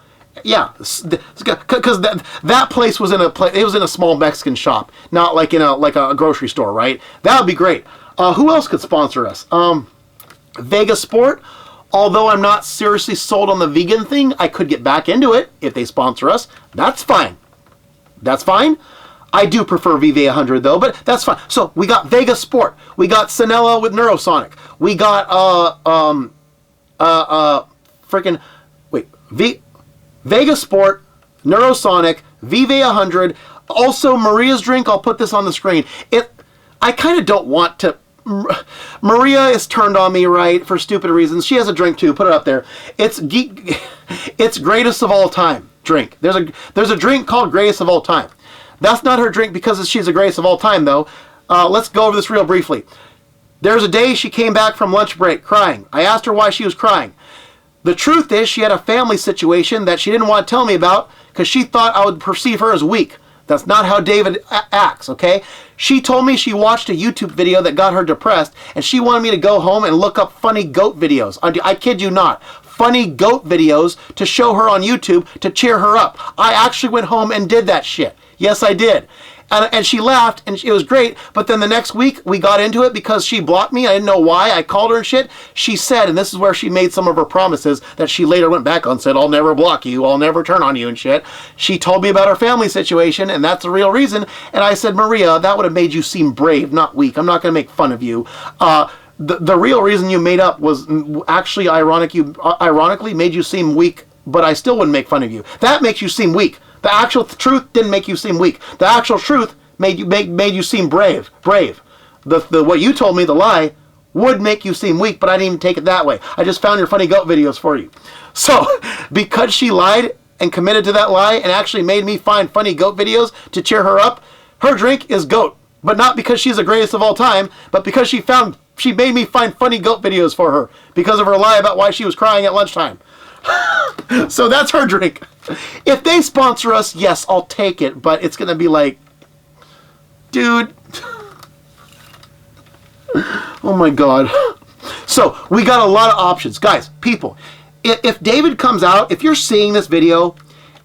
Yeah, because that place was it was in a small Mexican shop, not like in a grocery store, right? That would be great. Who else could sponsor us? Vega Sport. Although I'm not seriously sold on the vegan thing, I could get back into it if they sponsor us. That's fine. That's fine. I do prefer VV100 though, but that's fine. So we got Vega Sport. We got Sanella with Neurosonic. We got Vega Sport, Neurosonic, Vive 100. Also, Maria's drink, I'll put this on the screen. I kind of don't want to... Maria is turned on me, right, for stupid reasons. She has a drink too. Put it up there. It's greatest of all time drink. There's a drink called greatest of all time. That's not her drink because she's the greatest of all time, though. Let's go over this real briefly. There's a day she came back from lunch break crying. I asked her why she was crying. The truth is she had a family situation that she didn't want to tell me about because she thought I would perceive her as weak. That's not how David acts, okay? She told me she watched a YouTube video that got her depressed, and she wanted me to go home and look up funny goat videos. I kid you not. Funny goat videos to show her on YouTube to cheer her up. I actually went home and did that shit. Yes, I did. And she laughed, and it was great. But then the next week, we got into it because she blocked me. I didn't know why. I called her and shit. She said, and this is where she made some of her promises that she later went back on and said, I'll never block you. I'll never turn on you and shit. She told me about her family situation, and that's the real reason. And I said, Maria, that would have made you seem brave, not weak. I'm not going to make fun of you. The real reason you made up was actually ironic. You ironically made you seem weak, but I still wouldn't make fun of you. That makes you seem weak. The actual truth didn't make you seem weak. The actual truth made you seem brave. The what you told me, the lie, would make you seem weak, but I didn't even take it that way. I just found your funny goat videos for you. So, because she lied and committed to that lie and actually made me find funny goat videos to cheer her up, her drink is goat. But not because she's the greatest of all time, but because she made me find funny goat videos for her because of her lie about why she was crying at lunchtime. So that's her drink. If they sponsor us, yes, I'll take it, but it's gonna be like, dude. Oh my god. So we got a lot of options, guys. People, if David comes out, if you're seeing this video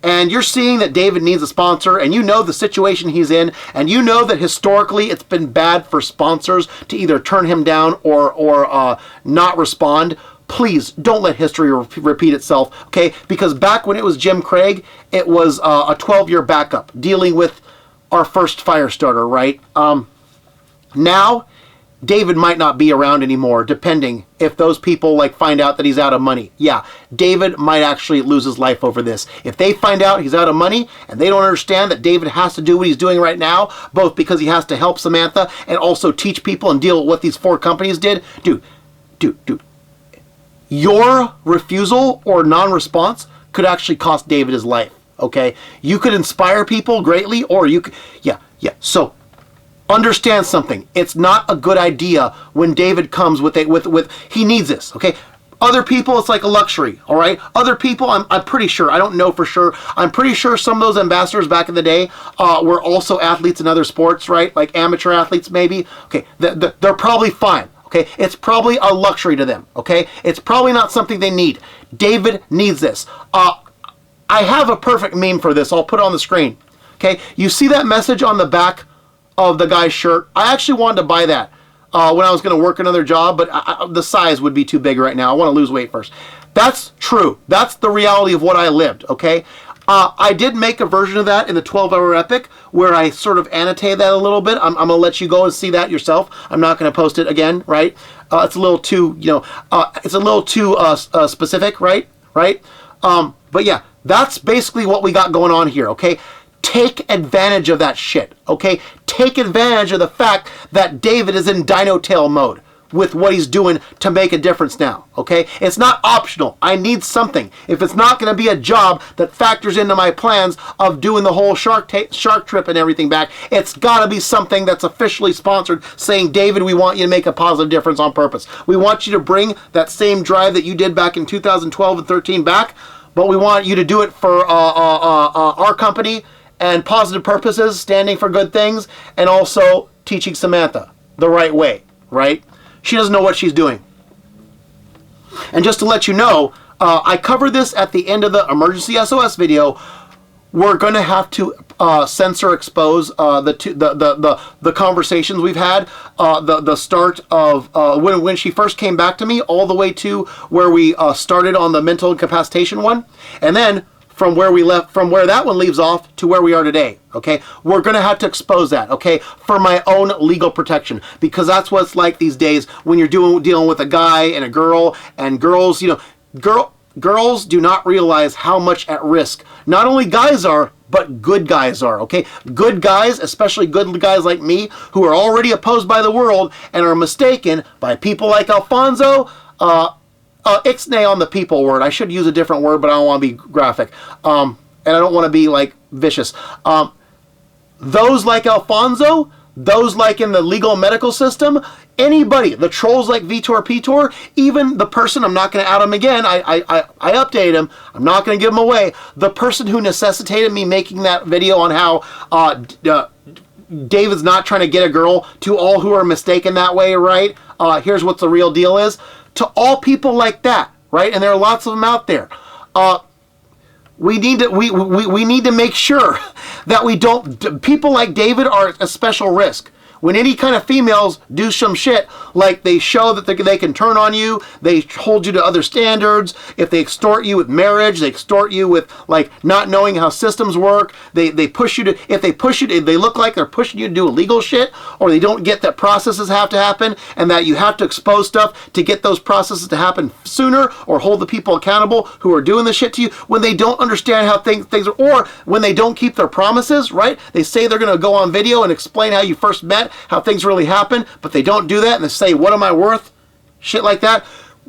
and you're seeing that David needs a sponsor, and you know the situation he's in, and you know that historically it's been bad for sponsors to either turn him down or not respond, please don't let history repeat itself, okay? Because back when it was Jim Craig, it was a 12-year backup dealing with our first fire starter, right? Now, David might not be around anymore, depending if those people find out that he's out of money. Yeah, David might actually lose his life over this. If they find out he's out of money and they don't understand that David has to do what he's doing right now, both because he has to help Samantha and also teach people and deal with what these 4 companies did, dude. Your refusal or non-response could actually cost David his life, okay? You could inspire people greatly, or you could, yeah. So, understand something. It's not a good idea when David comes with he needs this, okay? Other people, it's like a luxury, all right? Other people, I'm pretty sure, I don't know for sure, I'm pretty sure some of those ambassadors back in the day were also athletes in other sports, right? Like amateur athletes, maybe. Okay, they're probably fine. Okay, it's probably a luxury to them, okay? It's probably not something they need. David needs this. I have a perfect meme for this. I'll put it on the screen, okay? You see that message on the back of the guy's shirt? I actually wanted to buy that when I was going to work another job, but the size would be too big right now. I want to lose weight first. That's true. That's the reality of what I lived, okay? I did make a version of that in the 12-hour epic where I sort of annotate that a little bit. I'm going to let you go and see that yourself. I'm not going to post it again, right? It's a little too, it's a little too specific, right? But yeah, that's basically what we got going on here, okay? Take advantage of that shit, okay? Take advantage of the fact that David is in Dino Tail mode with what he's doing to make a difference now, okay? It's not optional. I need something. If it's not going to be a job that factors into my plans of doing the whole shark trip and everything back, it's got to be something that's officially sponsored saying, David, we want you to make a positive difference on purpose. We want you to bring that same drive that you did back in 2012 and 13 back, but we want you to do it for our company and positive purposes, standing for good things, and also teaching Samantha the right way, right? She doesn't know what she's doing. And just to let you know, I covered this at the end of the emergency SOS video. We're going to have to censor, expose the conversations we've had. The start of when she first came back to me, all the way to where we started on the mental incapacitation one, and then from where we left, from where that one leaves off to where we are today, okay? We're going to have to expose that, okay, for my own legal protection, because that's what it's like these days when you're dealing with a guy and a girl, and girls, girls do not realize how much at risk not only guys are, but good guys are, okay? Good guys, especially good guys like me, who are already opposed by the world and are mistaken by people like Alfonso, ixnay on the people word. I should use a different word, but I don't want to be graphic. And I don't want to be, like, vicious. Those like Alfonso, those like in the legal and medical system, anybody, the trolls like Vitor Pitor, even the person, I'm not going to out him again, I updated him, I'm not going to give him away, the person who necessitated me making that video on how David's not trying to get a girl, to all who are mistaken that way, right? Here's what the real deal is. To all people like that, right? And there are lots of them out there. We need to make sure that we don't. People like David are a special risk. When any kind of females do some shit, like they show that they can turn on you, they hold you to other standards, if they extort you with marriage, they extort you with, like, not knowing how systems work, they push you to, if they look like they're pushing you to do illegal shit, or they don't get that processes have to happen, and that you have to expose stuff to get those processes to happen sooner, or hold the people accountable who are doing the shit to you, when they don't understand how things are, or when they don't keep their promises, right? They say they're going to go on video and explain how you first met, how things really happen, but they don't do that, and they say, what am I worth? Shit like that.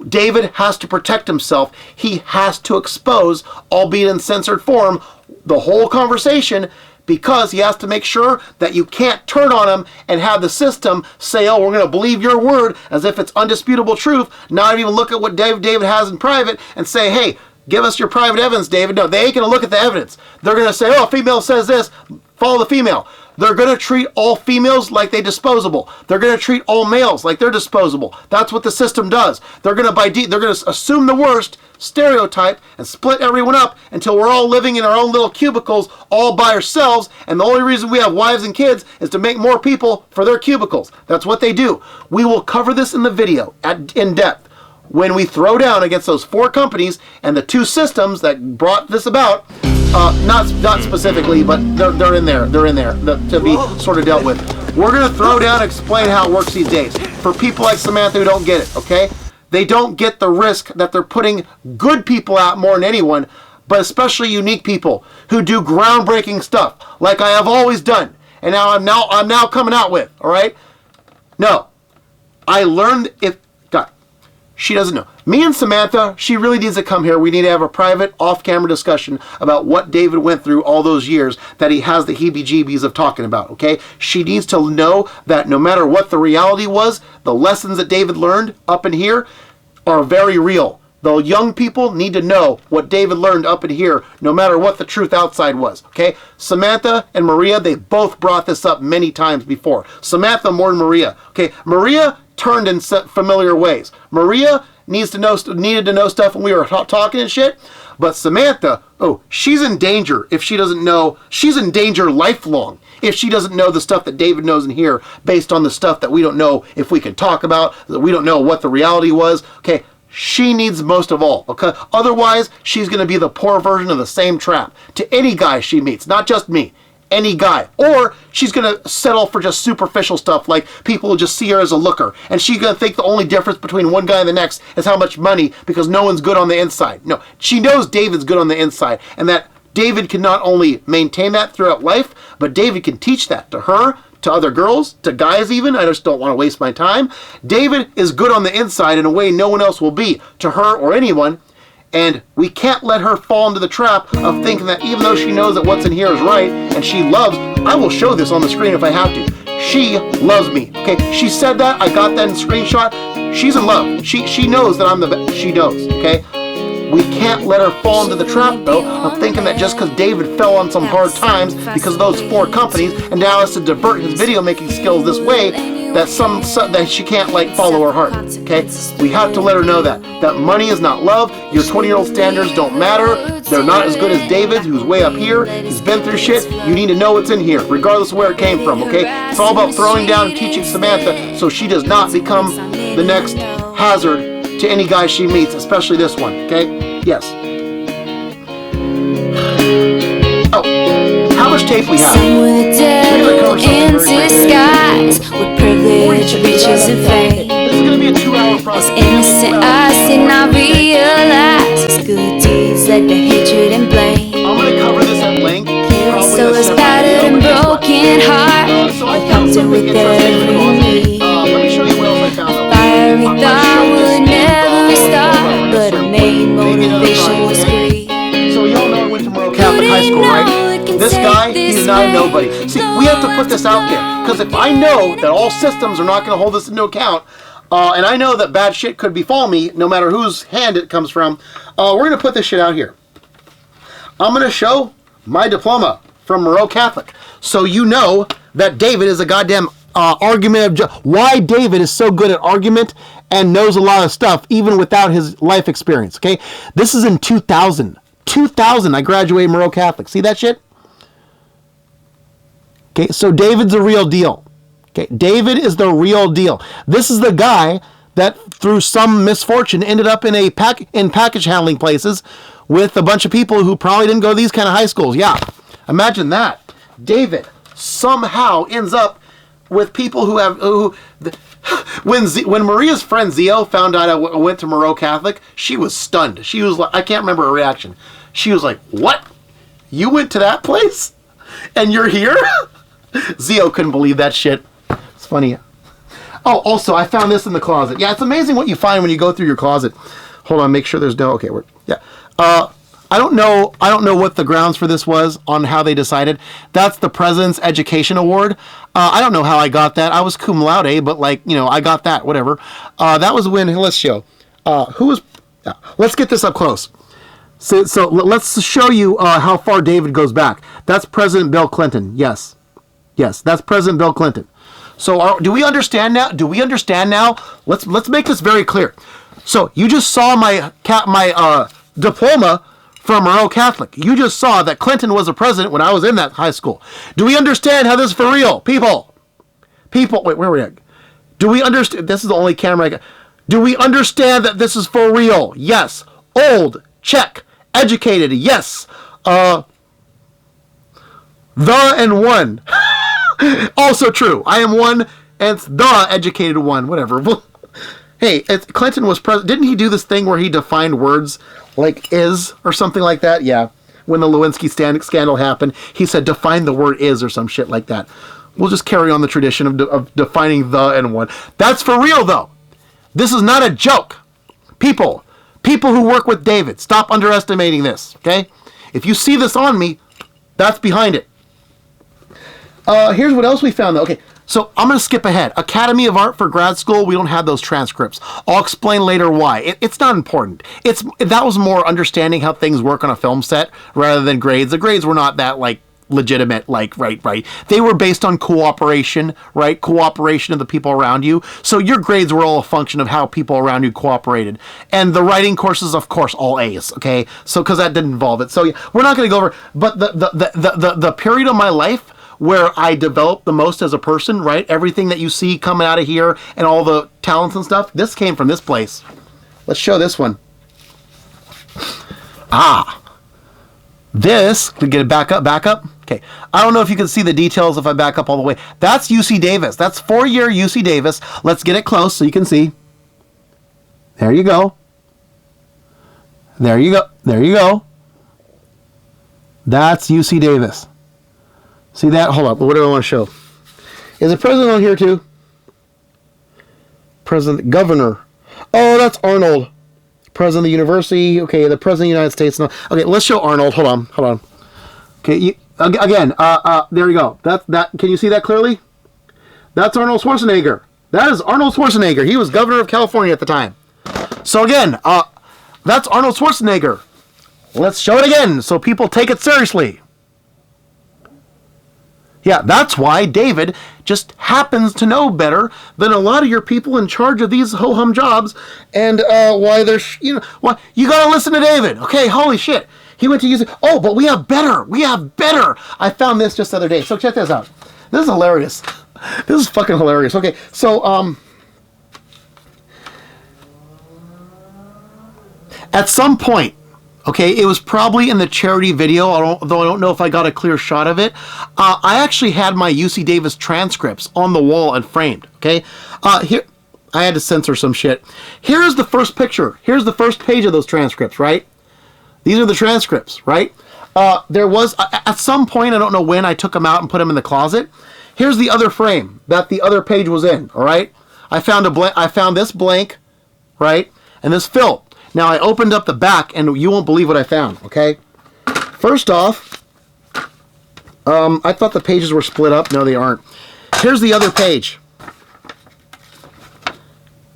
David has to protect himself. He has to expose, albeit in censored form, the whole conversation, because he has to make sure that you can't turn on him and have the system say, oh, we're going to believe your word as if it's undisputable truth, not even look at what David has in private and say, hey, give us your private evidence, David. No, they ain't going to look at the evidence. They're going to say, oh, a female says this, follow the female. They're going to treat all females like they're disposable. They're going to treat all males like they're disposable. That's what the system does. They're going to assume the worst, stereotype, and split everyone up until we're all living in our own little cubicles all by ourselves, and the only reason we have wives and kids is to make more people for their cubicles. That's what they do. We will cover this in the video in depth. When we throw down against those 4 companies and the 2 systems that brought this about, not specifically, but they're in there. They're in there to be sort of dealt with. We're going to throw down and explain how it works these days. For people like Samantha who don't get it, okay? They don't get the risk that they're putting good people out more than anyone, but especially unique people who do groundbreaking stuff, like I have always done, and I'm now coming out with, all right? No. I learned if... God, she doesn't know. Me and Samantha, she really needs to come here. We need to have a private, off-camera discussion about what David went through all those years that he has the heebie-jeebies of talking about, okay? She needs to know that no matter what the reality was, the lessons that David learned up in here are very real. The young people need to know what David learned up in here, no matter what the truth outside was, okay? Samantha and Maria, they both brought this up many times before. Samantha more than Maria, okay? Maria turned in familiar ways. Maria needed to know stuff when we were talking and shit. But Samantha, oh, she's in danger if she doesn't know. She's in danger lifelong if she doesn't know the stuff that David knows in here, based on the stuff that we don't know if we can talk about, that we don't know what the reality was. Okay, she needs most of all. Okay, otherwise she's going to be the poor version of the same trap to any guy she meets, not just me. Any guy. Or she's going to settle for just superficial stuff, like people will just see her as a looker, and she's going to think the only difference between one guy and the next is how much money, because no one's good on the inside. No, she knows David's good on the inside, and that David can not only maintain that throughout life, but David can teach that to her, to other girls, to guys even. I just don't want to waste my time. David is good on the inside in a way no one else will be, to her or anyone. And we can't let her fall into the trap of thinking that even though she knows that what's in here is right, and she loves, I will show this on the screen if I have to. She loves me. Okay, she said that, I got that in screenshot. She's in love. She knows that I'm the best. She knows, okay? We can't let her fall into the trap, though, of thinking that just because David fell on some hard times because of those 4 companies, and now has to divert his video making skills this way, that she can't, like, follow her heart, okay? We have to let her know that money is not love. Your 20-year-old standards don't matter. They're not as good as David's, who's way up here. He's been through shit. You need to know what's in here, regardless of where it came from, okay? It's all about throwing down and teaching Samantha so she does not become the next hazard to any guy she meets, especially this one, okay? Yes. Oh, how much tape we have? Some were devil in disguise, with privilege, riches, and fame. This is going to be a 2-hour process. As innocent as did not realize his good deeds led to hatred and blame. I'm going to cover this at length. So his battered and broken heart, So I I found helped him something with interesting in the every closet. need. Let me show you what else I found. though. Fiery I thought showed this would to never stop, Let's but start her main maybe another motivation time, was okay? greed. So y'all know I went to Monroe Catholic High School, right? This guy, he's not a nobody. See, we have to put this out there, because if I know that all systems are not going to hold this into account, and I know that bad shit could befall me, no matter whose hand it comes from, we're going to put this shit out here. I'm going to show my diploma from Monroe Catholic, so you know that David is a goddamn why David is so good at argument and knows a lot of stuff, even without his life experience, okay? This is in 2000. 2000, I graduated Monroe Catholic. See that shit? Okay, so David's a real deal. Okay, David is the real deal. This is the guy that, through some misfortune, ended up in package handling places with a bunch of people who probably didn't go to these kind of high schools. Yeah, imagine that. David somehow ends up with people when Maria's friend Zio found out I went to Monroe Catholic, she was stunned. She was like, I can't remember her reaction. She was like, "What? You went to that place? And you're here?" Zio couldn't believe that shit. It's funny. Oh, also, I found this in the closet. Yeah, it's amazing what you find when you go through your closet. Hold on, make sure there's no... Okay, yeah. I don't know what the grounds for this was on how they decided. That's the President's Education Award. I don't know how I got that. I was cum laude, but I got that, whatever. That was when, let's show. Let's get this up close. So let's show you how far David goes back. That's President Bill Clinton. Yes, that's President Bill Clinton. So do we understand now? Let's make this very clear. So you just saw my diploma from Monroe Catholic. You just saw that Clinton was a president when I was in that high school. Do we understand how this is for real? People, wait, where are we at? Do we understand? This is the only camera I got. Do we understand that this is for real? Yes. Old, check. Educated, yes. The and one. Also true. I am one, and it's the educated one. Whatever. Hey, Clinton was president. Didn't he do this thing where he defined words like is or something like that? Yeah. When the Lewinsky scandal happened, he said define the word is or some shit like that. We'll just carry on the tradition of defining the and one. That's for real, though. This is not a joke. People who work with David, stop underestimating this, okay? If you see this on me, that's behind it. Here's what else we found, though. Okay, so I'm going to skip ahead. Academy of Art for grad school, we don't have those transcripts. I'll explain later why. It's not important. That was more understanding how things work on a film set rather than grades. The grades were not that, legitimate, right. They were based on cooperation, right? Cooperation of the people around you. So your grades were all a function of how people around you cooperated. And the writing courses, of course, all A's, okay? So, because that didn't involve it. So, yeah, we're not going to go over, but the period of my life where I developed the most as a person, right? Everything that you see coming out of here and all the talents and stuff, this came from this place. Let's show this one. This, we get it back up. Okay, I don't know if you can see the details if I back up all the way. That's UC Davis. That's 4-year UC Davis. Let's get it close so you can see. There you go. There you go. That's UC Davis. See that? Hold up. What do I want to show? Is the president on here too? President, governor. Oh, that's Arnold. President of the university. Okay, the president of the United States. No. Okay, let's show Arnold. Hold on. Okay, again. There you go. That. Can you see that clearly? That's Arnold Schwarzenegger. That is Arnold Schwarzenegger. He was governor of California at the time. So again, that's Arnold Schwarzenegger. Let's show it again so people take it seriously. Yeah, that's why David just happens to know better than a lot of your people in charge of these ho-hum jobs, and why they're, why you gotta listen to David. Okay, holy shit. He went to use it. Oh, but we have better. I found this just the other day. So check this out. This is hilarious. This is fucking hilarious. Okay, so, at some point, okay, it was probably in the charity video, although I don't know if I got a clear shot of it. I actually had my UC Davis transcripts on the wall and framed, okay? Here, I had to censor some shit. Here's the first picture. Here's the first page of those transcripts, right? These are the transcripts, right? There was, at some point, I don't know when, I took them out and put them in the closet. Here's the other frame that the other page was in, all right? I found this blank, right? And this fill. Now, I opened up the back, and you won't believe what I found, okay? First off, I thought the pages were split up. No, they aren't. Here's the other page.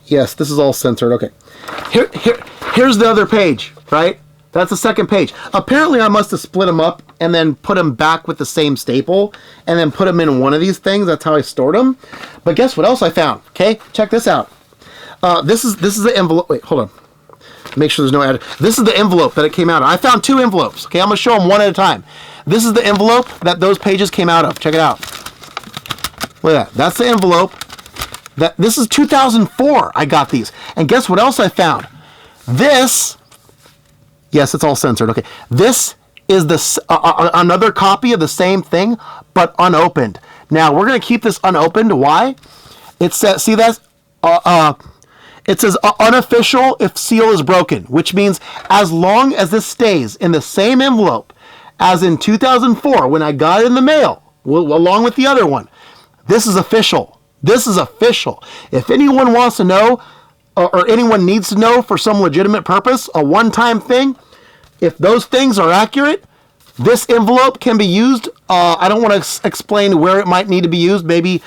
Yes, this is all censored. Okay. Here's the other page, right? That's the second page. Apparently, I must have split them up and then put them back with the same staple and then put them in one of these things. That's how I stored them. But guess what else I found? Okay, check this out. This is the envelope. Wait, hold on. Make sure there's no add. This is the envelope that it came out of. I found 2 envelopes. Okay, I'm going to show them one at a time. This is the envelope that those pages came out of. Check it out. Look at that. That's the envelope. This is 2004. I got these. And guess what else I found? This. Yes, it's all censored. Okay. This is another copy of the same thing, but unopened. Now, we're going to keep this unopened. Why? It says, see that? It says unofficial if seal is broken, which means as long as this stays in the same envelope as in 2004 when I got it in the mail, along with the other one, this is official. This is official. If anyone wants to know, or anyone needs to know for some legitimate purpose, a one-time thing, if those things are accurate, this envelope can be used. I don't want to explain where it might need to be used. Maybe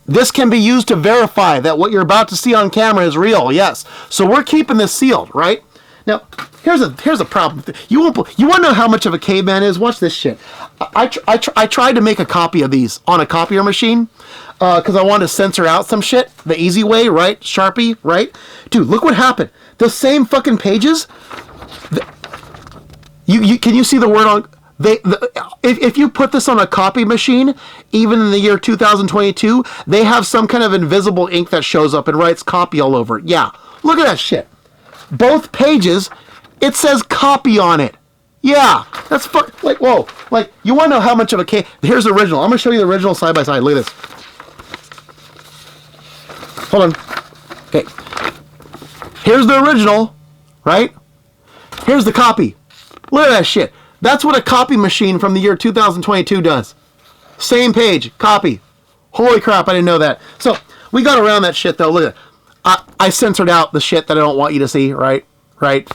this can be used to verify that what you're about to see on camera is real. Yes. So we're keeping this sealed, right? Now, here's a problem. You want to know how much of a caveman is? Watch this shit. I tried to make a copy of these on a copier machine because I wanted to censor out some shit the easy way, right? Sharpie, right? Dude, look what happened. The same fucking pages. Can you see the word on? If you put this on a copy machine, even in the year 2022, they have some kind of invisible ink that shows up and writes copy all over it. Yeah, look at that shit. Both pages, it says copy on it. Yeah, that's like, whoa. Like, you want to know how much of a case? Here's the original. I'm going to show you the original side by side. Look at this. Hold on. Okay. Here's the original, right? Here's the copy. Look at that shit. That's what a copy machine from the year 2022 does. Same page, copy. Holy crap, I didn't know that. So, we got around that shit, though. Look at it. I censored out the shit that I don't want you to see, right? Right.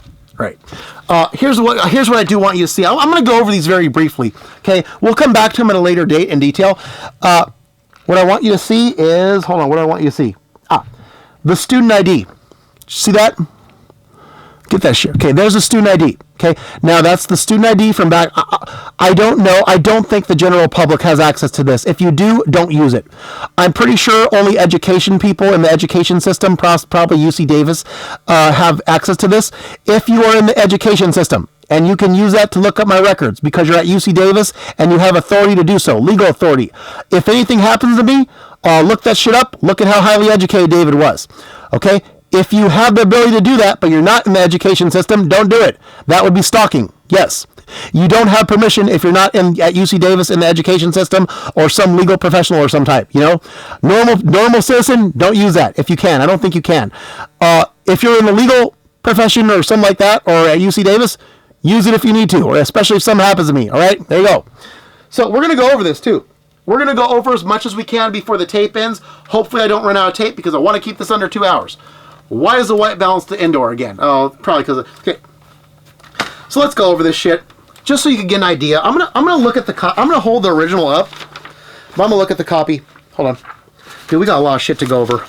Here's what I do want you to see. I'm going to go over these very briefly, okay? We'll come back to them at a later date in detail. What I want you to see is, hold on, what do I want you to see? The student ID. See that? Get that shit. Okay, there's a student ID. Okay, now that's the student ID from back. I don't know. I don't think the general public has access to this. If you do, don't use it. I'm pretty sure only education people in the education system, probably UC Davis, have access to this. If you are in the education system, and you can use that to look up my records because you're at UC Davis and you have authority to do so, legal authority. If anything happens to me, look that shit up. Look at how highly educated David was. Okay? If you have the ability to do that, but you're not in the education system, don't do it. That would be stalking. Yes. You don't have permission if you're not at UC Davis in the education system or some legal professional or some type, you know? Normal citizen, don't use that if you can. I don't think you can. If you're in the legal profession or something like that or at UC Davis, use it if you need to, or especially if something happens to me, all right? There you go. So we're going to go over this too. We're going to go over as much as we can before the tape ends. Hopefully I don't run out of tape because I want to keep this under 2 hours. Why is the white balance to indoor again? Oh, probably because of... Okay. So let's go over this shit. Just so you can get an idea. I'm gonna look at the... I'm gonna hold the original up. But I'm gonna look at the copy. Hold on. Dude, we got a lot of shit to go over.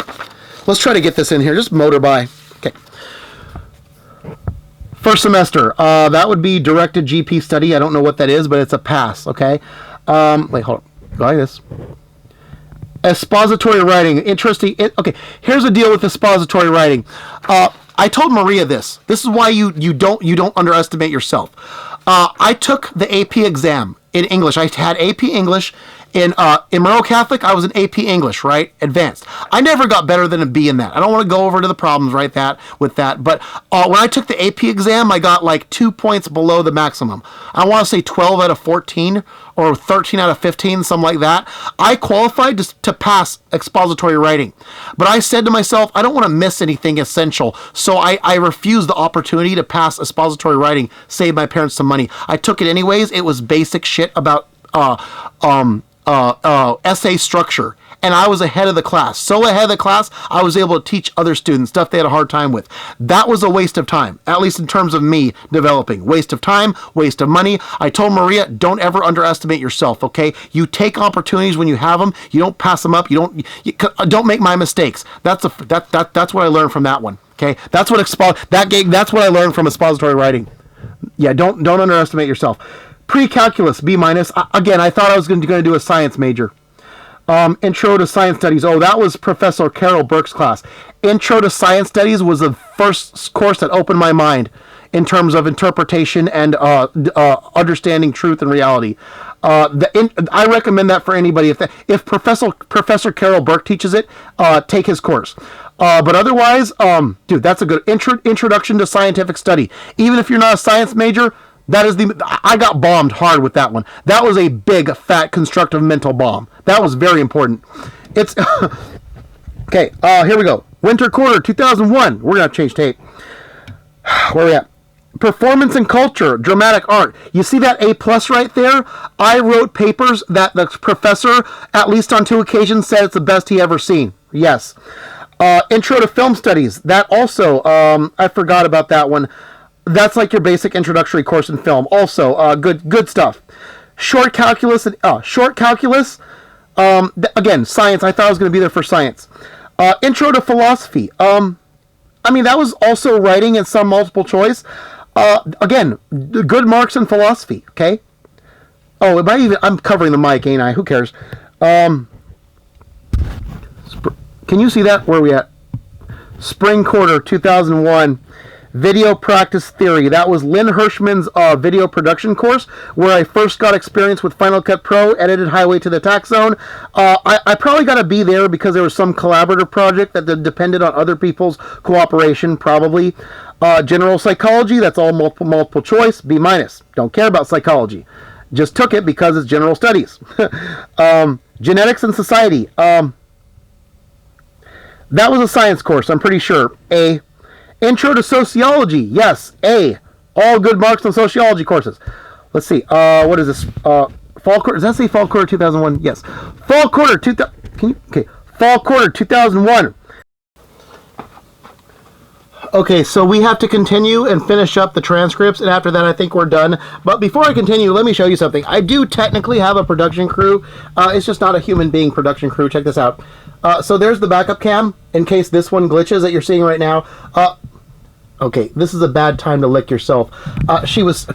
Let's try to get this in here. Just motor by. Okay. First semester. That would be directed GP study. I don't know what that is, but it's a pass. Okay. Wait, hold on. Go like this. Expository writing. Interesting. Okay, here's the deal with expository writing. I told Maria this. This is why you don't underestimate yourself. I took the AP exam in English. I had AP English In Monroe Catholic, I was an AP English, right? Advanced. I never got better than a B in that. I don't want to go over to the problems with that. But when I took the AP exam, I got like 2 points below the maximum. I want to say 12 out of 14 or 13 out of 15, something like that. I qualified to pass expository writing. But I said to myself, I don't want to miss anything essential. So I refused the opportunity to pass expository writing, save my parents some money. I took it anyways. It was basic shit about essay structure, and I was ahead of the class. So ahead of the class, I was able to teach other students stuff they had a hard time with. That was a waste of time, at least in terms of me developing. Waste of time, waste of money. I told Maria, don't ever underestimate yourself, okay? You take opportunities when you have them. You don't pass them up. You don't make my mistakes. That's what I learned from that one, okay? That's what I learned from expository writing. Yeah, don't underestimate yourself. Pre-calculus, B-. Again, I thought I was going to do a science major. Intro to Science Studies. Oh, that was Professor Carol Burke's class. Intro to Science Studies was the first course that opened my mind in terms of interpretation and understanding truth and reality. I recommend that for anybody. If Professor Carol Burke teaches it, take his course. But otherwise, dude, that's a good introduction to scientific study. Even if you're not a science major, I got bombed hard with that one. That was a big, fat, constructive mental bomb. That was very important. It's okay. Here we go. Winter quarter 2001. We're gonna change tape. Where are we at? Performance and culture, dramatic art. You see that A+ right there? I wrote papers that the professor, at least on 2 occasions, said it's the best he ever seen. Yes. Intro to film studies. That also, I forgot about that one. That's like your basic introductory course in film. Also, good stuff. Short calculus. Again, science. I thought I was going to be there for science. Intro to philosophy. That was also writing and some multiple choice. Again, good marks in philosophy. Okay. Oh, I'm covering the mic, ain't I? Who cares? Can you see that? Where are we at? Spring quarter 2001. Video practice theory. That was Lynn Hirschman's video production course, where I first got experience with Final Cut Pro, edited Highway to the Tax Zone. I probably got to be there because there was some collaborative project that depended on other people's cooperation, probably. General psychology, that's all multiple choice, B-. Don't care about psychology. Just took it because it's general studies. Genetics and society. That was a science course, I'm pretty sure. A. Intro to sociology. Yes, A. All good marks on sociology courses. Let's see. What is this? Fall quarter. Does that say fall quarter 2001? Yes. Fall quarter 2000. Fall quarter 2001. Okay, so we have to continue and finish up the transcripts, and after that I think we're done. But before I continue, let me show you something. I do technically have a production crew. It's just not a human being production crew. Check this out. So there's the backup cam, in case this one glitches that you're seeing right now. Okay, this is a bad time to lick yourself. She was...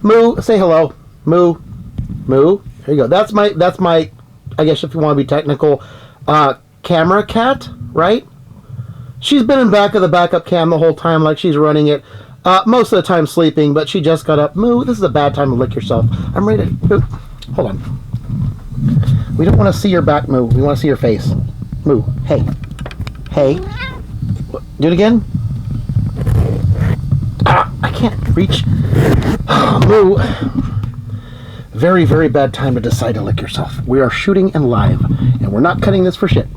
Moo, say hello. Moo. Moo. There you go. That's my, I guess if you want to be technical, camera cat, right? She's been in back of the backup cam the whole time like she's running it. Most of the time sleeping, but she just got up. Moo, this is a bad time to lick yourself. I'm ready to... Hold on. We don't want to see your back, Moo. We want to see your face. Moo. Hey. Hey. Do it again. I can't reach. Moo. Very, very bad time to decide to lick yourself. We are shooting and live, and we're not cutting this for shit.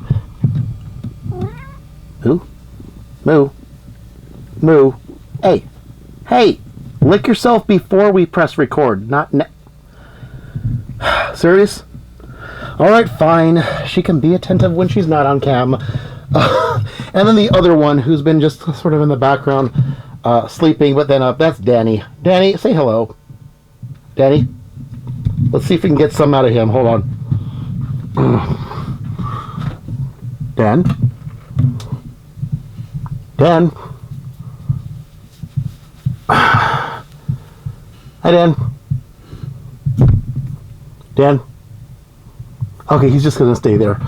Moo. Moo. Moo. Hey. Hey. Lick yourself before we press record, not serious? Alright, fine. She can be attentive when she's not on cam. And then the other one, who's been just sort of in the background, sleeping, but then up, that's Danny. Danny, say hello. Danny? Let's see if we can get some out of him. Hold on. Dan? Dan? Hi, Dan. Dan? Okay, he's just going to stay there.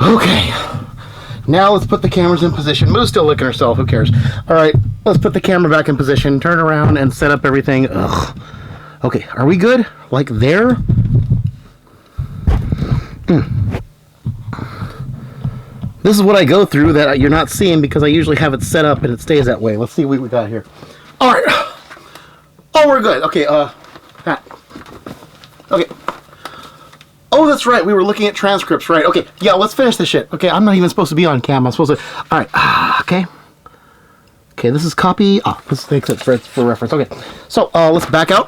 Okay. Now let's put the cameras in position. Moo's still licking herself. Who cares? All right, let's put the camera back in position. Turn around and set up everything. Ugh. Okay, are we good? Like there? This is what I go through that you're not seeing because I usually have it set up and it stays that way. Let's see what we got here. All right. Oh, we're good. Okay, that. Okay. Oh, that's right. We were looking at transcripts, right? Okay, yeah, let's finish this shit. Okay, I'm not even supposed to be on cam. I'm supposed to... All right, okay. Okay, this is copy. Oh, this makes it for reference. Okay, so let's back out.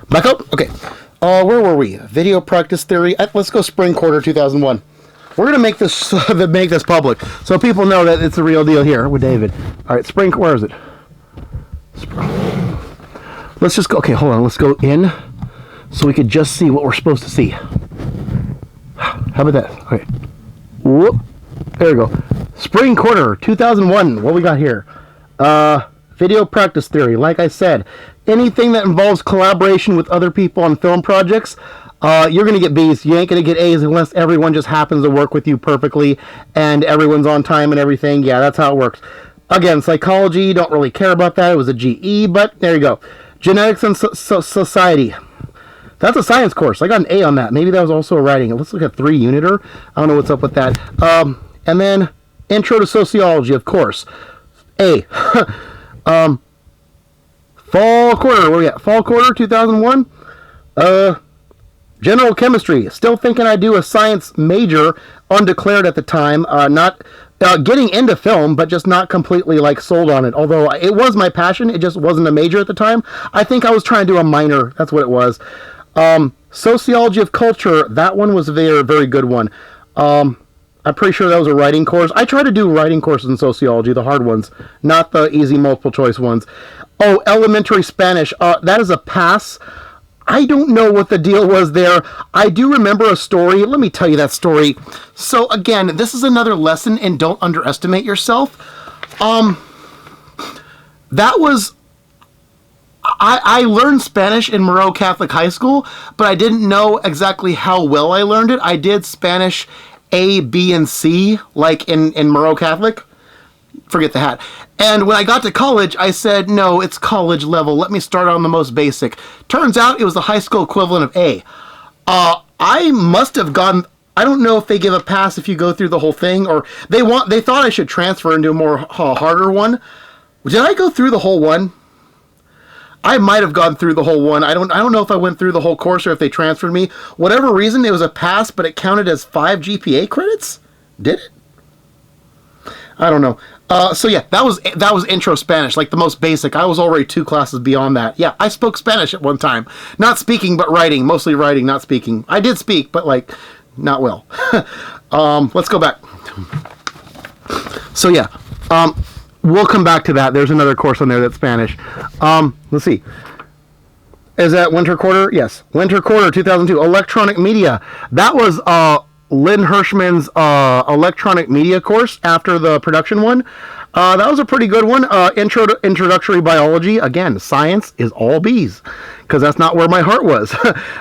Back out? Okay. Where were we? Video practice theory. Let's go spring quarter 2001. We're going to make this public so people know that it's the real deal here with David. All right, spring... Where is it? Let's just go... Okay, hold on. Let's go in so we could just see what we're supposed to see. How about that? Okay. Whoop. There we go. Spring quarter 2001. What we got here? Video practice theory. Like I said, anything that involves collaboration with other people on film projects, you're going to get B's. You ain't going to get A's unless everyone just happens to work with you perfectly and everyone's on time and everything. Yeah, that's how it works. Again, psychology, don't really care about that. It was a GE, but there you go. Genetics and society. That's a science course. I got an A on that. Maybe that was also a writing. Let's look at 3-uniter. I don't know what's up with that. And then intro to sociology, of course. A. Fall quarter. Where we at? Fall quarter 2001. General chemistry. Still thinking I do a science major, undeclared at the time. Not getting into film, but just not completely like sold on it. Although it was my passion, it just wasn't a major at the time. I think I was trying to do a minor. That's what it was. Sociology of culture. That one was a very, very good one. I'm pretty sure that was a writing course. I try to do writing courses in sociology, the hard ones, not the easy multiple choice ones. Oh, elementary Spanish. That is a pass. I don't know what the deal was there. I do remember a story. Let me tell you that story. So again, this is another lesson in don't underestimate yourself. That was... I learned Spanish in Moreau Catholic High School, but I didn't know exactly how well I learned it. I did Spanish A, B, and C, like in Moreau Catholic. Forget the hat. And when I got to college, I said, no, it's college level. Let me start on the most basic. Turns out it was the high school equivalent of A. I must have gone... I don't know if they give a pass if you go through the whole thing, or they thought I should transfer into a more harder one. Did I go through the whole one? I might have gone through the whole one. I don't know if I went through the whole course or if they transferred me. Whatever reason, it was a pass, but it counted as 5 GPA credits? Did it? I don't know. So yeah, that was intro Spanish, like the most basic. I was already 2 classes beyond that. Yeah, I spoke Spanish at one time. Not speaking, but writing. Mostly writing, not speaking. I did speak, but like, not well. Let's go back. So yeah, we'll come back to that. There's another course on there that's Spanish. Let's see. Is that winter quarter? Yes. Winter quarter 2002. Electronic media. That was Lynn Hirschman's electronic media course after the production one. That was a pretty good one. Introductory biology. Again, science is all B's, because that's not where my heart was.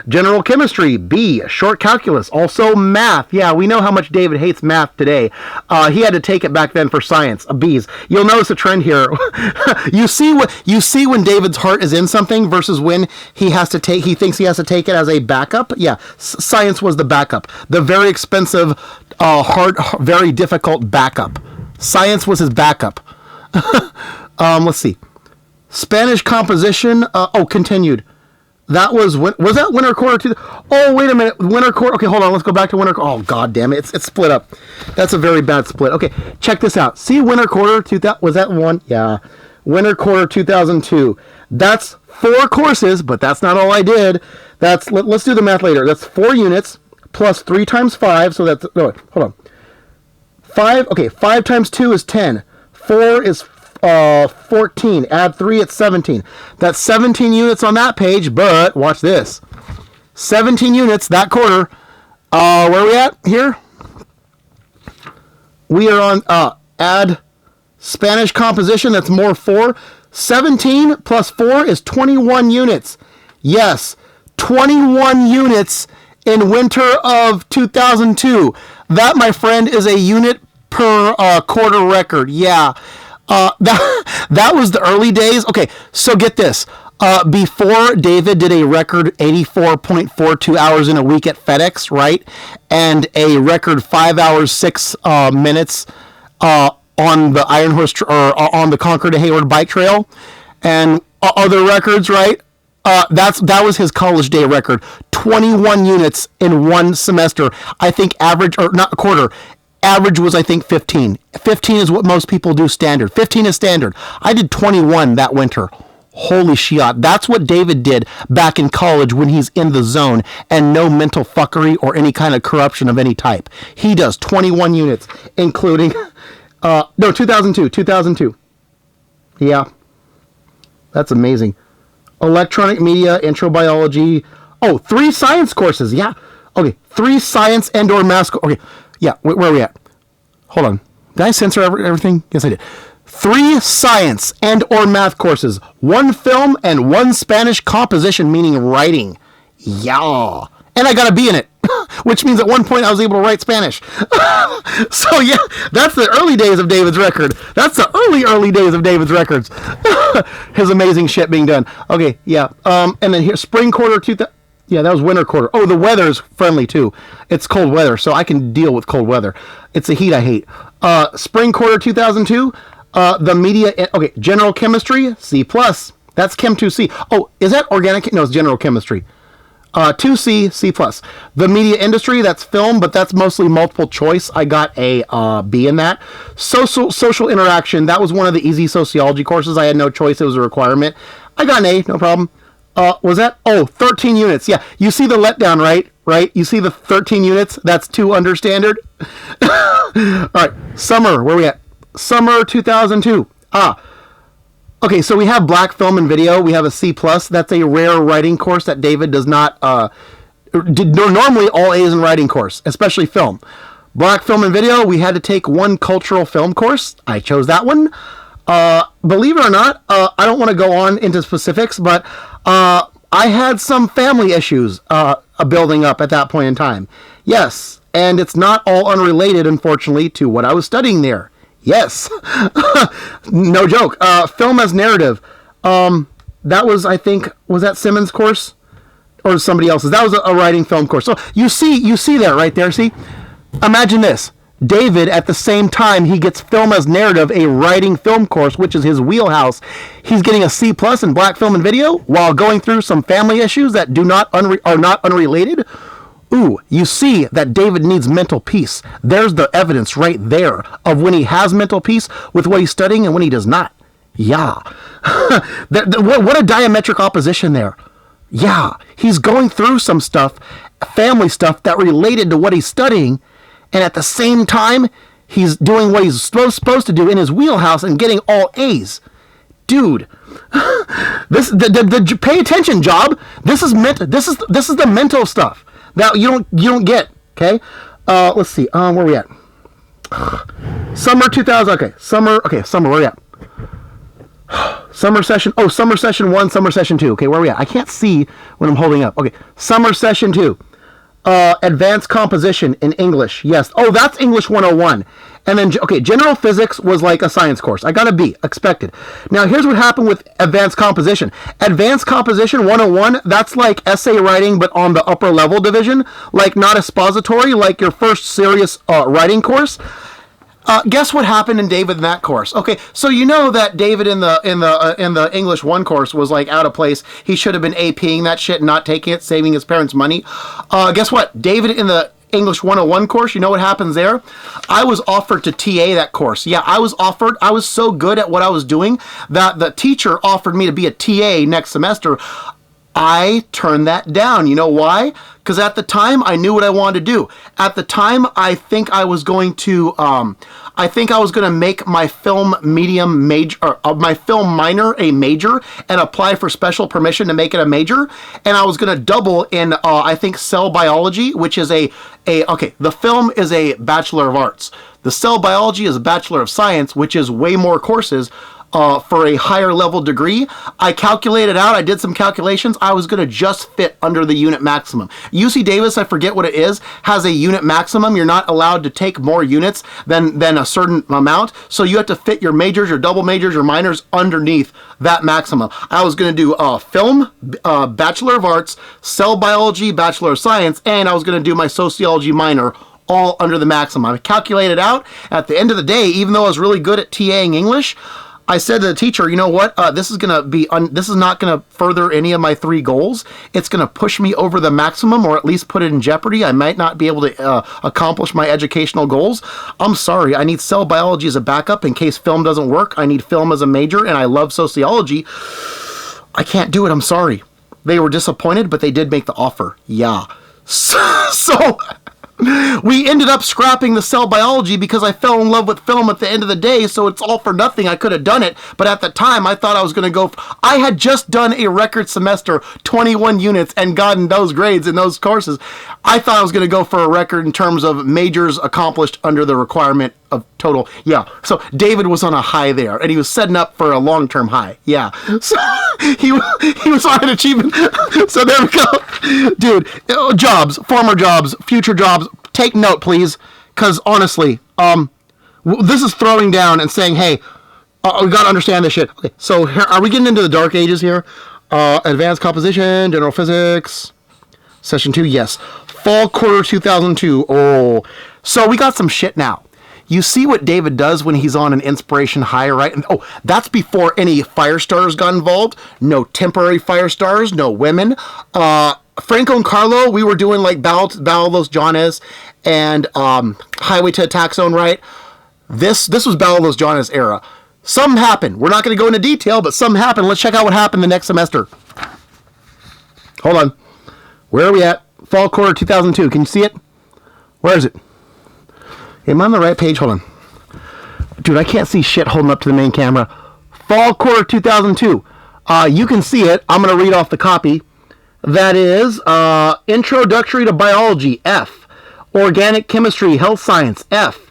General chemistry, B. Short calculus, also math. Yeah, we know how much David hates math today. He had to take it back then for science, B's. You'll notice a trend here. You see when David's heart is in something versus when he thinks he has to take it as a backup. Yeah, science was the backup. The very expensive, very difficult backup. Science was his backup. Let's see. Spanish composition. Continued. That was that winter quarter? Oh, wait a minute. Winter quarter. Okay, hold on. Let's go back to winter. Oh, god damn it. It's split up. That's a very bad split. Okay, check this out. See winter quarter 2000. Was that one? Yeah. Winter quarter 2002. That's 4 courses, but that's not all I did. Let's do the math later. That's 4 units plus 3 times 5. So that's... No, wait, hold on. 5 times 2 is 10. 4 is 14. Add 3, it's 17. That's 17 units on that page, but watch this. 17 units that quarter. Where are we at here? We are on add Spanish composition, that's more 4. 17 plus 4 is 21 units. Yes, 21 units in winter of 2002. That, my friend, is a unit per quarter record. Yeah. That was the early days. Okay, so get this. Before, David did a record 84.42 hours in a week at FedEx, right? And a record 5 hours, 6 minutes on the Iron Horse or on the Concord to Hayward bike trail. And other records, right? That was his college day record. 21 units in one semester. I think average, or not a quarter, average was, I think, 15. 15 is what most people do standard. 15 is standard. I did 21 that winter. Holy shit. That's what David did back in college when he's in the zone and no mental fuckery or any kind of corruption of any type. He does 21 units, including, 2002. Yeah. That's amazing. Electronic media, intro biology. Oh, 3 science courses. Yeah. Okay. 3 science and or math. Okay. Yeah. Where are we at? Hold on. Did I censor everything? Yes, I did. 3 science and or math courses, 1 film, and 1 Spanish composition, meaning writing. Yeah. And I got a B in it, which means at one point I was able to write Spanish. So yeah, that's the early days of David's record. That's the early days of David's records. His amazing shit being done. Okay, yeah. And then here, spring quarter 2000. Yeah, that was winter quarter. Oh, the weather's friendly too. It's cold weather, so I can deal with cold weather. It's the heat I hate. Spring quarter 2002. The media, okay, general chemistry, C+. That's Chem 2C. Oh, is that organic? No, it's general chemistry. 2C, C+. The media industry, that's film, but that's mostly multiple choice. I got a B in that. Social interaction, that was one of the easy sociology courses. I had no choice. It was a requirement. I got an A, no problem. Was that? Oh, 13 units. Yeah, you see the letdown, right? Right? You see the 13 units? That's 2 under standard. All right, summer, where we at? Summer 2002. Okay, so we have black film and video. We have a C+. That's a rare writing course that David does not... normally all A's in writing course, especially film. Black film and video, we had to take 1 cultural film course. I chose that one. Believe it or not, I don't want to go on into specifics, but I had some family issues building up at that point in time. Yes, and it's not all unrelated, unfortunately, to what I was studying there. Yes. No joke. Film as narrative. That was, I think, was that Simmons' course? Or somebody else's? That was a writing film course. So you see that right there, see? Imagine this. David, at the same time, he gets film as narrative, a writing film course, which is his wheelhouse. He's getting a C+ in black film and video while going through some family issues that are not unrelated. Ooh, you see that David needs mental peace. There's the evidence right there of when he has mental peace with what he's studying and when he does not. Yeah. What a diametric opposition there. Yeah. He's going through some stuff, family stuff that related to what he's studying, and at the same time, he's doing what he's supposed to do in his wheelhouse and getting all A's. Dude, pay attention, job. This is the mental stuff that you don't get. Okay, let's see. Where are we at? Summer 2000. Okay, summer. Where are we at? Summer session. Oh, summer session 1, summer session 2. Okay, where are we at? I can't see when I'm holding up. Okay, summer session 2. Advanced composition in English. Yes. Oh, that's English 101. And then, okay, general physics was like a science course. I got a B, expected. Now, here's what happened with advanced composition. Advanced composition 101, that's like essay writing, but on the upper level division. Like not expository, like your first serious writing course. Guess what happened in David in that course? Okay, so you know that David in the English 1 course was like out of place. He should have been APing that shit and not taking it, saving his parents' money. Guess what? David in the English 101 course, you know what happens there? I was offered to TA that course. Yeah, I was offered. I was so good at what I was doing that the teacher offered me to be a TA next semester. I turned that down. You know why? Because at the time, I knew what I wanted to do. At the time, I think I was going to make my film medium major, or my film minor a major, and apply for special permission to make it a major. And I was going to double in, I think, cell biology, which is okay, the film is a Bachelor of Arts. The cell biology is a Bachelor of Science, which is way more courses. for a higher level degree. I calculated out, I did some calculations, I was going to just fit under the unit maximum. UC Davis, I forget what it is, has a unit maximum. You're not allowed to take more units than a certain amount, so you have to fit your majors, your double majors, your minors underneath that maximum. I was going to do film, Bachelor of Arts, cell biology, Bachelor of Science, and I was going to do my sociology minor all under the maximum. I calculated out at the end of the day, even though I was really good at TAing English, I said to the teacher, you know what, this is not going to further any of my 3 goals. It's going to push me over the maximum, or at least put it in jeopardy. I might not be able to accomplish my educational goals. I'm sorry, I need cell biology as a backup in case film doesn't work. I need film as a major, and I love sociology. I can't do it, I'm sorry. They were disappointed, but they did make the offer. Yeah. So we ended up scrapping the cell biology because I fell in love with film at the end of the day, so it's all for nothing. I could have done it, but at the time I thought I was going to go. I had just done a record semester, 21 units, and gotten those grades in those courses. I thought I was going to go for a record in terms of majors accomplished under the requirement of total. Yeah, so David was on a high there, and he was setting up for a long-term high. Yeah, so he was on an achievement. So there we go. Dude, jobs, former jobs, future jobs, take note, please, because honestly, this is throwing down and saying, hey, we got to understand this shit. Okay, so here, are we getting into the dark ages here? Advanced composition, general physics, session 2, yes. Fall quarter 2002, oh. So we got some shit now. You see what David does when he's on an inspiration high, right? And, oh, that's before any fire starters got involved. No temporary fire starters, no women. Franco and Carlo, we were doing like Battle of Los Johnnes and Highway to Attack Zone, right? This was Battle of Los Johnnes era. Something happened. We're not going to go into detail, but something happened. Let's check out what happened the next semester. Hold on. Where are we at? Fall quarter 2002. Can you see it? Where is it? Am I on the right page? Hold on. Dude, I can't see shit holding up to the main camera. Fall quarter 2002. You can see it. I'm going to read off the copy. That is Introductory to Biology, F. Organic Chemistry, Health Science, F.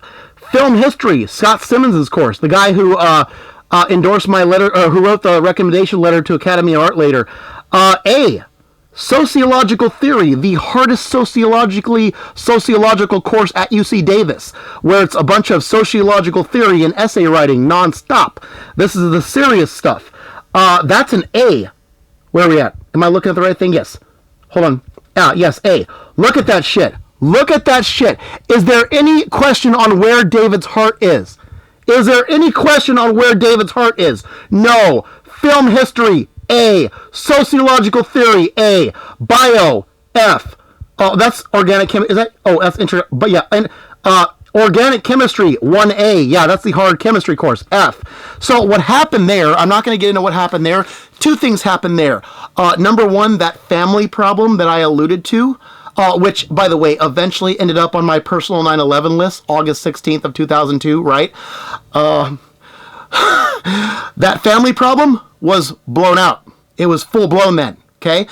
Film History, Scott Simmons' course. The guy who endorsed my letter, who wrote the recommendation letter to Academy of Art later. A. Sociological Theory, the hardest sociological course at UC Davis, where it's a bunch of sociological theory and essay writing non-stop. This is the serious stuff. That's an A. Where are we at? Am I looking at the right thing? Yes. Hold on. Yes, A. Look at that shit. Look at that shit. Is there any question on where David's heart is? Is there any question on where David's heart is? No. Film history, A. Sociological theory, A. Bio, F. Oh, that's organic chemistry. Is that? Oh, that's interesting. But yeah, and organic chemistry, 1A. Yeah, that's the hard chemistry course, F. So what happened there, I'm not going to get into what happened there. 2 things happened there. Number 1, that family problem that I alluded to, which, by the way, eventually ended up on my personal 9/11 list, August 16th of 2002, right? That family problem was blown out. It was full blown then, okay?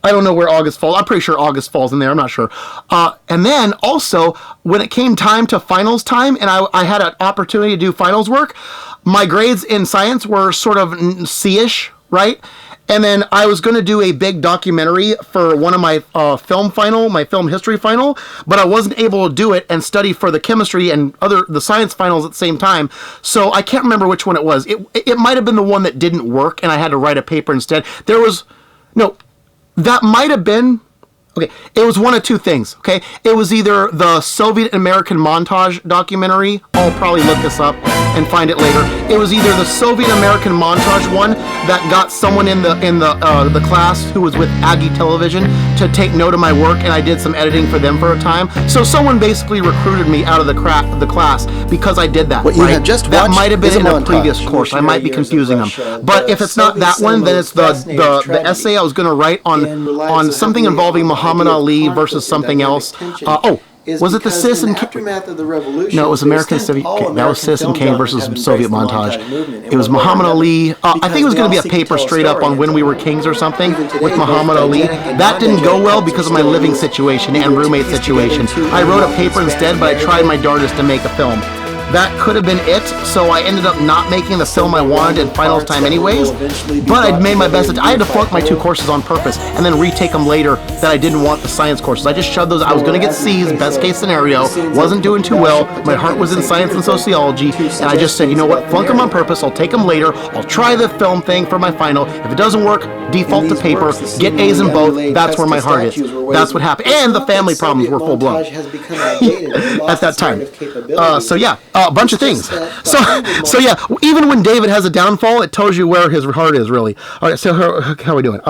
I don't know where August falls. I'm pretty sure August falls in there. I'm not sure. And then also, when it came time to finals time, and I had an opportunity to do finals work, my grades in science were sort of C-ish, right? And then I was going to do a big documentary for one of my my film history final, but I wasn't able to do it and study for the chemistry and the science finals at the same time. So I can't remember which one it was. It might have been the one that didn't work, and I had to write a paper instead. That might have been, okay, it was one of 2 things, okay? It was either the Soviet American montage documentary, I'll probably look this up and find it later. It was either the Soviet American montage one that got someone in the class who was with Aggie Television to take note of my work, and I did some editing for them for a time. So someone basically recruited me out of the class because I did that. What you right? have just that watched might have been is a in a montage. previous course. I might be confusing them. But if it's not that one, then it's the essay I was going to write on something involving Muhammad Ali versus something else. Was it the Citizen Kane? No, it was American Citizen Kane. That was Citizen Kane versus Soviet montage. It was Muhammad Ali. I think it was going to be a paper straight up on when we were kings or something with Muhammad Ali. That didn't go well because of my living situation and roommate situation. I wrote a paper instead, but I tried my darndest to make a film. that could have been it, so I ended up not making the film I wanted in finals time anyways, but I made my best. I had to flunk my 2 courses on purpose and then retake them later that I didn't want the science courses. I just shoved those. I was going to get C's, best case scenario, wasn't doing too well, my heart was in science and sociology, and I just said, you know what, flunk them on purpose, I'll take them later, I'll try the film thing for my final. If it doesn't work, default to paper, get A's in both, that's where my heart is. That's what happened. And the family problems were full blown at that time. So yeah, a bunch of things. So yeah, even when David has a downfall, it tells you where his heart is, really. All right, so how are we doing?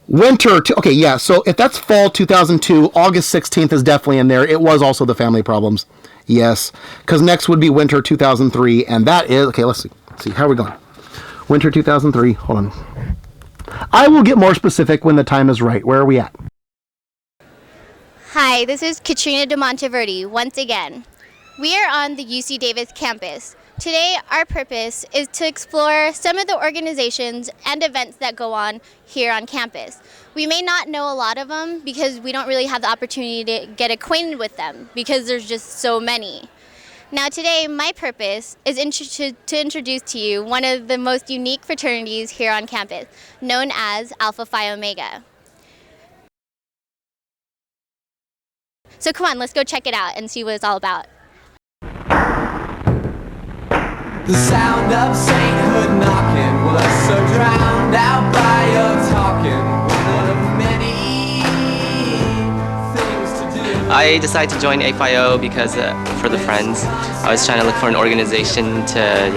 Winter, okay, yeah, so if that's fall 2002, August 16th is definitely in there. It was also the family problems. Yes, because next would be winter 2003, and that is, okay, let's see, how are we going? Winter 2003, hold on. I will get more specific when the time is right. Where are we at? Hi, this is Katrina de Monteverdi once again. We are on the UC Davis campus. Today, our purpose is to explore some of the organizations and events that go on here on campus. We may not know a lot of them because we don't really have the opportunity to get acquainted with them because there's just so many. Now today, my purpose is to introduce to you one of the most unique fraternities here on campus, known as Alpha Phi Omega. So come on, let's go check it out and see what it's all about. The sound of sainthood knocking was so drowned out by your talking. One of many things to do. I decided to join AFIO because for the friends. I was trying to look for an organization to,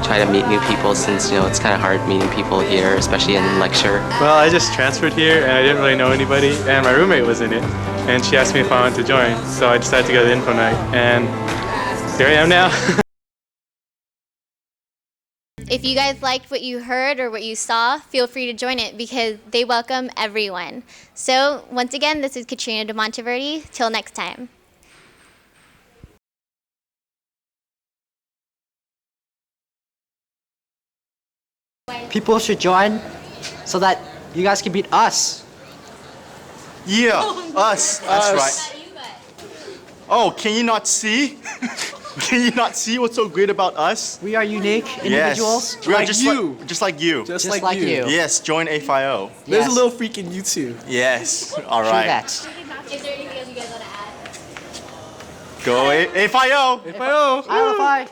try to meet new people since, it's kind of hard meeting people here, especially in lecture. Well, I just transferred here and I didn't really know anybody, and my roommate was in it, and she asked me if I wanted to join, so I decided to go to the info night, and here I am now. If you guys liked what you heard or what you saw, feel free to join it because they welcome everyone. So once again, this is Katrina de Monteverdi. Till next time. People should join so that you guys can beat us. Yeah, us. That's right. Oh, can you not see? Can you not see what's so great about us? We are unique individuals. Yes. We are just like you. Just like you. Yes, join AFIO. There's a little freak in you too. Yes. All right. that. Is there anything else you guys want to add? Go AFIO. AFIO. Alpha Phi.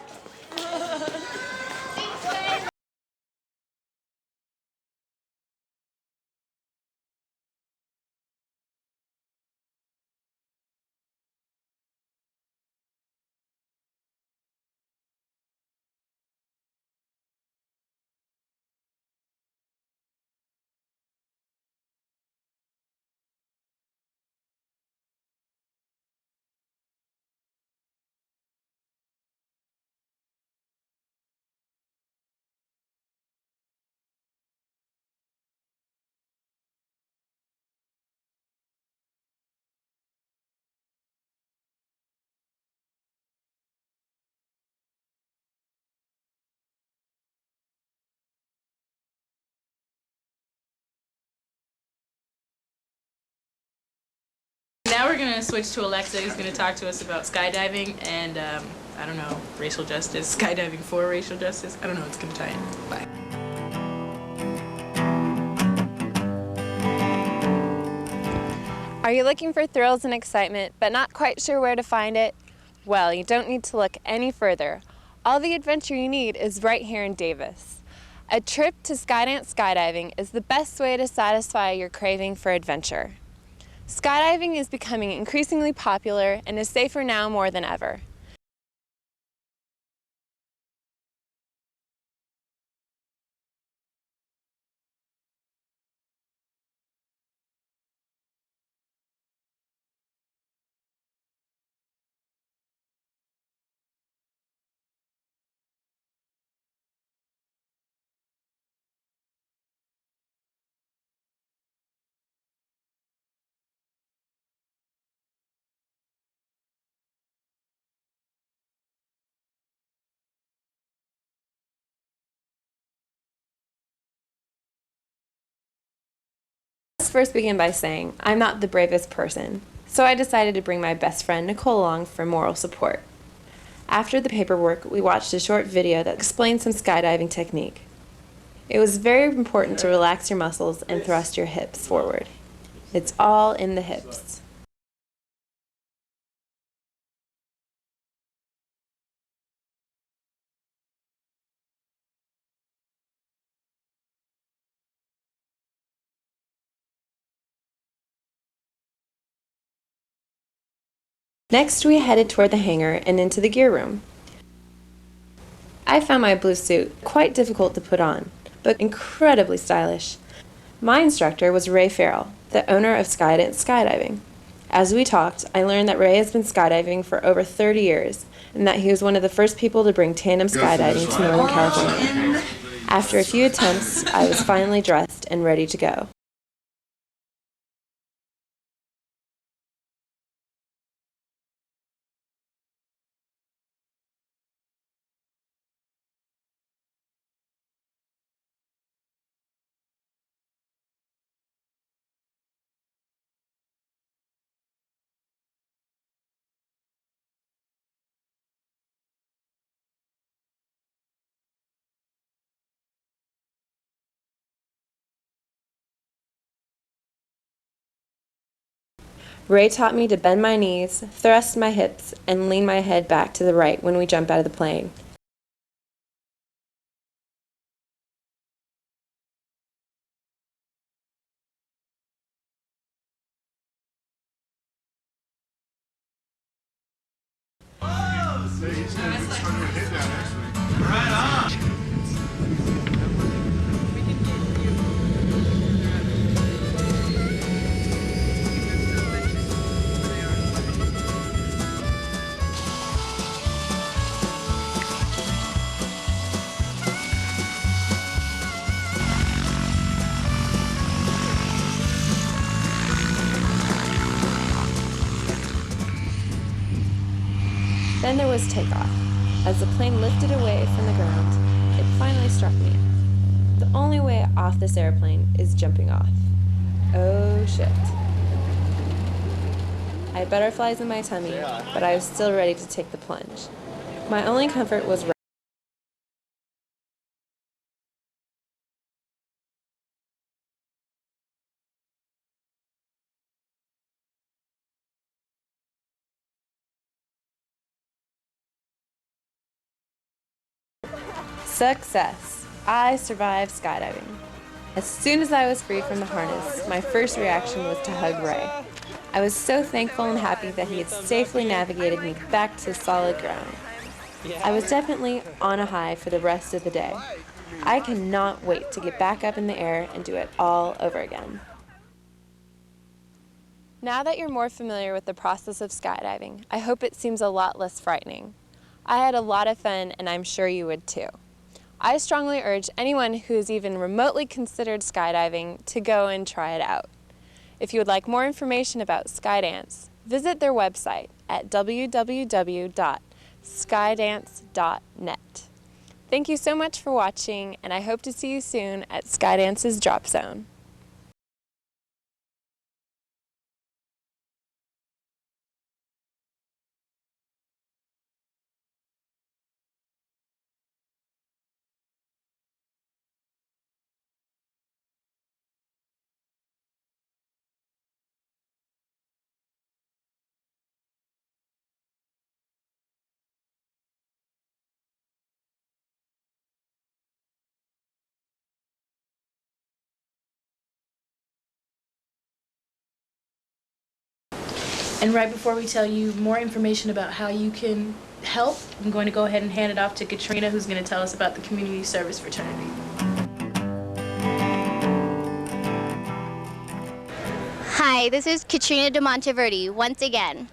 Now we're going to switch to Alexa, who's going to talk to us about skydiving and, I don't know, racial justice, skydiving for racial justice. I don't know, it's going to tie in. Bye. Are you looking for thrills and excitement, but not quite sure where to find it? Well, you don't need to look any further. All the adventure you need is right here in Davis. A trip to Skydance Skydiving is the best way to satisfy your craving for adventure. Skydiving is becoming increasingly popular and is safer now more than ever. Let's first begin by saying I'm not the bravest person, so I decided to bring my best friend Nicole along for moral support. After the paperwork, we watched a short video that explained some skydiving technique. It was very important to relax your muscles and thrust your hips forward. It's all in the hips. Next, we headed toward the hangar and into the gear room. I found my blue suit quite difficult to put on, but incredibly stylish. My instructor was Ray Farrell, the owner of Skydance Skydiving. As we talked, I learned that Ray has been skydiving for over 30 years, and that he was one of the first people to bring tandem skydiving to Northern California. After a few attempts, I was finally dressed and ready to go. Ray taught me to bend my knees, thrust my hips, and lean my head back to the right when we jump out of the plane. Then there was takeoff. As the plane lifted away from the ground, it finally struck me. The only way off this airplane is jumping off. Oh shit. I had butterflies in my tummy, but I was still ready to take the plunge. My only comfort was success. I survived skydiving. As soon as I was free from the harness, my first reaction was to hug Ray. I was so thankful and happy that he had safely navigated me back to solid ground. I was definitely on a high for the rest of the day. I cannot wait to get back up in the air and do it all over again. Now that you're more familiar with the process of skydiving, I hope it seems a lot less frightening. I had a lot of fun, and I'm sure you would too. I strongly urge anyone who has even remotely considered skydiving to go and try it out. If you would like more information about Skydance, visit their website at www.skydance.net. Thank you so much for watching, and I hope to see you soon at Skydance's Drop Zone. And right before we tell you more information about how you can help, I'm going to go ahead and hand it off to Katrina, who's going to tell us about the Community Service Fraternity. Hi, this is Katrina de Monteverde once again.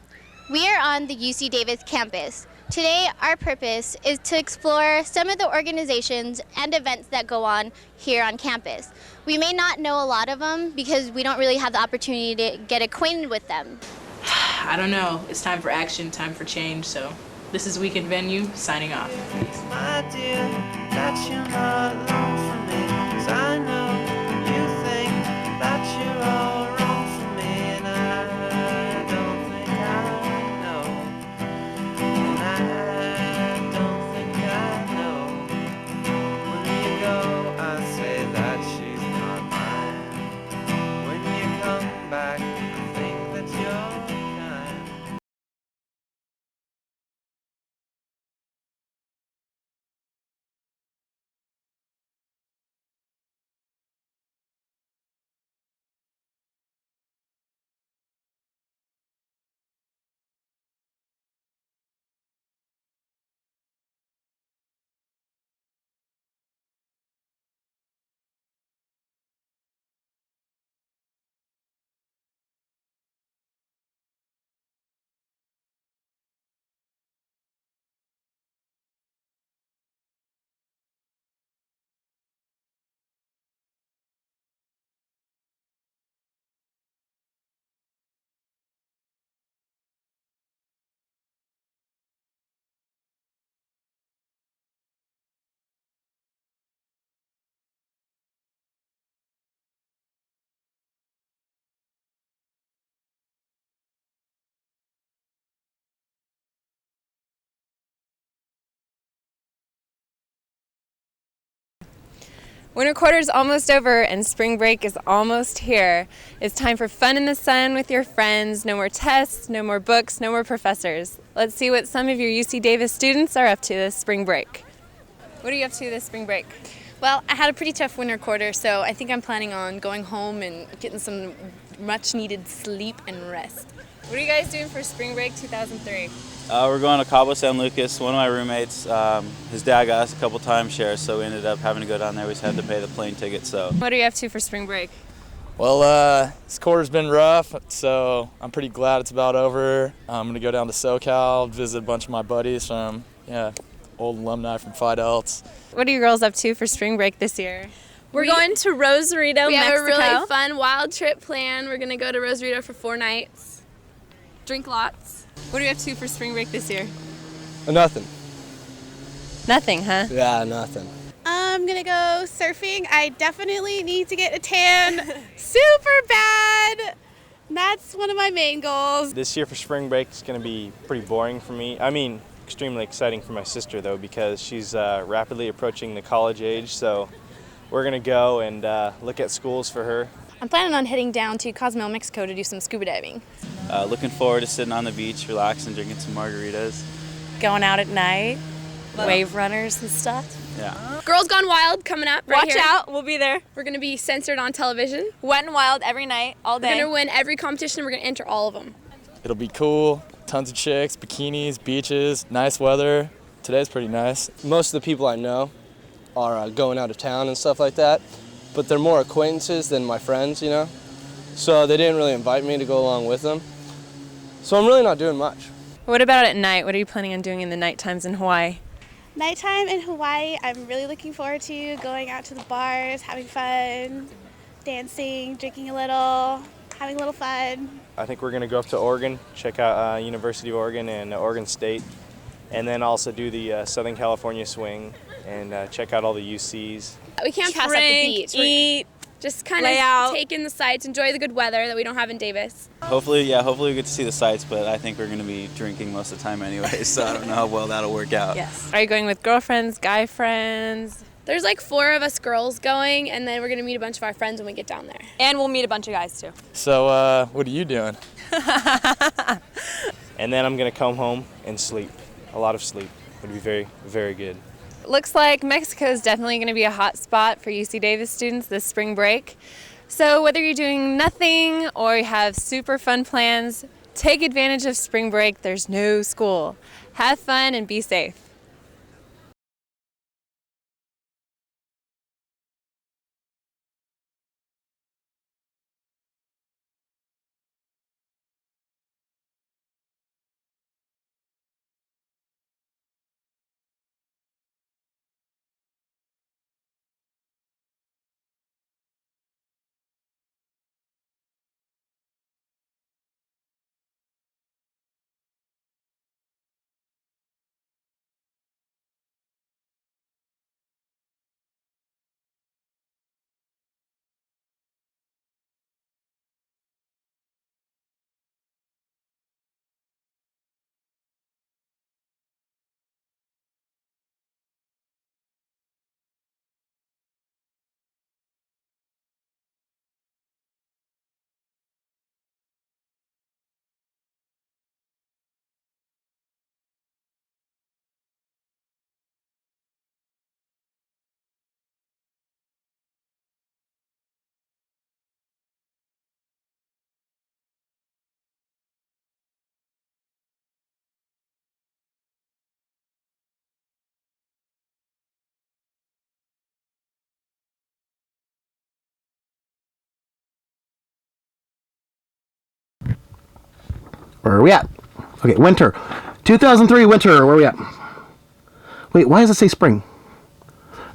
We are on the UC Davis campus. Today, our purpose is to explore some of the organizations and events that go on here on campus. We may not know a lot of them because we don't really have the opportunity to get acquainted with them. I don't know. It's time for action, time for change, so this is Weekend Venue, signing off. My dear, that you're not alone for me, 'cause I know you think that you're all wrong for me, and I don't think I know, and I Winter quarter is almost over and spring break is almost here. It's time for fun in the sun with your friends. No more tests, no more books, no more professors. Let's see what some of your UC Davis students are up to this spring break. What are you up to this spring break? Well, I had a pretty tough winter quarter, so I think I'm planning on going home and getting some much needed sleep and rest. What are you guys doing for spring break 2003? We're going to Cabo San Lucas. One of my roommates, his dad got us a couple timeshares, so we ended up having to go down there. We just had to pay the plane ticket. So. What are you up to for spring break? Well, this quarter's been rough, so I'm pretty glad it's about over. I'm going to go down to SoCal, visit a bunch of my buddies from, old alumni from Phi Delts. What are you girls up to for spring break this year? We're going to Rosarito, Mexico. We have a really fun wild trip planned. We're going to go to Rosarito for 4 nights. Drink lots. What are you up to for spring break this year? Nothing. Nothing, huh? Yeah, nothing. I'm gonna go surfing. I definitely need to get a tan super bad. That's one of my main goals. This year for spring break is going to be pretty boring for me. I mean, extremely exciting for my sister though, because she's rapidly approaching the college age. So we're going to go and look at schools for her. I'm planning on heading down to Cozumel, Mexico to do some scuba diving. Looking forward to sitting on the beach, relaxing, drinking some margaritas. Going out at night, wave runners and stuff. Yeah. Girls Gone Wild coming up right Watch here. out, we'll be there. We're going to be censored on television. Wet and Wild every night, all day. We're going to win every competition. We're going to enter all of them. It'll be cool. Tons of chicks, bikinis, beaches, nice weather. Today's pretty nice. Most of the people I know are going out of town and stuff like that, but they're more acquaintances than my friends, So they didn't really invite me to go along with them. So I'm really not doing much. What about at night? What are you planning on doing in the night times in Hawaii? Nighttime in Hawaii, I'm really looking forward to going out to the bars, having fun, dancing, drinking a little, having a little fun. I think we're going to go up to Oregon, check out University of Oregon and Oregon State, and then also do the Southern California swing and check out all the UCs. We can't pass up the beach. Eat, just kind lay of out. take in the sights, enjoy the good weather that we don't have in Davis. Hopefully we get to see the sights, but I think we're going to be drinking most of the time anyway, so I don't know how well that'll work out. Yes. Are you going with girlfriends, guy friends? There's like 4 of us girls going, and then we're going to meet a bunch of our friends when we get down there. And we'll meet a bunch of guys too. So what are you doing? And then I'm going to come home and sleep. A lot of sleep. Would be very, very good. Looks like Mexico is definitely going to be a hot spot for UC Davis students this spring break. So whether you're doing nothing or you have super fun plans, take advantage of spring break. There's no school. Have fun and be safe. Where are we at? Okay, winter. 2003 winter, where are we at? Wait, why does it say spring?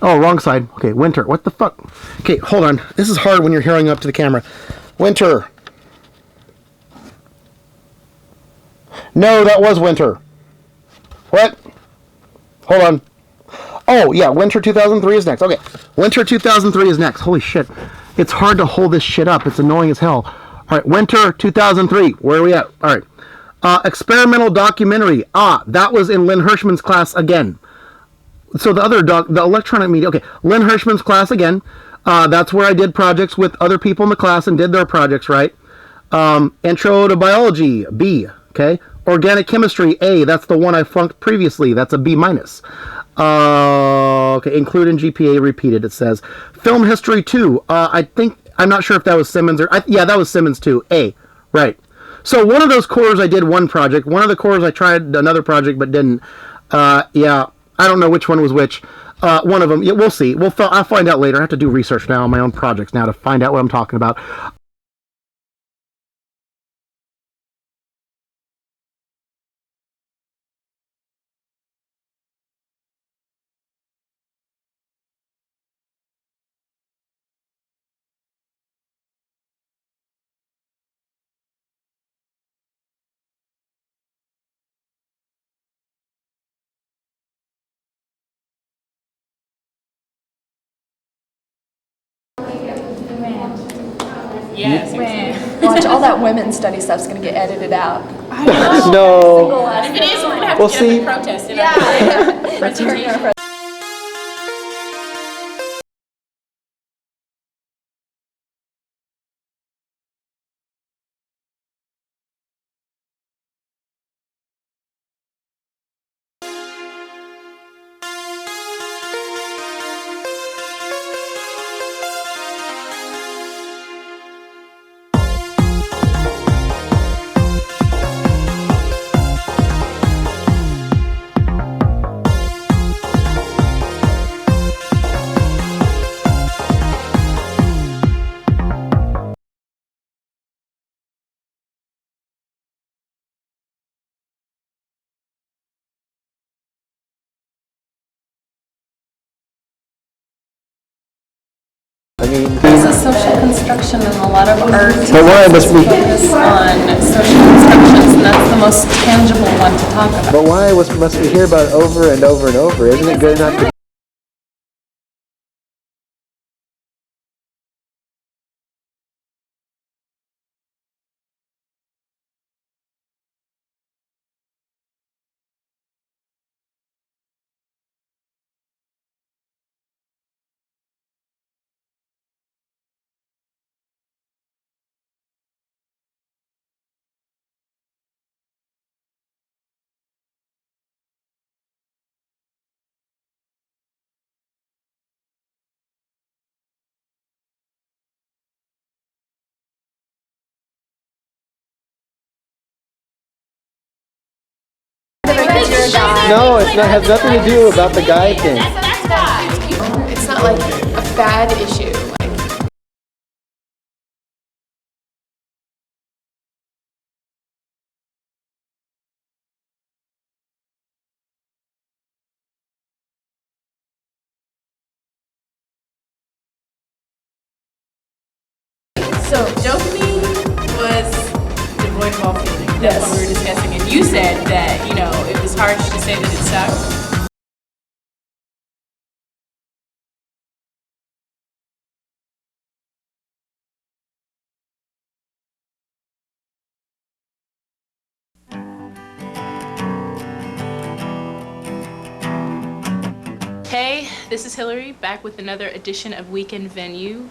Oh, wrong side. Okay, winter. What the fuck? Okay, hold on. This is hard when you're hearing up to the camera. Winter. No, that was winter. What? Hold on. Oh, yeah, winter 2003 is next. Okay, winter 2003 is next. Holy shit. It's hard to hold this shit up. It's annoying as hell. All right, winter 2003. Where are we at? All right. Experimental documentary. That was in Lynn Hirschman's class again. so the electronic media. Okay, Lynn Hirschman's class again. That's where I did projects with other people in the class and did their projects, right? Intro to biology, B. Okay. Organic chemistry, A. That's the one I flunked previously. That's a B minus. Okay. Include in GPA repeated. It says film history 2. I'm not sure if that was Simmons or yeah, that was Simmons too. A. Right. So one of those cores I did one project. One of the cores I tried another project but didn't. Yeah, I don't know which one was which. One of them. Yeah, we'll see. I'll find out later. I have to do research now on my own projects now to find out what I'm talking about. Yes. Watch, all that women's study stuff's gonna get edited out. No. And if it is, we're gonna have We'll to get see. up and protest. Yeah. Presentation. There's a social construction and a lot of art But why must we? focus on social constructions, and that's the most tangible one to talk about. But why must we hear about it over and over and over? Isn't it good enough to... No, it has nothing to do about the guy thing. It's not like a bad issue. So dopamine was devoid of all feeling. That's what we were discussing. And you said that, you know, it was harsh to say that it sucked. Hey, this is Hillary, back with another edition of Weekend Venue.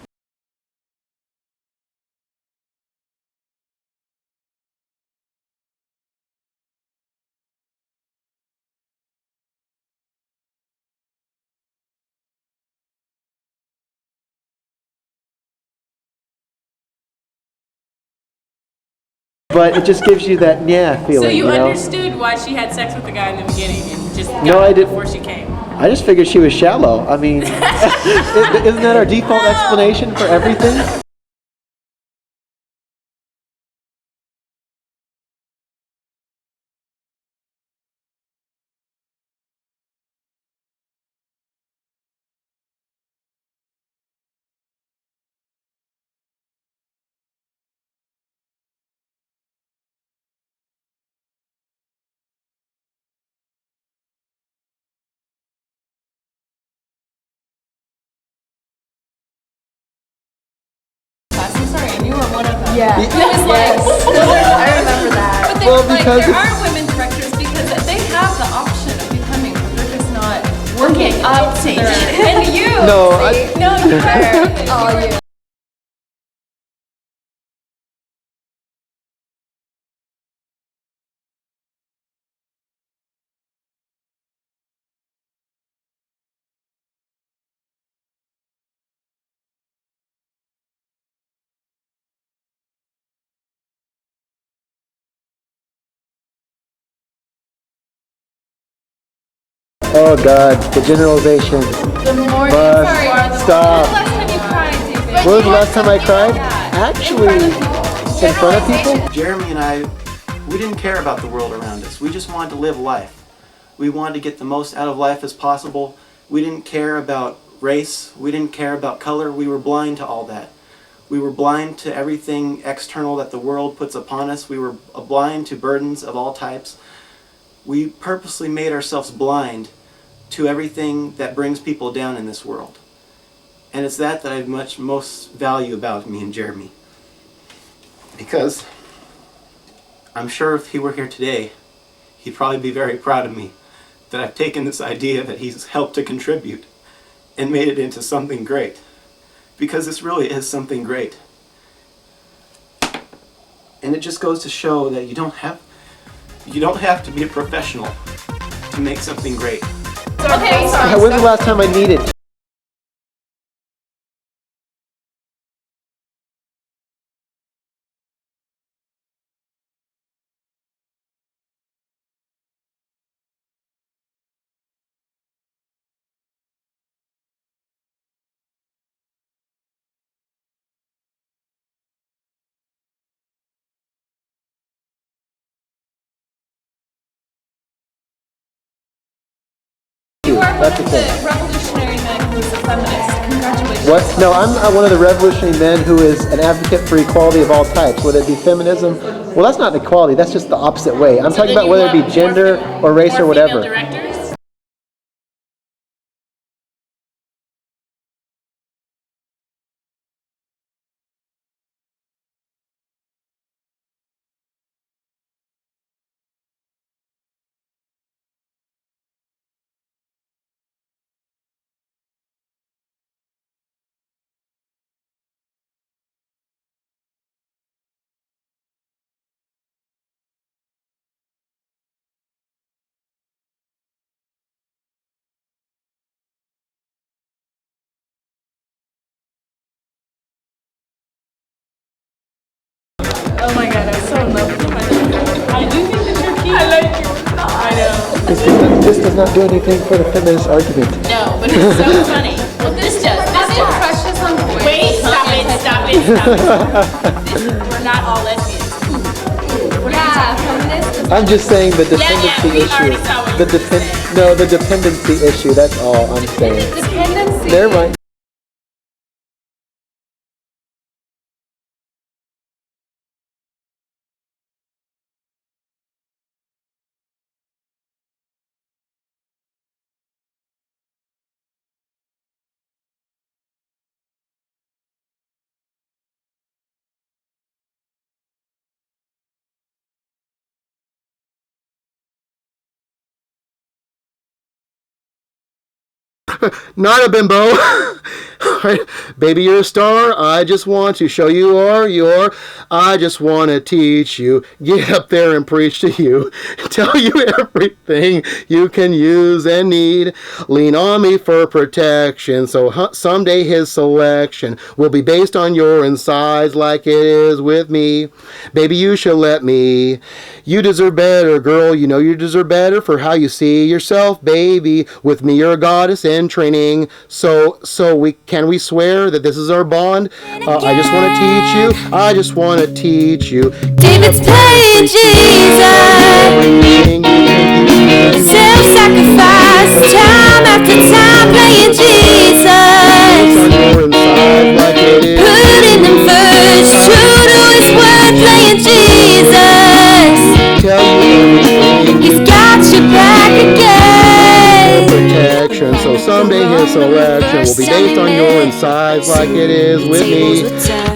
But it just gives you that feeling. So you know? understood why she had sex with the guy in the beginning and just got No, I it didn't. before she came. I just figured she was shallow. I mean, isn't that our default explanation for everything? I'm sorry, and you were one of them. Yeah. It was like, I remember that. But there are women directors because they have the option of becoming, but they're just not working up to their... And you. No, No, you. All you. Oh God, the generalization. The more you Must cry, the stop. When was the last time you cried, David? When was the last time I cried? Actually, in front of people? Jeremy and I, we didn't care about the world around us. We just wanted to live life. We wanted to get the most out of life as possible. We didn't care about race. We didn't care about color. We were blind to all that. We were blind to everything external that the world puts upon us. We were blind to burdens of all types. We purposely made ourselves blind to everything that brings people down in this world. And it's that I most value about me and Jeremy. Because I'm sure if he were here today, he'd probably be very proud of me that I've taken this idea that he's helped to contribute and made it into something great. Because this really is something great. And it just goes to show that you don't have to be a professional to make something great. Okay, sorry. When's the last time I needed to? You are one That's of the the thing. revolutionary men who's a feminist. Congratulations. What? No, I'm one of the revolutionary men who is an advocate for equality of all types, whether it be feminism. Well, that's not equality, that's just the opposite way. I'm talking about whether it be gender or race or whatever. Directors? Oh my god, I'm so in love with you. I do think that you're cute. I like you. I know. This does not do anything for the feminist argument. No, but it's so funny. Well, this does. This does. Crushes on boys. Wait, stop it. We're not all lesbians. I'm just saying the dependency issue. The dependency issue, that's all I'm saying. Dependency. Never mind. Not a bimbo. Baby, you're a star. I just want to show you are. I just want to teach you. Get up there and preach to you. Tell you everything you can use and need. Lean on me for protection. So someday his selection will be based on your insides like it is with me. Baby, you should let me. You deserve better, girl. You know you deserve better for how you see yourself, baby. With me, you're a goddess in training. So we swear that this is our bond. I just want to teach you. I just want to teach you. David's playing Jesus. Self-sacrifice, time after time, playing Jesus. Putting him first, true to his word, playing Jesus. He's got your back again. selection. So someday his selection will be based on your insides like it is with me.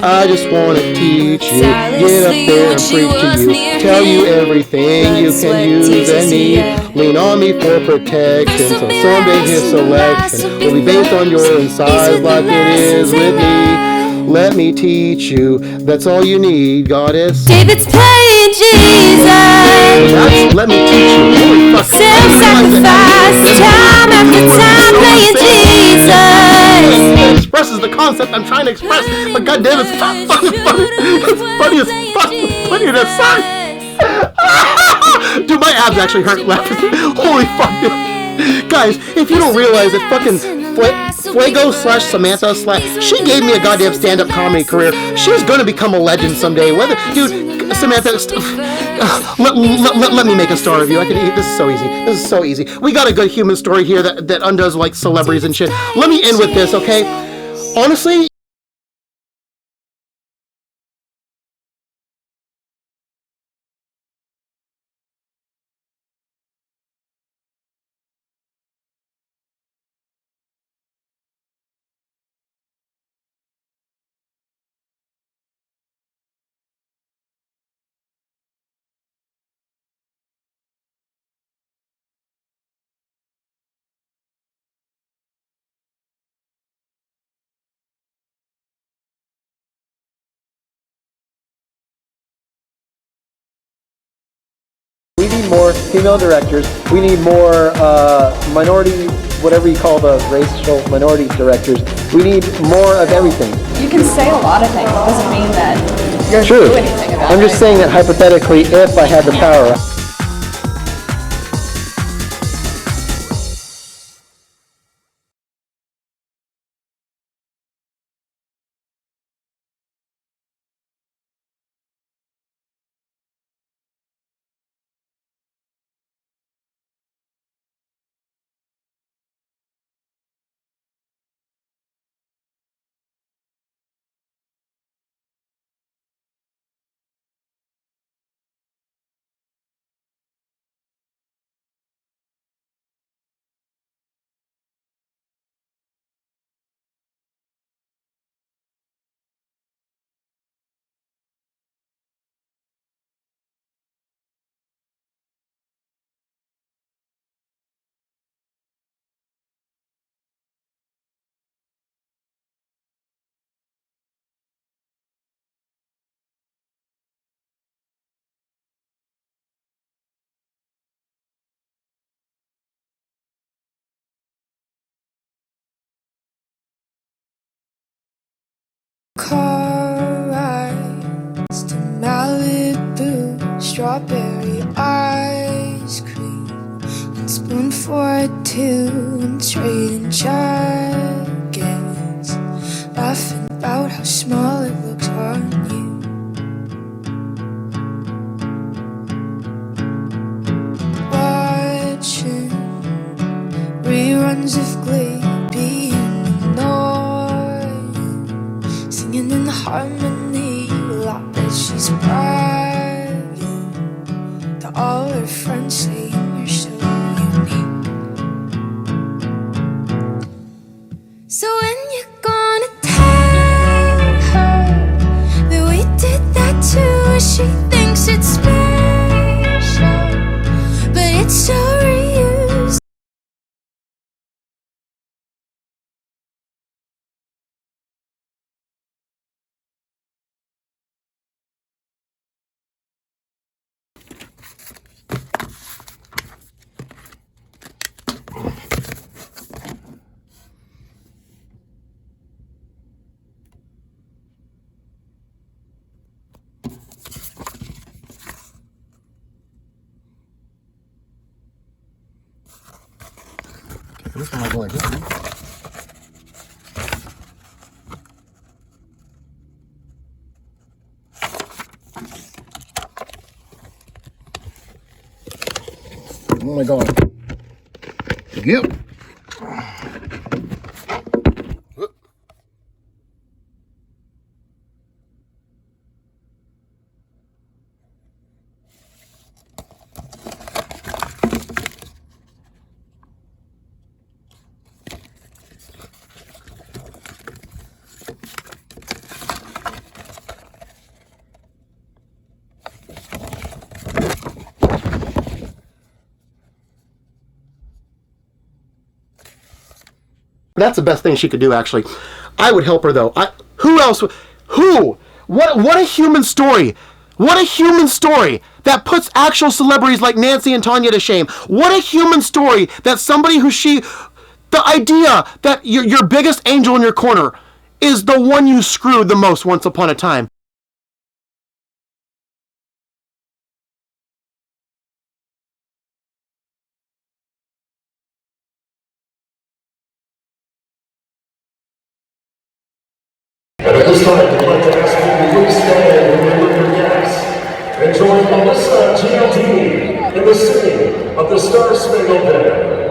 I just want to teach you, get up there and preach to you, tell you everything you can use and need. Lean on me for protection. So someday his selection will be based on your insides like it is with me. Let me teach you, that's all you need, goddess. David's playing Jesus. Let me teach you. Holy fuck. Self-sacrifice, time after time, playing Jesus. It expresses the concept I'm trying to express, but goddamn, it's funny. It's funny as fuck. Funny as fuck. Dude, my abs actually hurt laughing. Holy fuck, dude. Guys, if you don't realize that fucking Fuego / Samantha / she gave me a goddamn stand-up comedy career. She's gonna become a legend someday. Whether, dude, Samantha, let me make a star review. I can eat. This is so easy. This is so easy. We got a good human story here that undoes like celebrities and shit. Let me end with this, okay? Honestly. We need more female directors. We need more minority, whatever you call the racial minority directors. We need more of everything. You can say a lot of things. It doesn't mean that you're True. doing anything about it. I'm just saying that hypothetically, if I had the power. Car rides to Malibu, strawberry ice cream, one spoon for two, and trading jackets, laughing about how small it looks on you. Watching reruns of Glee, being annoying, singing in the harmony, I bet she's bragging to all her friends, saying you're so unique. So when you're gonna tell her that we did that too, she thinks it's special, but it's so reused. This one I go like this. Oh my god. Yep. That's the best thing she could do, actually. I would help her, though. Who else? Who? What a human story. What a human story that puts actual celebrities like Nancy and Tanya to shame. What a human story that somebody the idea that your biggest angel in your corner is the one you screwed the most once upon a time. And at this time, I'd like to ask you to please stand and remember your guests. And join Melissa GLD in the singing of the Star Spangled Banner.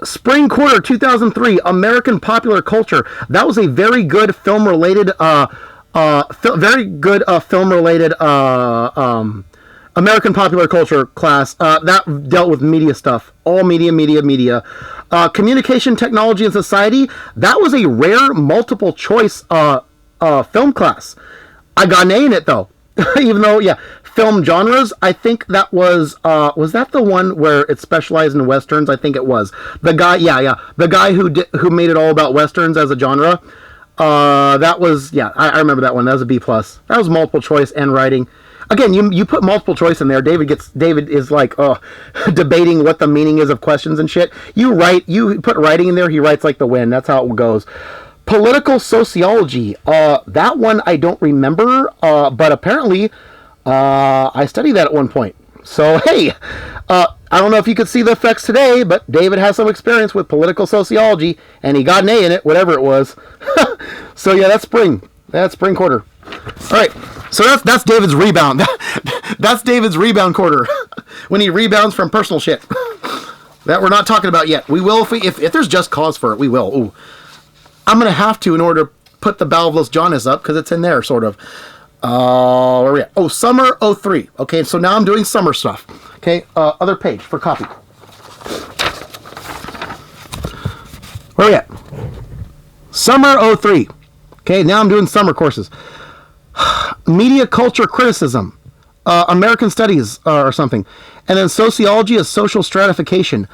Spring Quarter 2003, American Popular Culture. That was a very good film-related, American Popular Culture class. That dealt with media stuff. All media. Communication, Technology, and Society. That was a rare multiple choice film class. I got an A in it, though. Even though, film genres, I think that was that the one where it specialized in westerns? I think it was. The guy, the guy who made it all about westerns as a genre. That was, I remember that one. That was a B+. That was multiple choice and writing. Again, you put multiple choice in there. David is like, debating what the meaning is of questions and shit. You put writing in there, he writes like the wind. That's how it goes. Political sociology. That one I don't remember, but apparently I studied that at one point. So, hey, I don't know if you could see the effects today, but David has some experience with political sociology, and he got an A in it, whatever it was. So, that's spring. That's spring quarter. All right, so that's David's rebound. That's David's rebound quarter. When he rebounds from personal shit. That we're not talking about yet. We will if there's just cause for it, we will. Ooh. I'm going to have to in order to put the Balveless Jonas up, because it's in there, sort of. Where are we at? Oh, summer 03. Okay, so now I'm doing summer stuff. Okay, other page for copy. Where are we at? Summer 03. Okay, now I'm doing summer courses. Media culture criticism, American studies or something, and then sociology of social stratification.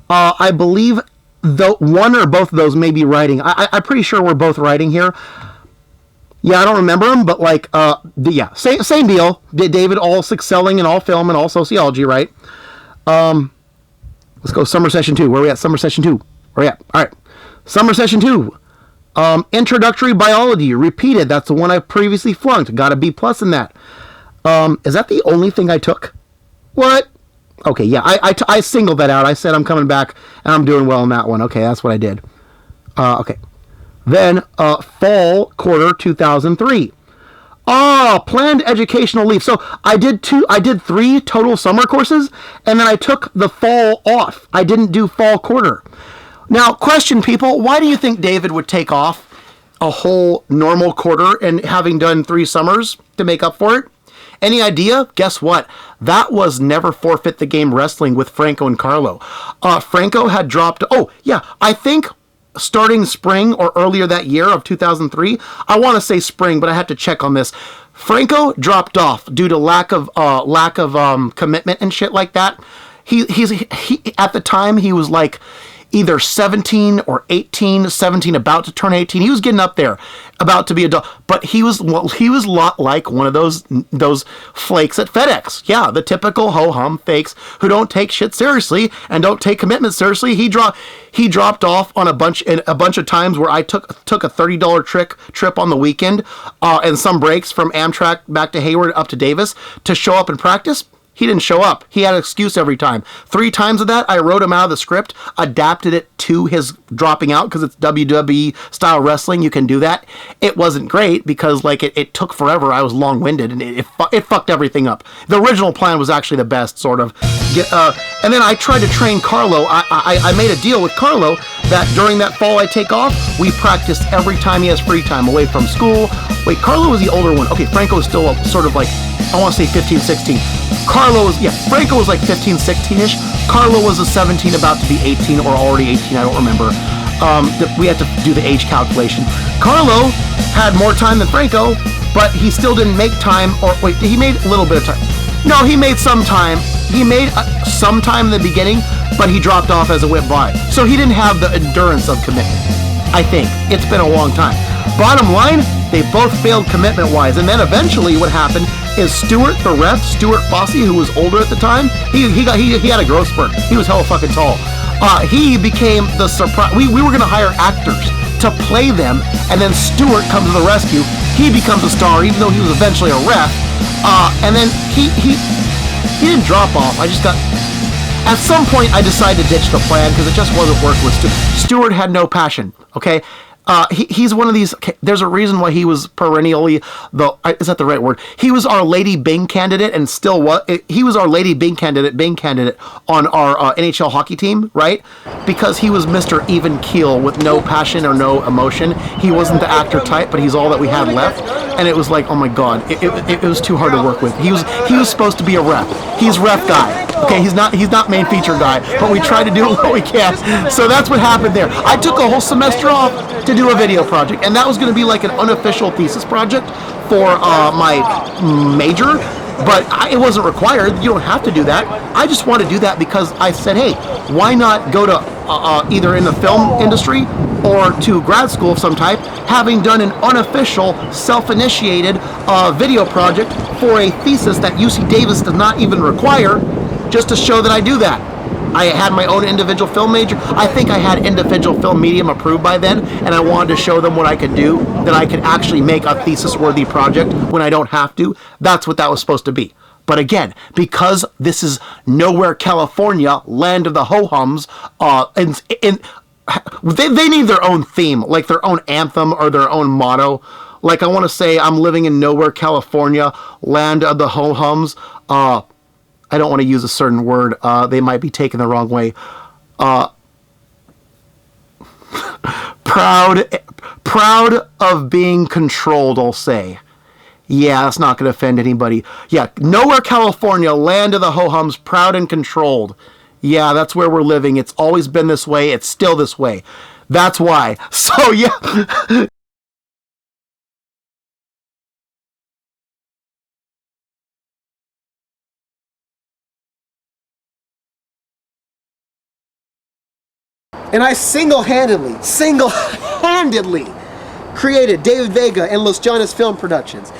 I believe one or both of those may be writing. I'm pretty sure we're both writing here. Yeah, I don't remember them, but like, yeah, same deal. David, all excelling in all film and all sociology, right? Let's go summer session 2. Where are we at? Summer session 2. Where are we at? All right, summer session 2. Introductory biology, repeated. That's the one I previously flunked. Got a B+ in that. Is that the only thing I took? What? Okay, yeah, I singled that out. I said I'm coming back, and I'm doing well in that one. Okay, that's what I did. Okay. Then, fall quarter 2003. Planned educational leave. So I did 3 total summer courses, and then I took the fall off. I didn't do fall quarter. Now, question, people, why do you think David would take off a whole normal quarter and having done 3 summers to make up for it? Any idea? Guess what? That was Never Forfeit the Game Wrestling with Franco and Carlo. Franco had dropped, I think starting spring or earlier that year of 2003. I want to say spring, but I have to check on this. Franco dropped off due to lack of commitment and shit like that. He at the time he was like either 17 or 18, 17, about to turn 18. He was getting up there, about to be adult. But he was a lot like one of those flakes at FedEx. Yeah, the typical ho-hum fakes who don't take shit seriously and don't take commitment seriously. He dropped off on a bunch of times where I took a $30 trip on the weekend and some breaks from Amtrak back to Hayward up to Davis to show up and practice. He didn't show up. He had an excuse every time. 3 times of that, I wrote him out of the script, adapted it to his dropping out because it's WWE style wrestling. You can do that. It wasn't great because like it took forever. I was long-winded and it fucked everything up. The original plan was actually the best, sort of. And then I tried to train Carlo. I made a deal with Carlo that during that fall I take off, we practiced every time he has free time away from school. Wait, Carlo was the older one. Okay, Franco is still sort of like, I want to say 15, 16. Franco was like 15, 16-ish. Carlo was a 17, about to be 18 or already 18, I don't remember. We had to do the age calculation. Carlo had more time than Franco, but he still didn't make time, he made a little bit of time. No, he made some time. He made some time in the beginning, but he dropped off as it went by. So he didn't have the endurance of commitment, I think. It's been a long time. Bottom line, they both failed commitment-wise, and then eventually what happened is Stuart Fossey, who was older at the time, he had a growth spurt. He was hella fucking tall. He became the surprise. We were gonna hire actors to play them, and then Stuart comes to the rescue. He becomes a star, even though he was eventually a ref. And then he didn't drop off. At some point, I decided to ditch the plan because it just wasn't working with Stuart. Stuart had no passion. Okay. He's one of these. There's a reason why he was perennially is that the right word? He was our Lady Bing candidate, and still what? He was our Lady Bing candidate on our NHL hockey team, right? Because he was Mr. Even Keel with no passion or no emotion. He wasn't the actor type, but he's all that we had left, and it was like, oh my god, it was too hard to work with. He was supposed to be a ref. He's ref guy. Okay, he's not main feature guy, but we try to do what we can. So that's what happened there. I took a whole semester off to do a video project, and that was going to be like an unofficial thesis project for my major, but it wasn't required. You don't have to do that. I just want to do that because I said, hey, why not go to either in the film industry or to grad school of some type, having done an unofficial, self-initiated video project for a thesis that UC Davis does not even require, just to show that I do that. I had my own individual film major. I think I had individual film medium approved by then, and I wanted to show them what I could do, that I could actually make a thesis-worthy project when I don't have to. That's what that was supposed to be. But again, because this is nowhere California, land of the ho-hums, they need their own theme, like their own anthem or their own motto. Like I want to say, I'm living in nowhere California, land of the ho-hums. I don't want to use a certain word. They might be taken the wrong way. Proud of being controlled, I'll say. Yeah, that's not going to offend anybody. Yeah, Nowhere, California, land of the ho-hums, proud and controlled. Yeah, that's where we're living. It's always been this way. It's still this way. That's why. So, yeah. And I single-handedly created David Vega and Los Jonas Film Productions.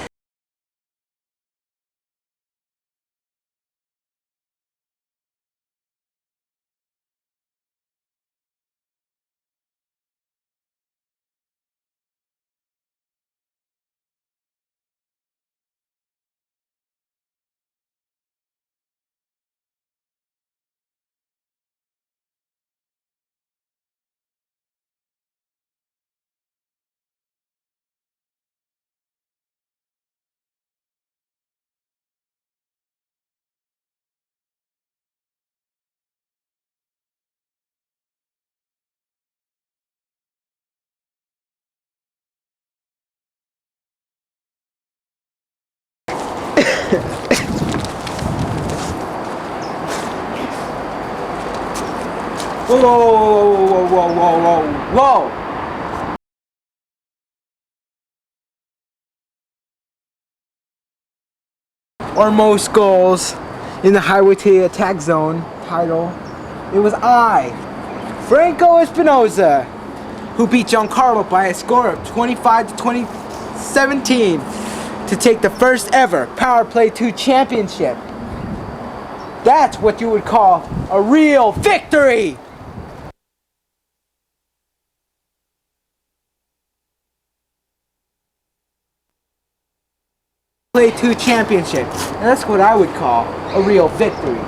Whoa, whoa, whoa, whoa, whoa, whoa, whoa. Or most goals in the Highway to the Attack Zone title. It was I, Franco Espinoza, who beat Giancarlo by a score of 25 to 17 to take the first ever Power Play 2 championship. That's what you would call a real victory! Play 2 championship. And that's what I would call a real victory.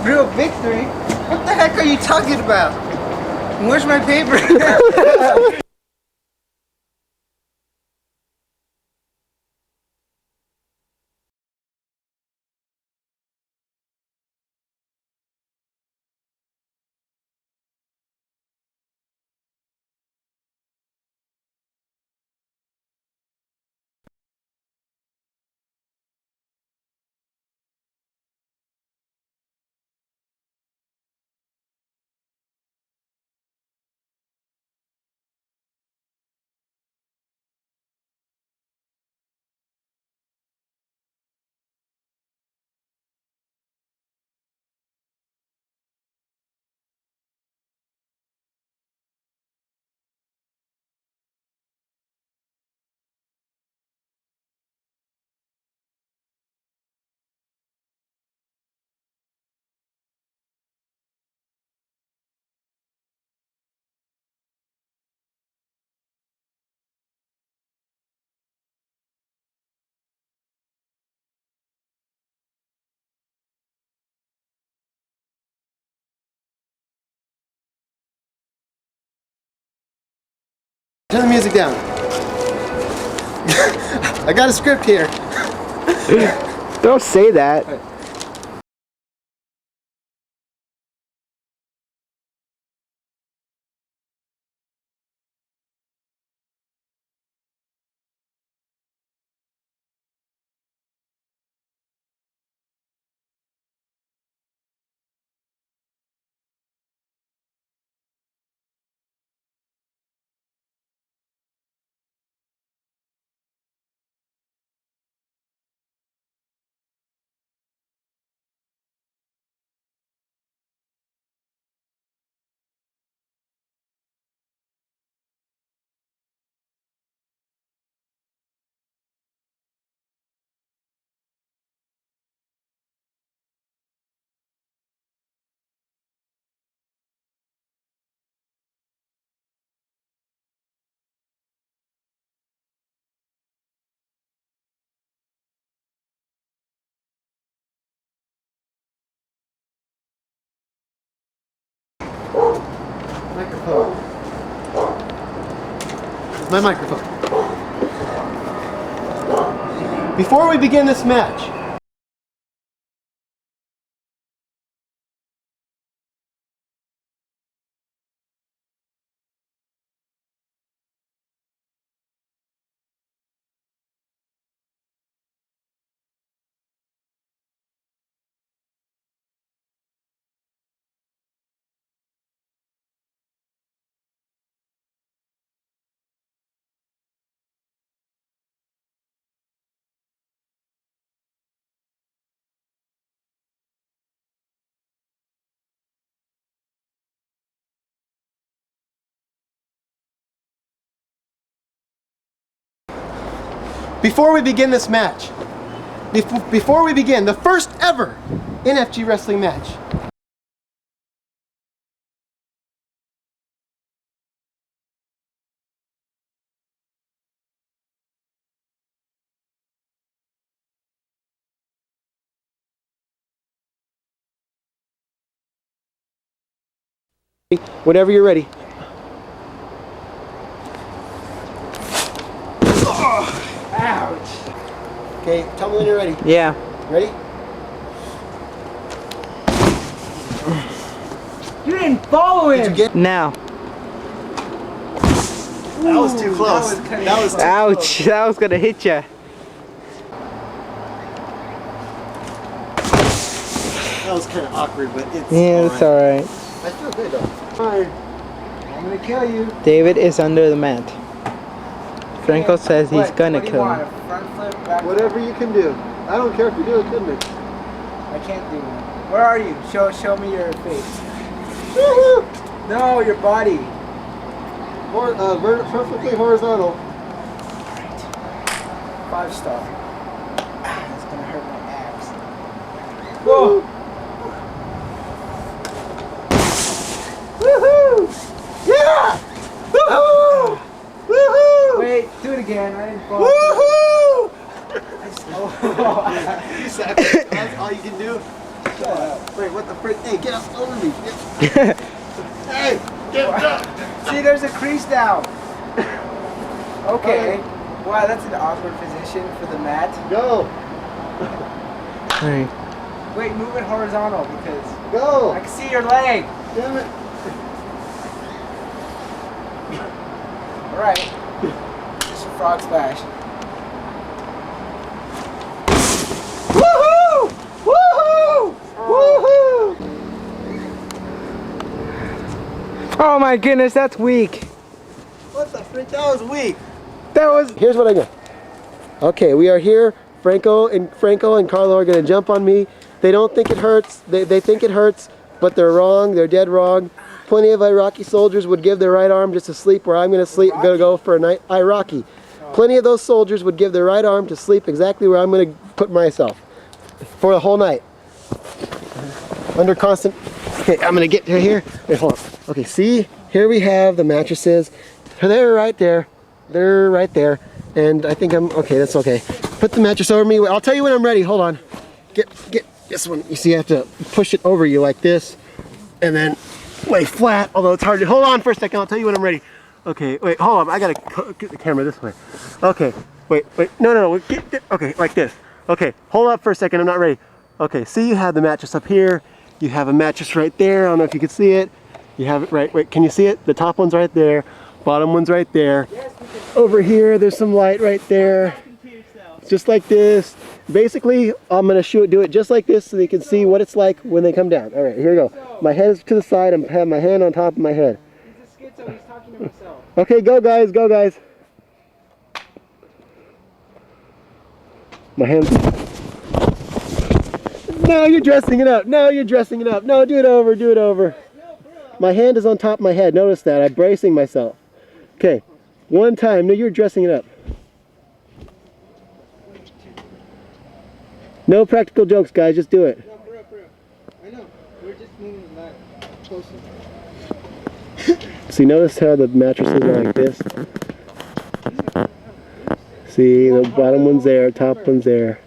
Real victory? What the heck are you talking about? Where's my paper? Turn the music down. I got a script here. Don't say that. my microphone. Before we begin this match, before we begin the first ever NFG wrestling match, whenever you're ready. Ouch. Okay, tell me when you're ready. Yeah. Ready? You didn't follow him. Did you get? Now. That was too close. That was too Ouch, close. that was gonna hit ya. That was kind of awkward, but it's It's alright. I feel good though. Fine. I'm gonna kill you. David is under the mat. Franco says he's gonna kill him. Whatever you can do. I don't care if you do it, couldn't it? I can't do one. Where are you? Show me your face. No, your body. Perfectly horizontal. 5-star. It's gonna hurt my abs. Whoa! Woohoo! Yeah! Woohoo! Woohoo! Wait, do it again. I didn't fall. Woohoo! You suck. That's all you can do? Shut up. Wait, what the frick? Hey, get up over me. Hey, get up. See, there's a crease now. Okay. Wow, that's an awkward position for the mat. Go. Alright. Wait, move it horizontal because Go. I can see your leg. Damn it. Alright. Just a frog splash. Woohoo! Woohoo! Woohoo! Oh my goodness, that's weak. What the frick? That was weak. That was. Here's what I got. Okay, we are here. Franco and Carlo are gonna jump on me. They don't think it hurts. They think it hurts, but they're wrong. They're dead wrong. Plenty of Iraqi soldiers would give their right arm just to sleep where I'm gonna go for a night. Iraqi. Plenty of those soldiers would give their right arm to sleep exactly where I'm gonna put myself for the whole night. Under constant. Okay, I'm gonna get to here. Wait, hold on. Okay, see, here we have the mattresses. They're right there. They're right there. And I think I'm okay. That's okay. Put the mattress over me. I'll tell you when I'm ready. Hold on. Get this one. You see, I have to push it over you like this, and then lay flat. Although it's hard to. Hold on for a second. I'll tell you when I'm ready. Okay. Wait. Hold on. I gotta get the camera this way. Okay. Wait. No. Get. Okay. Like this. Okay. Hold up for a second. I'm not ready. Okay. See, you have the mattress up here. You have a mattress right there. I don't know if you can see it. You have it right. Wait. Can you see it? The top one's right there. Bottom one's right there. Over here, there's some light right there. Just like this. Basically, I'm gonna do it just like this so they can see what it's like when they come down. All right, here we go. My head is to the side. I have my hand on top of my head. He's talking to himself. Okay, go guys, go guys. My hands. No, you're dressing it up. No, you're dressing it up. No, do it over, do it over. My hand is on top of my head. Notice that. I'm bracing myself. Okay, one time. No, you're dressing it up. No practical jokes, guys. Just do it. No, for real. I know. We're just moving that closer. See, notice how the mattress is like this. See, the bottom one's there, top one's there.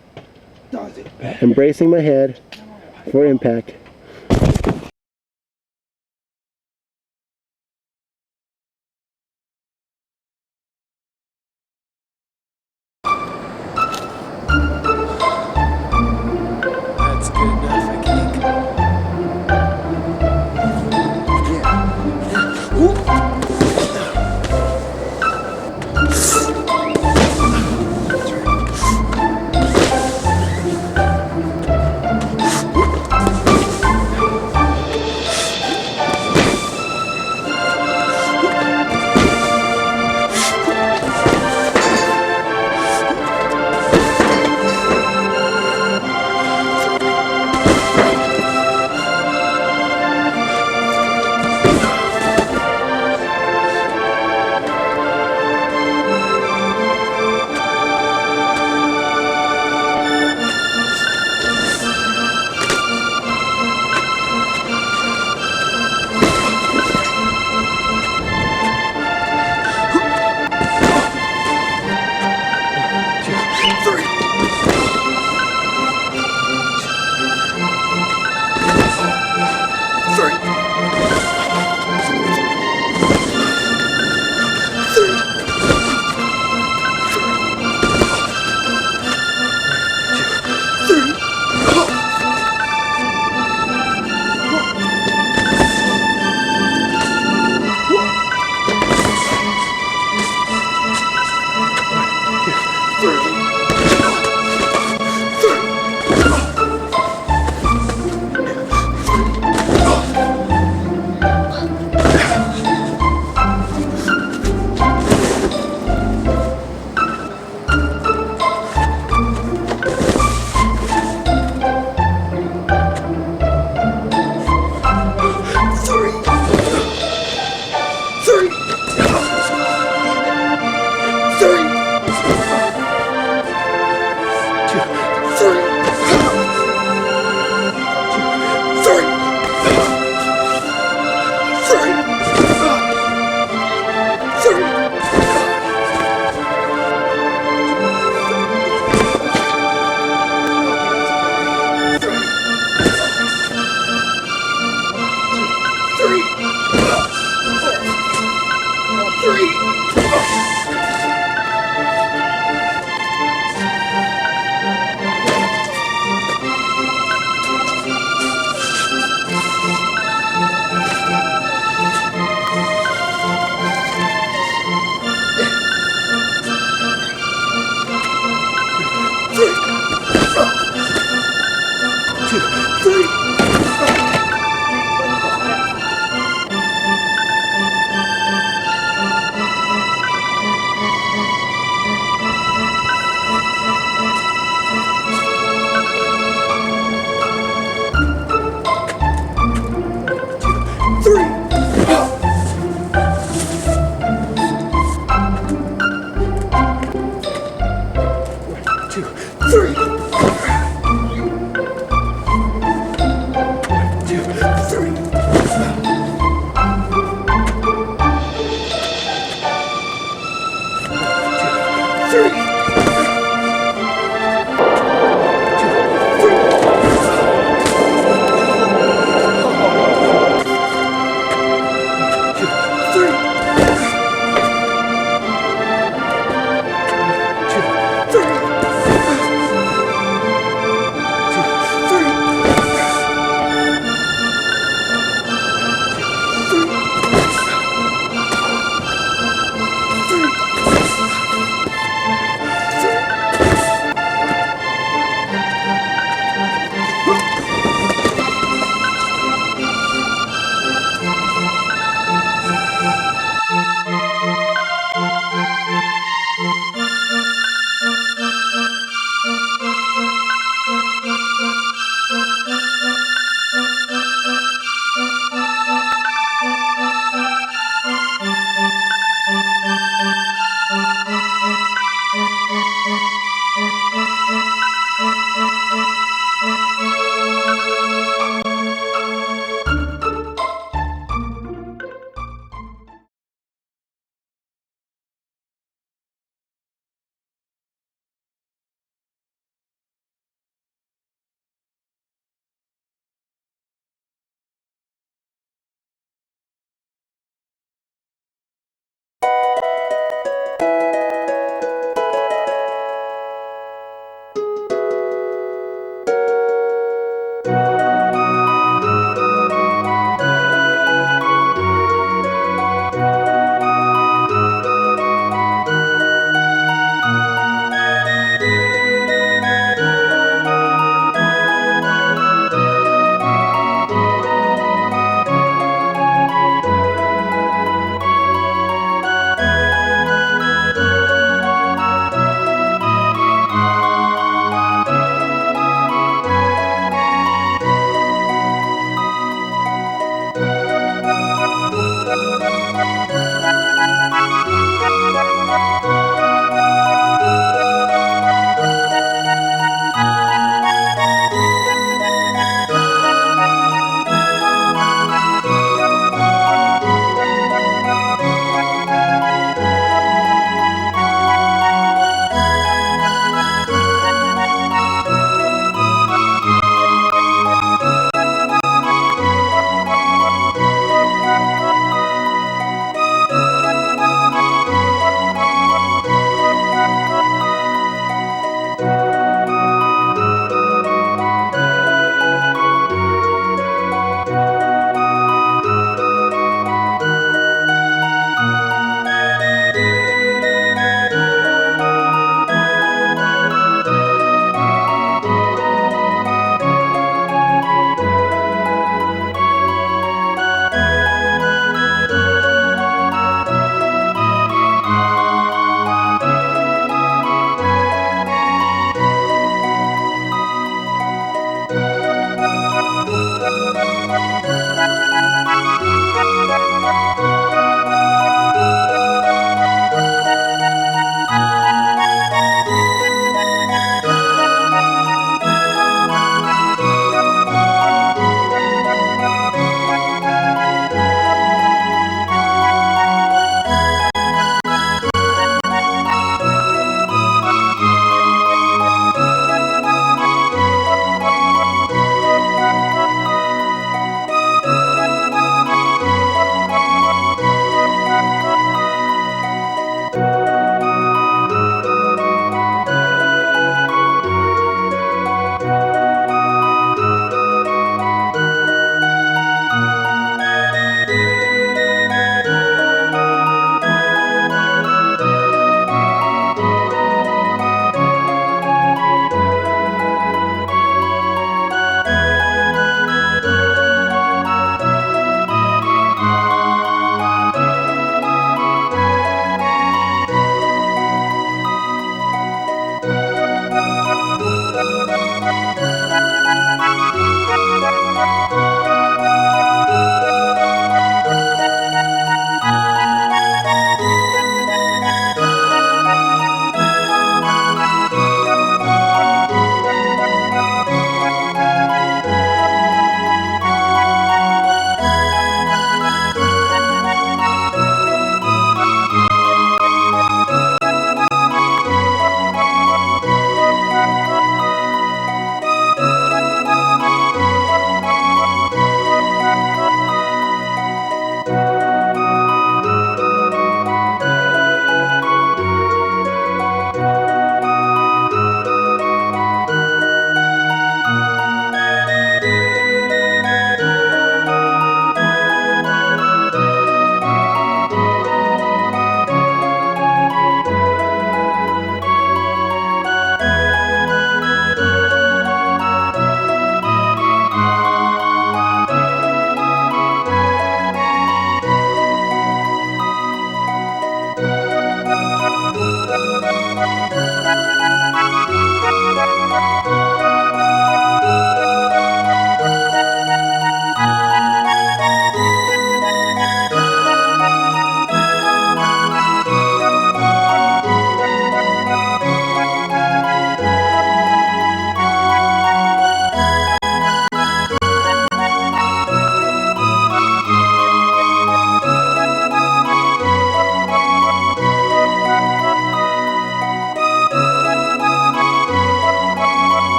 I'm bracing my head for impact.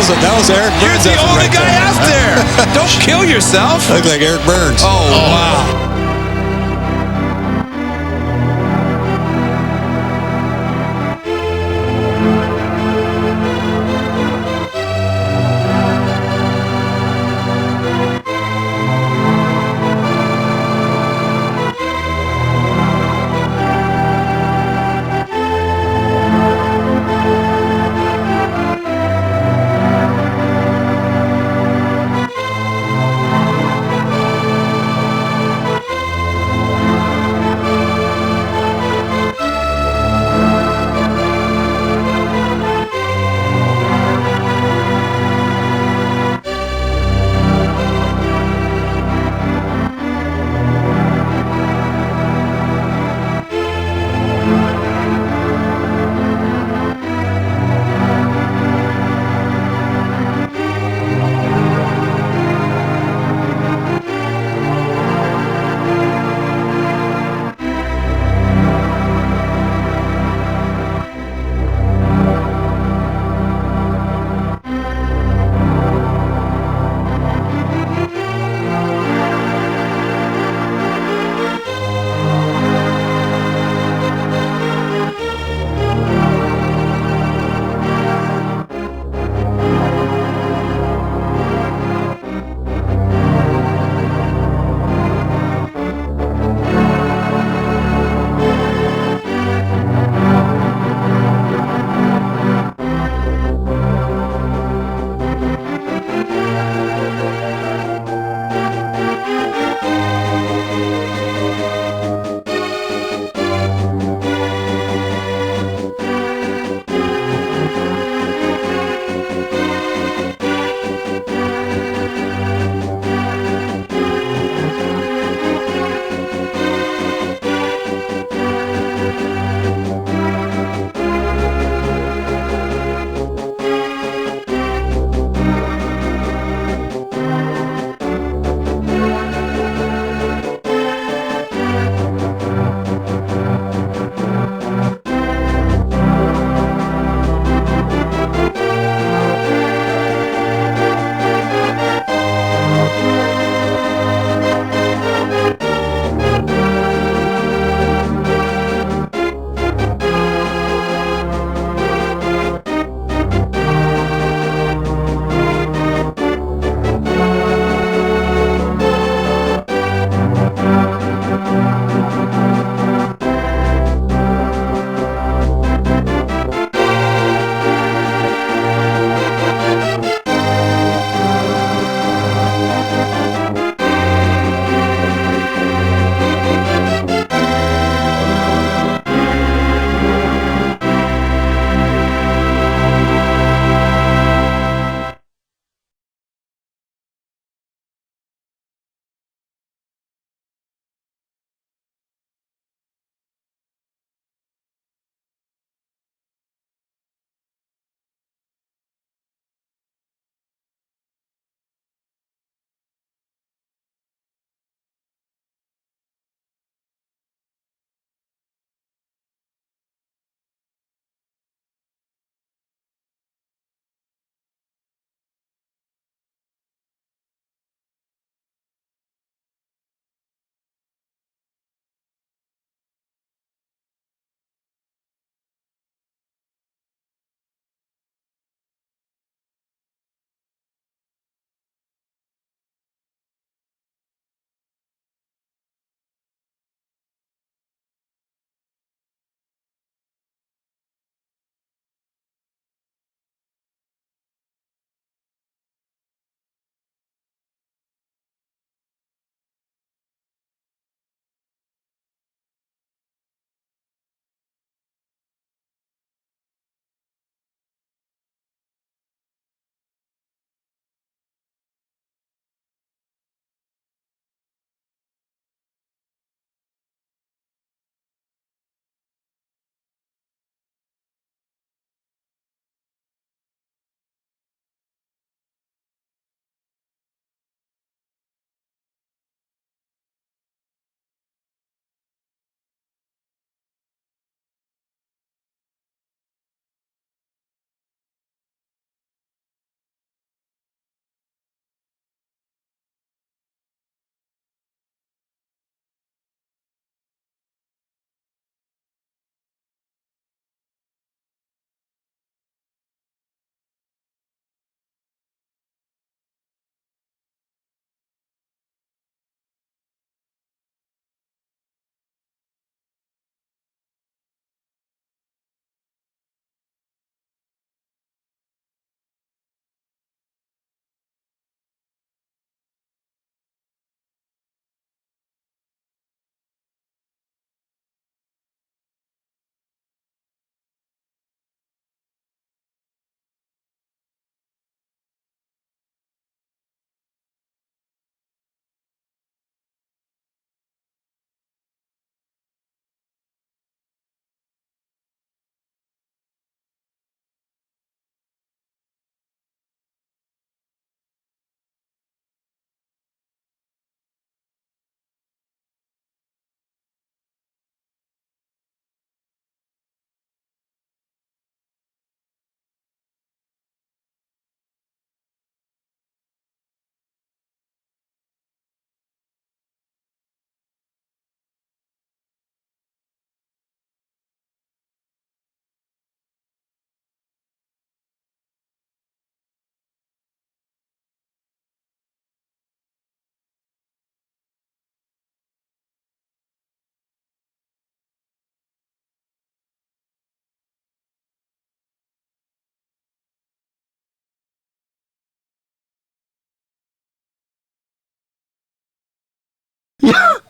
That was Eric Burns. You're the only guy out there. Don't kill yourself. Look like Eric Burns. Oh, wow.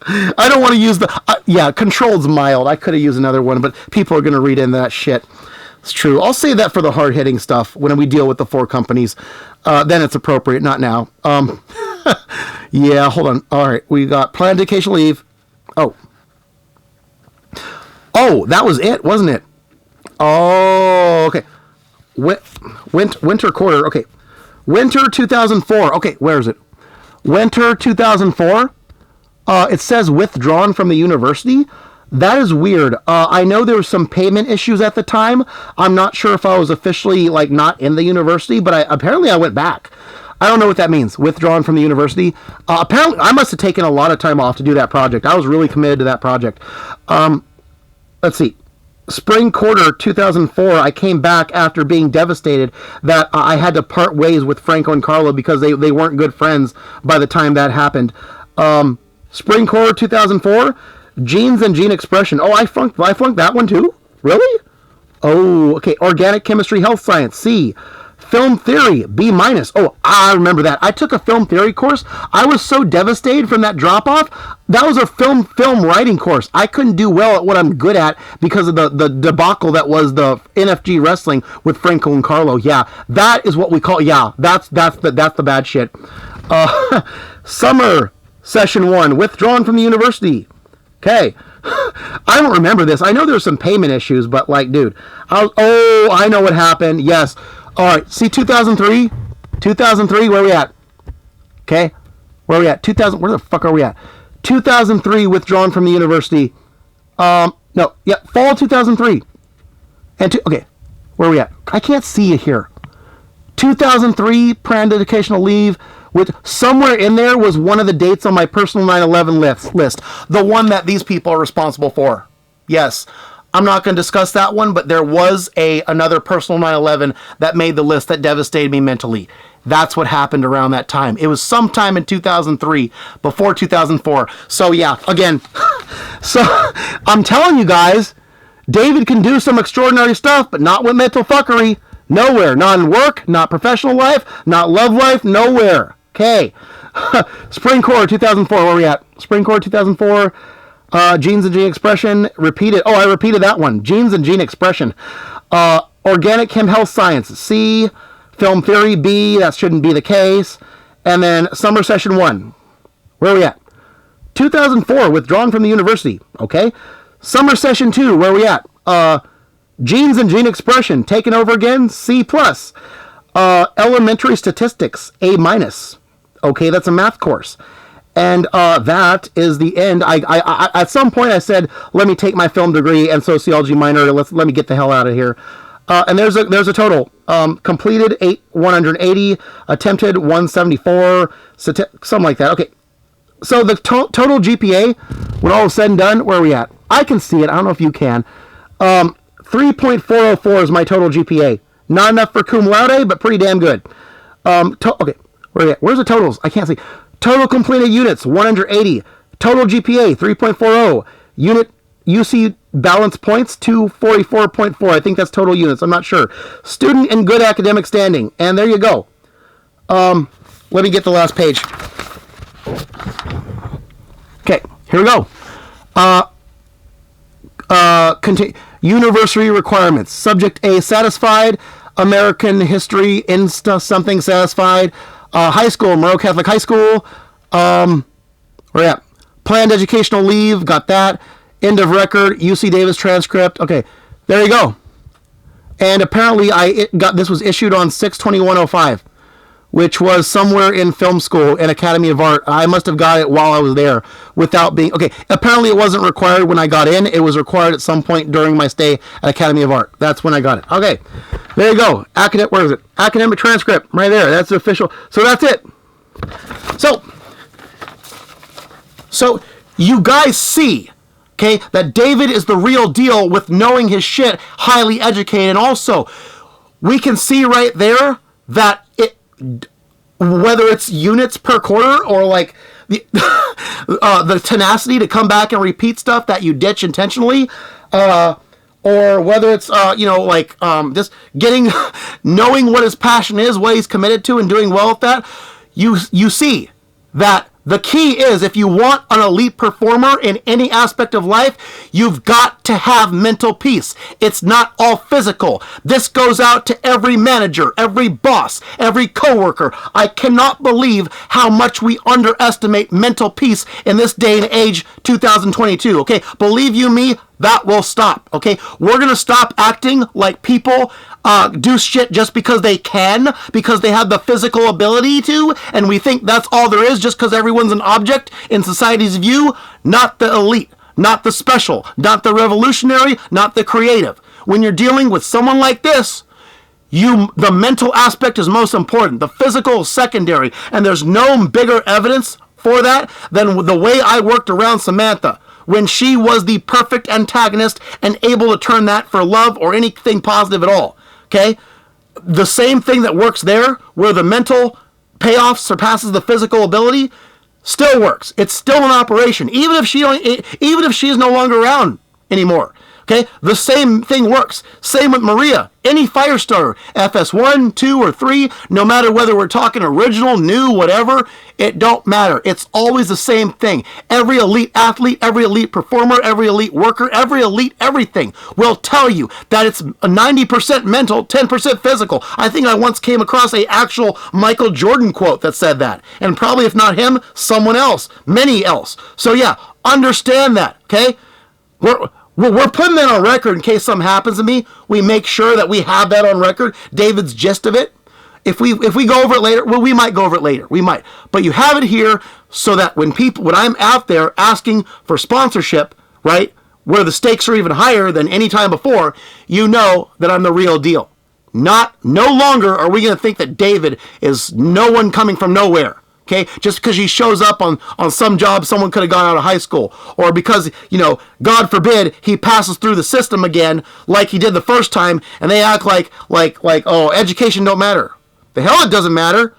I don't want to use the... yeah, controlled's mild. I could have used another one, but people are going to read into that shit. It's true. I'll say that for the hard-hitting stuff when we deal with the 4 companies. Then it's appropriate, not now. Yeah, hold on. All right, we got planned vacation leave. Oh, that was it, wasn't it? Oh, okay. Winter quarter. Okay, winter 2004. Okay, where is it? Winter 2004. It says withdrawn from the university. That is weird. I know there were some payment issues at the time. I'm not sure if I was officially like not in the university, but apparently I went back. I don't know what that means. Withdrawn from the university. Apparently, I must have taken a lot of time off to do that project. I was really committed to that project. Let's see. Spring quarter 2004, I came back after being devastated that I had to part ways with Franco and Carlo because they weren't good friends by the time that happened. Spring quarter 2004, genes and gene expression. Oh, I flunked that one too? Really? Oh, okay. Organic chemistry, health science, C. Film theory, B-. Oh, I remember that. I took a film theory course. I was so devastated from that drop-off. That was a film writing course. I couldn't do well at what I'm good at because of the debacle that was the NFG wrestling with Franco and Carlo. Yeah, that is what we call, yeah, that's the bad shit. Summer session 1, withdrawn from the university. Okay. I don't remember this. I know there's some payment issues, but like, dude, I know what happened. Yes. All right, see 2003? 2003, where are we at? Okay, where are we at? 2000, where the fuck are we at? 2003, withdrawn from the university. No, yeah, fall 2003. Okay, where are we at? I can't see you here. 2003, planned educational leave, with somewhere in there was one of the dates on my personal 9/11 list. The one that these people are responsible for. Yes. I'm not going to discuss that one, but there was another personal 9/11 that made the list that devastated me mentally. That's what happened around that time. It was sometime in 2003, before 2004. So yeah, again, so I'm telling you guys, David can do some extraordinary stuff, but not with mental fuckery. Nowhere. Not in work, not professional life, not love life, nowhere. Okay. Spring quarter 2004, where are we at? Spring quarter 2004. Genes and gene expression, repeated. Oh, I repeated that one. Genes and gene expression. Organic chem health science, C. Film theory, B. That shouldn't be the case. And then summer session 1. Where are we at? 2004, withdrawn from the university. Okay. Summer session 2, where are we at? Genes and gene expression, taken over again, C+. Elementary statistics, A-. Okay, that's a math course. And that is the end. I at some point I said, let me take my film degree and sociology minor. Let me get the hell out of here. And there's a total. Completed 180, attempted 174, something like that. Okay. So the total GPA, when all is said and done, where are we at? I can see it. I don't know if you can. 3.404 is my total GPA. Not enough for cum laude, but pretty damn good. Okay. Where are we at? Where's the totals? I can't see. Total completed units, 180. Total GPA, 3.40. Unit UC balance points, 244.4. I think that's total units. I'm not sure. Student in good academic standing. And there you go. Let me get the last page. Okay, here we go. University requirements. Subject A, satisfied. American history, Insta something satisfied. High school, Monroe Catholic High School. Where at? Planned educational leave, got that. End of record, UC Davis transcript. Okay, there you go. And apparently this was issued on 6/21/05, which was somewhere in film school in Academy of Art. I must have got it while I was there without being... Okay, apparently it wasn't required when I got in. It was required at some point during my stay at Academy of Art. That's when I got it. Okay, there you go. Where is it? Academic transcript, right there. That's the official. So that's it. So you guys see, okay, that David is the real deal with knowing his shit, highly educated. And also, we can see right there that whether it's units per quarter or like the tenacity to come back and repeat stuff that you ditch intentionally, or whether it's just knowing what his passion is, what he's committed to, and doing well with that, you see that The key is, if you want an elite performer in any aspect of life, you've got to have mental peace. It's not all physical. This goes out to every manager, every boss, every coworker. I cannot believe how much we underestimate mental peace in this day and age, 2022, okay? Believe you me, that will stop, okay? We're going to stop acting like people do shit just because they can, because they have the physical ability to, and we think that's all there is just because everyone's an object in society's view. Not the elite, not the special, not the revolutionary, not the creative. When you're dealing with someone like this, the mental aspect is most important. The physical is secondary, and there's no bigger evidence for that than the way I worked around Samantha when she was the perfect antagonist and able to turn that for love or anything positive at all. Okay? The same thing that works there, where the mental payoff surpasses the physical ability, still works. It's still an operation, even if she is no longer around anymore. Okay, the same thing works. Same with Maria. Any fire starter, FS1, 2, or 3, no matter whether we're talking original, new, whatever, it don't matter. It's always the same thing. Every elite athlete, every elite performer, every elite worker, every elite everything will tell you that it's 90% mental, 10% physical. I think I once came across an actual Michael Jordan quote that said that. And probably if not him, someone else, many else. So yeah, understand that, okay? We're putting that on record in case something happens to me. We make sure that we have that on record, David's gist of it. If we go over it later, well, we might go over it later. We might. But you have it here so that when I'm out there asking for sponsorship, right, where the stakes are even higher than any time before, you know that I'm the real deal. No longer are we going to think that David is no one coming from nowhere. Okay, just because he shows up on some job someone could have gone out of high school, or because, God forbid, he passes through the system again like he did the first time, and they act like oh, education don't matter. The hell it doesn't matter.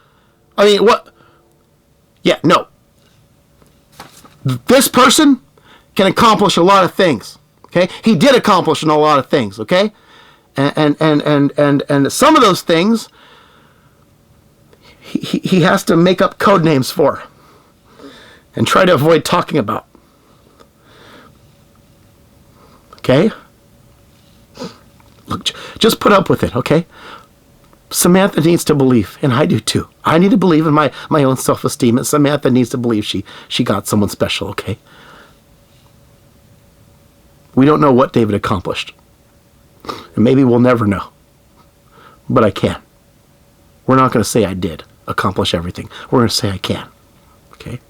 I mean, what? Yeah, no. This person can accomplish a lot of things. Okay, he did accomplish a lot of things. Okay, and some of those things he has to make up code names for and try to avoid talking about. Okay? Look, just put up with it, okay? Samantha needs to believe, and I do too. I need to believe in my own self-esteem, and Samantha needs to believe she got someone special, okay? We don't know what David accomplished. And maybe we'll never know. But I can. We're not going to say I did accomplish everything. We're going to say I can. Okay?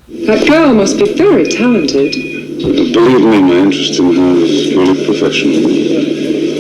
That girl must be very talented. Believe me, my interest in her is purely professional.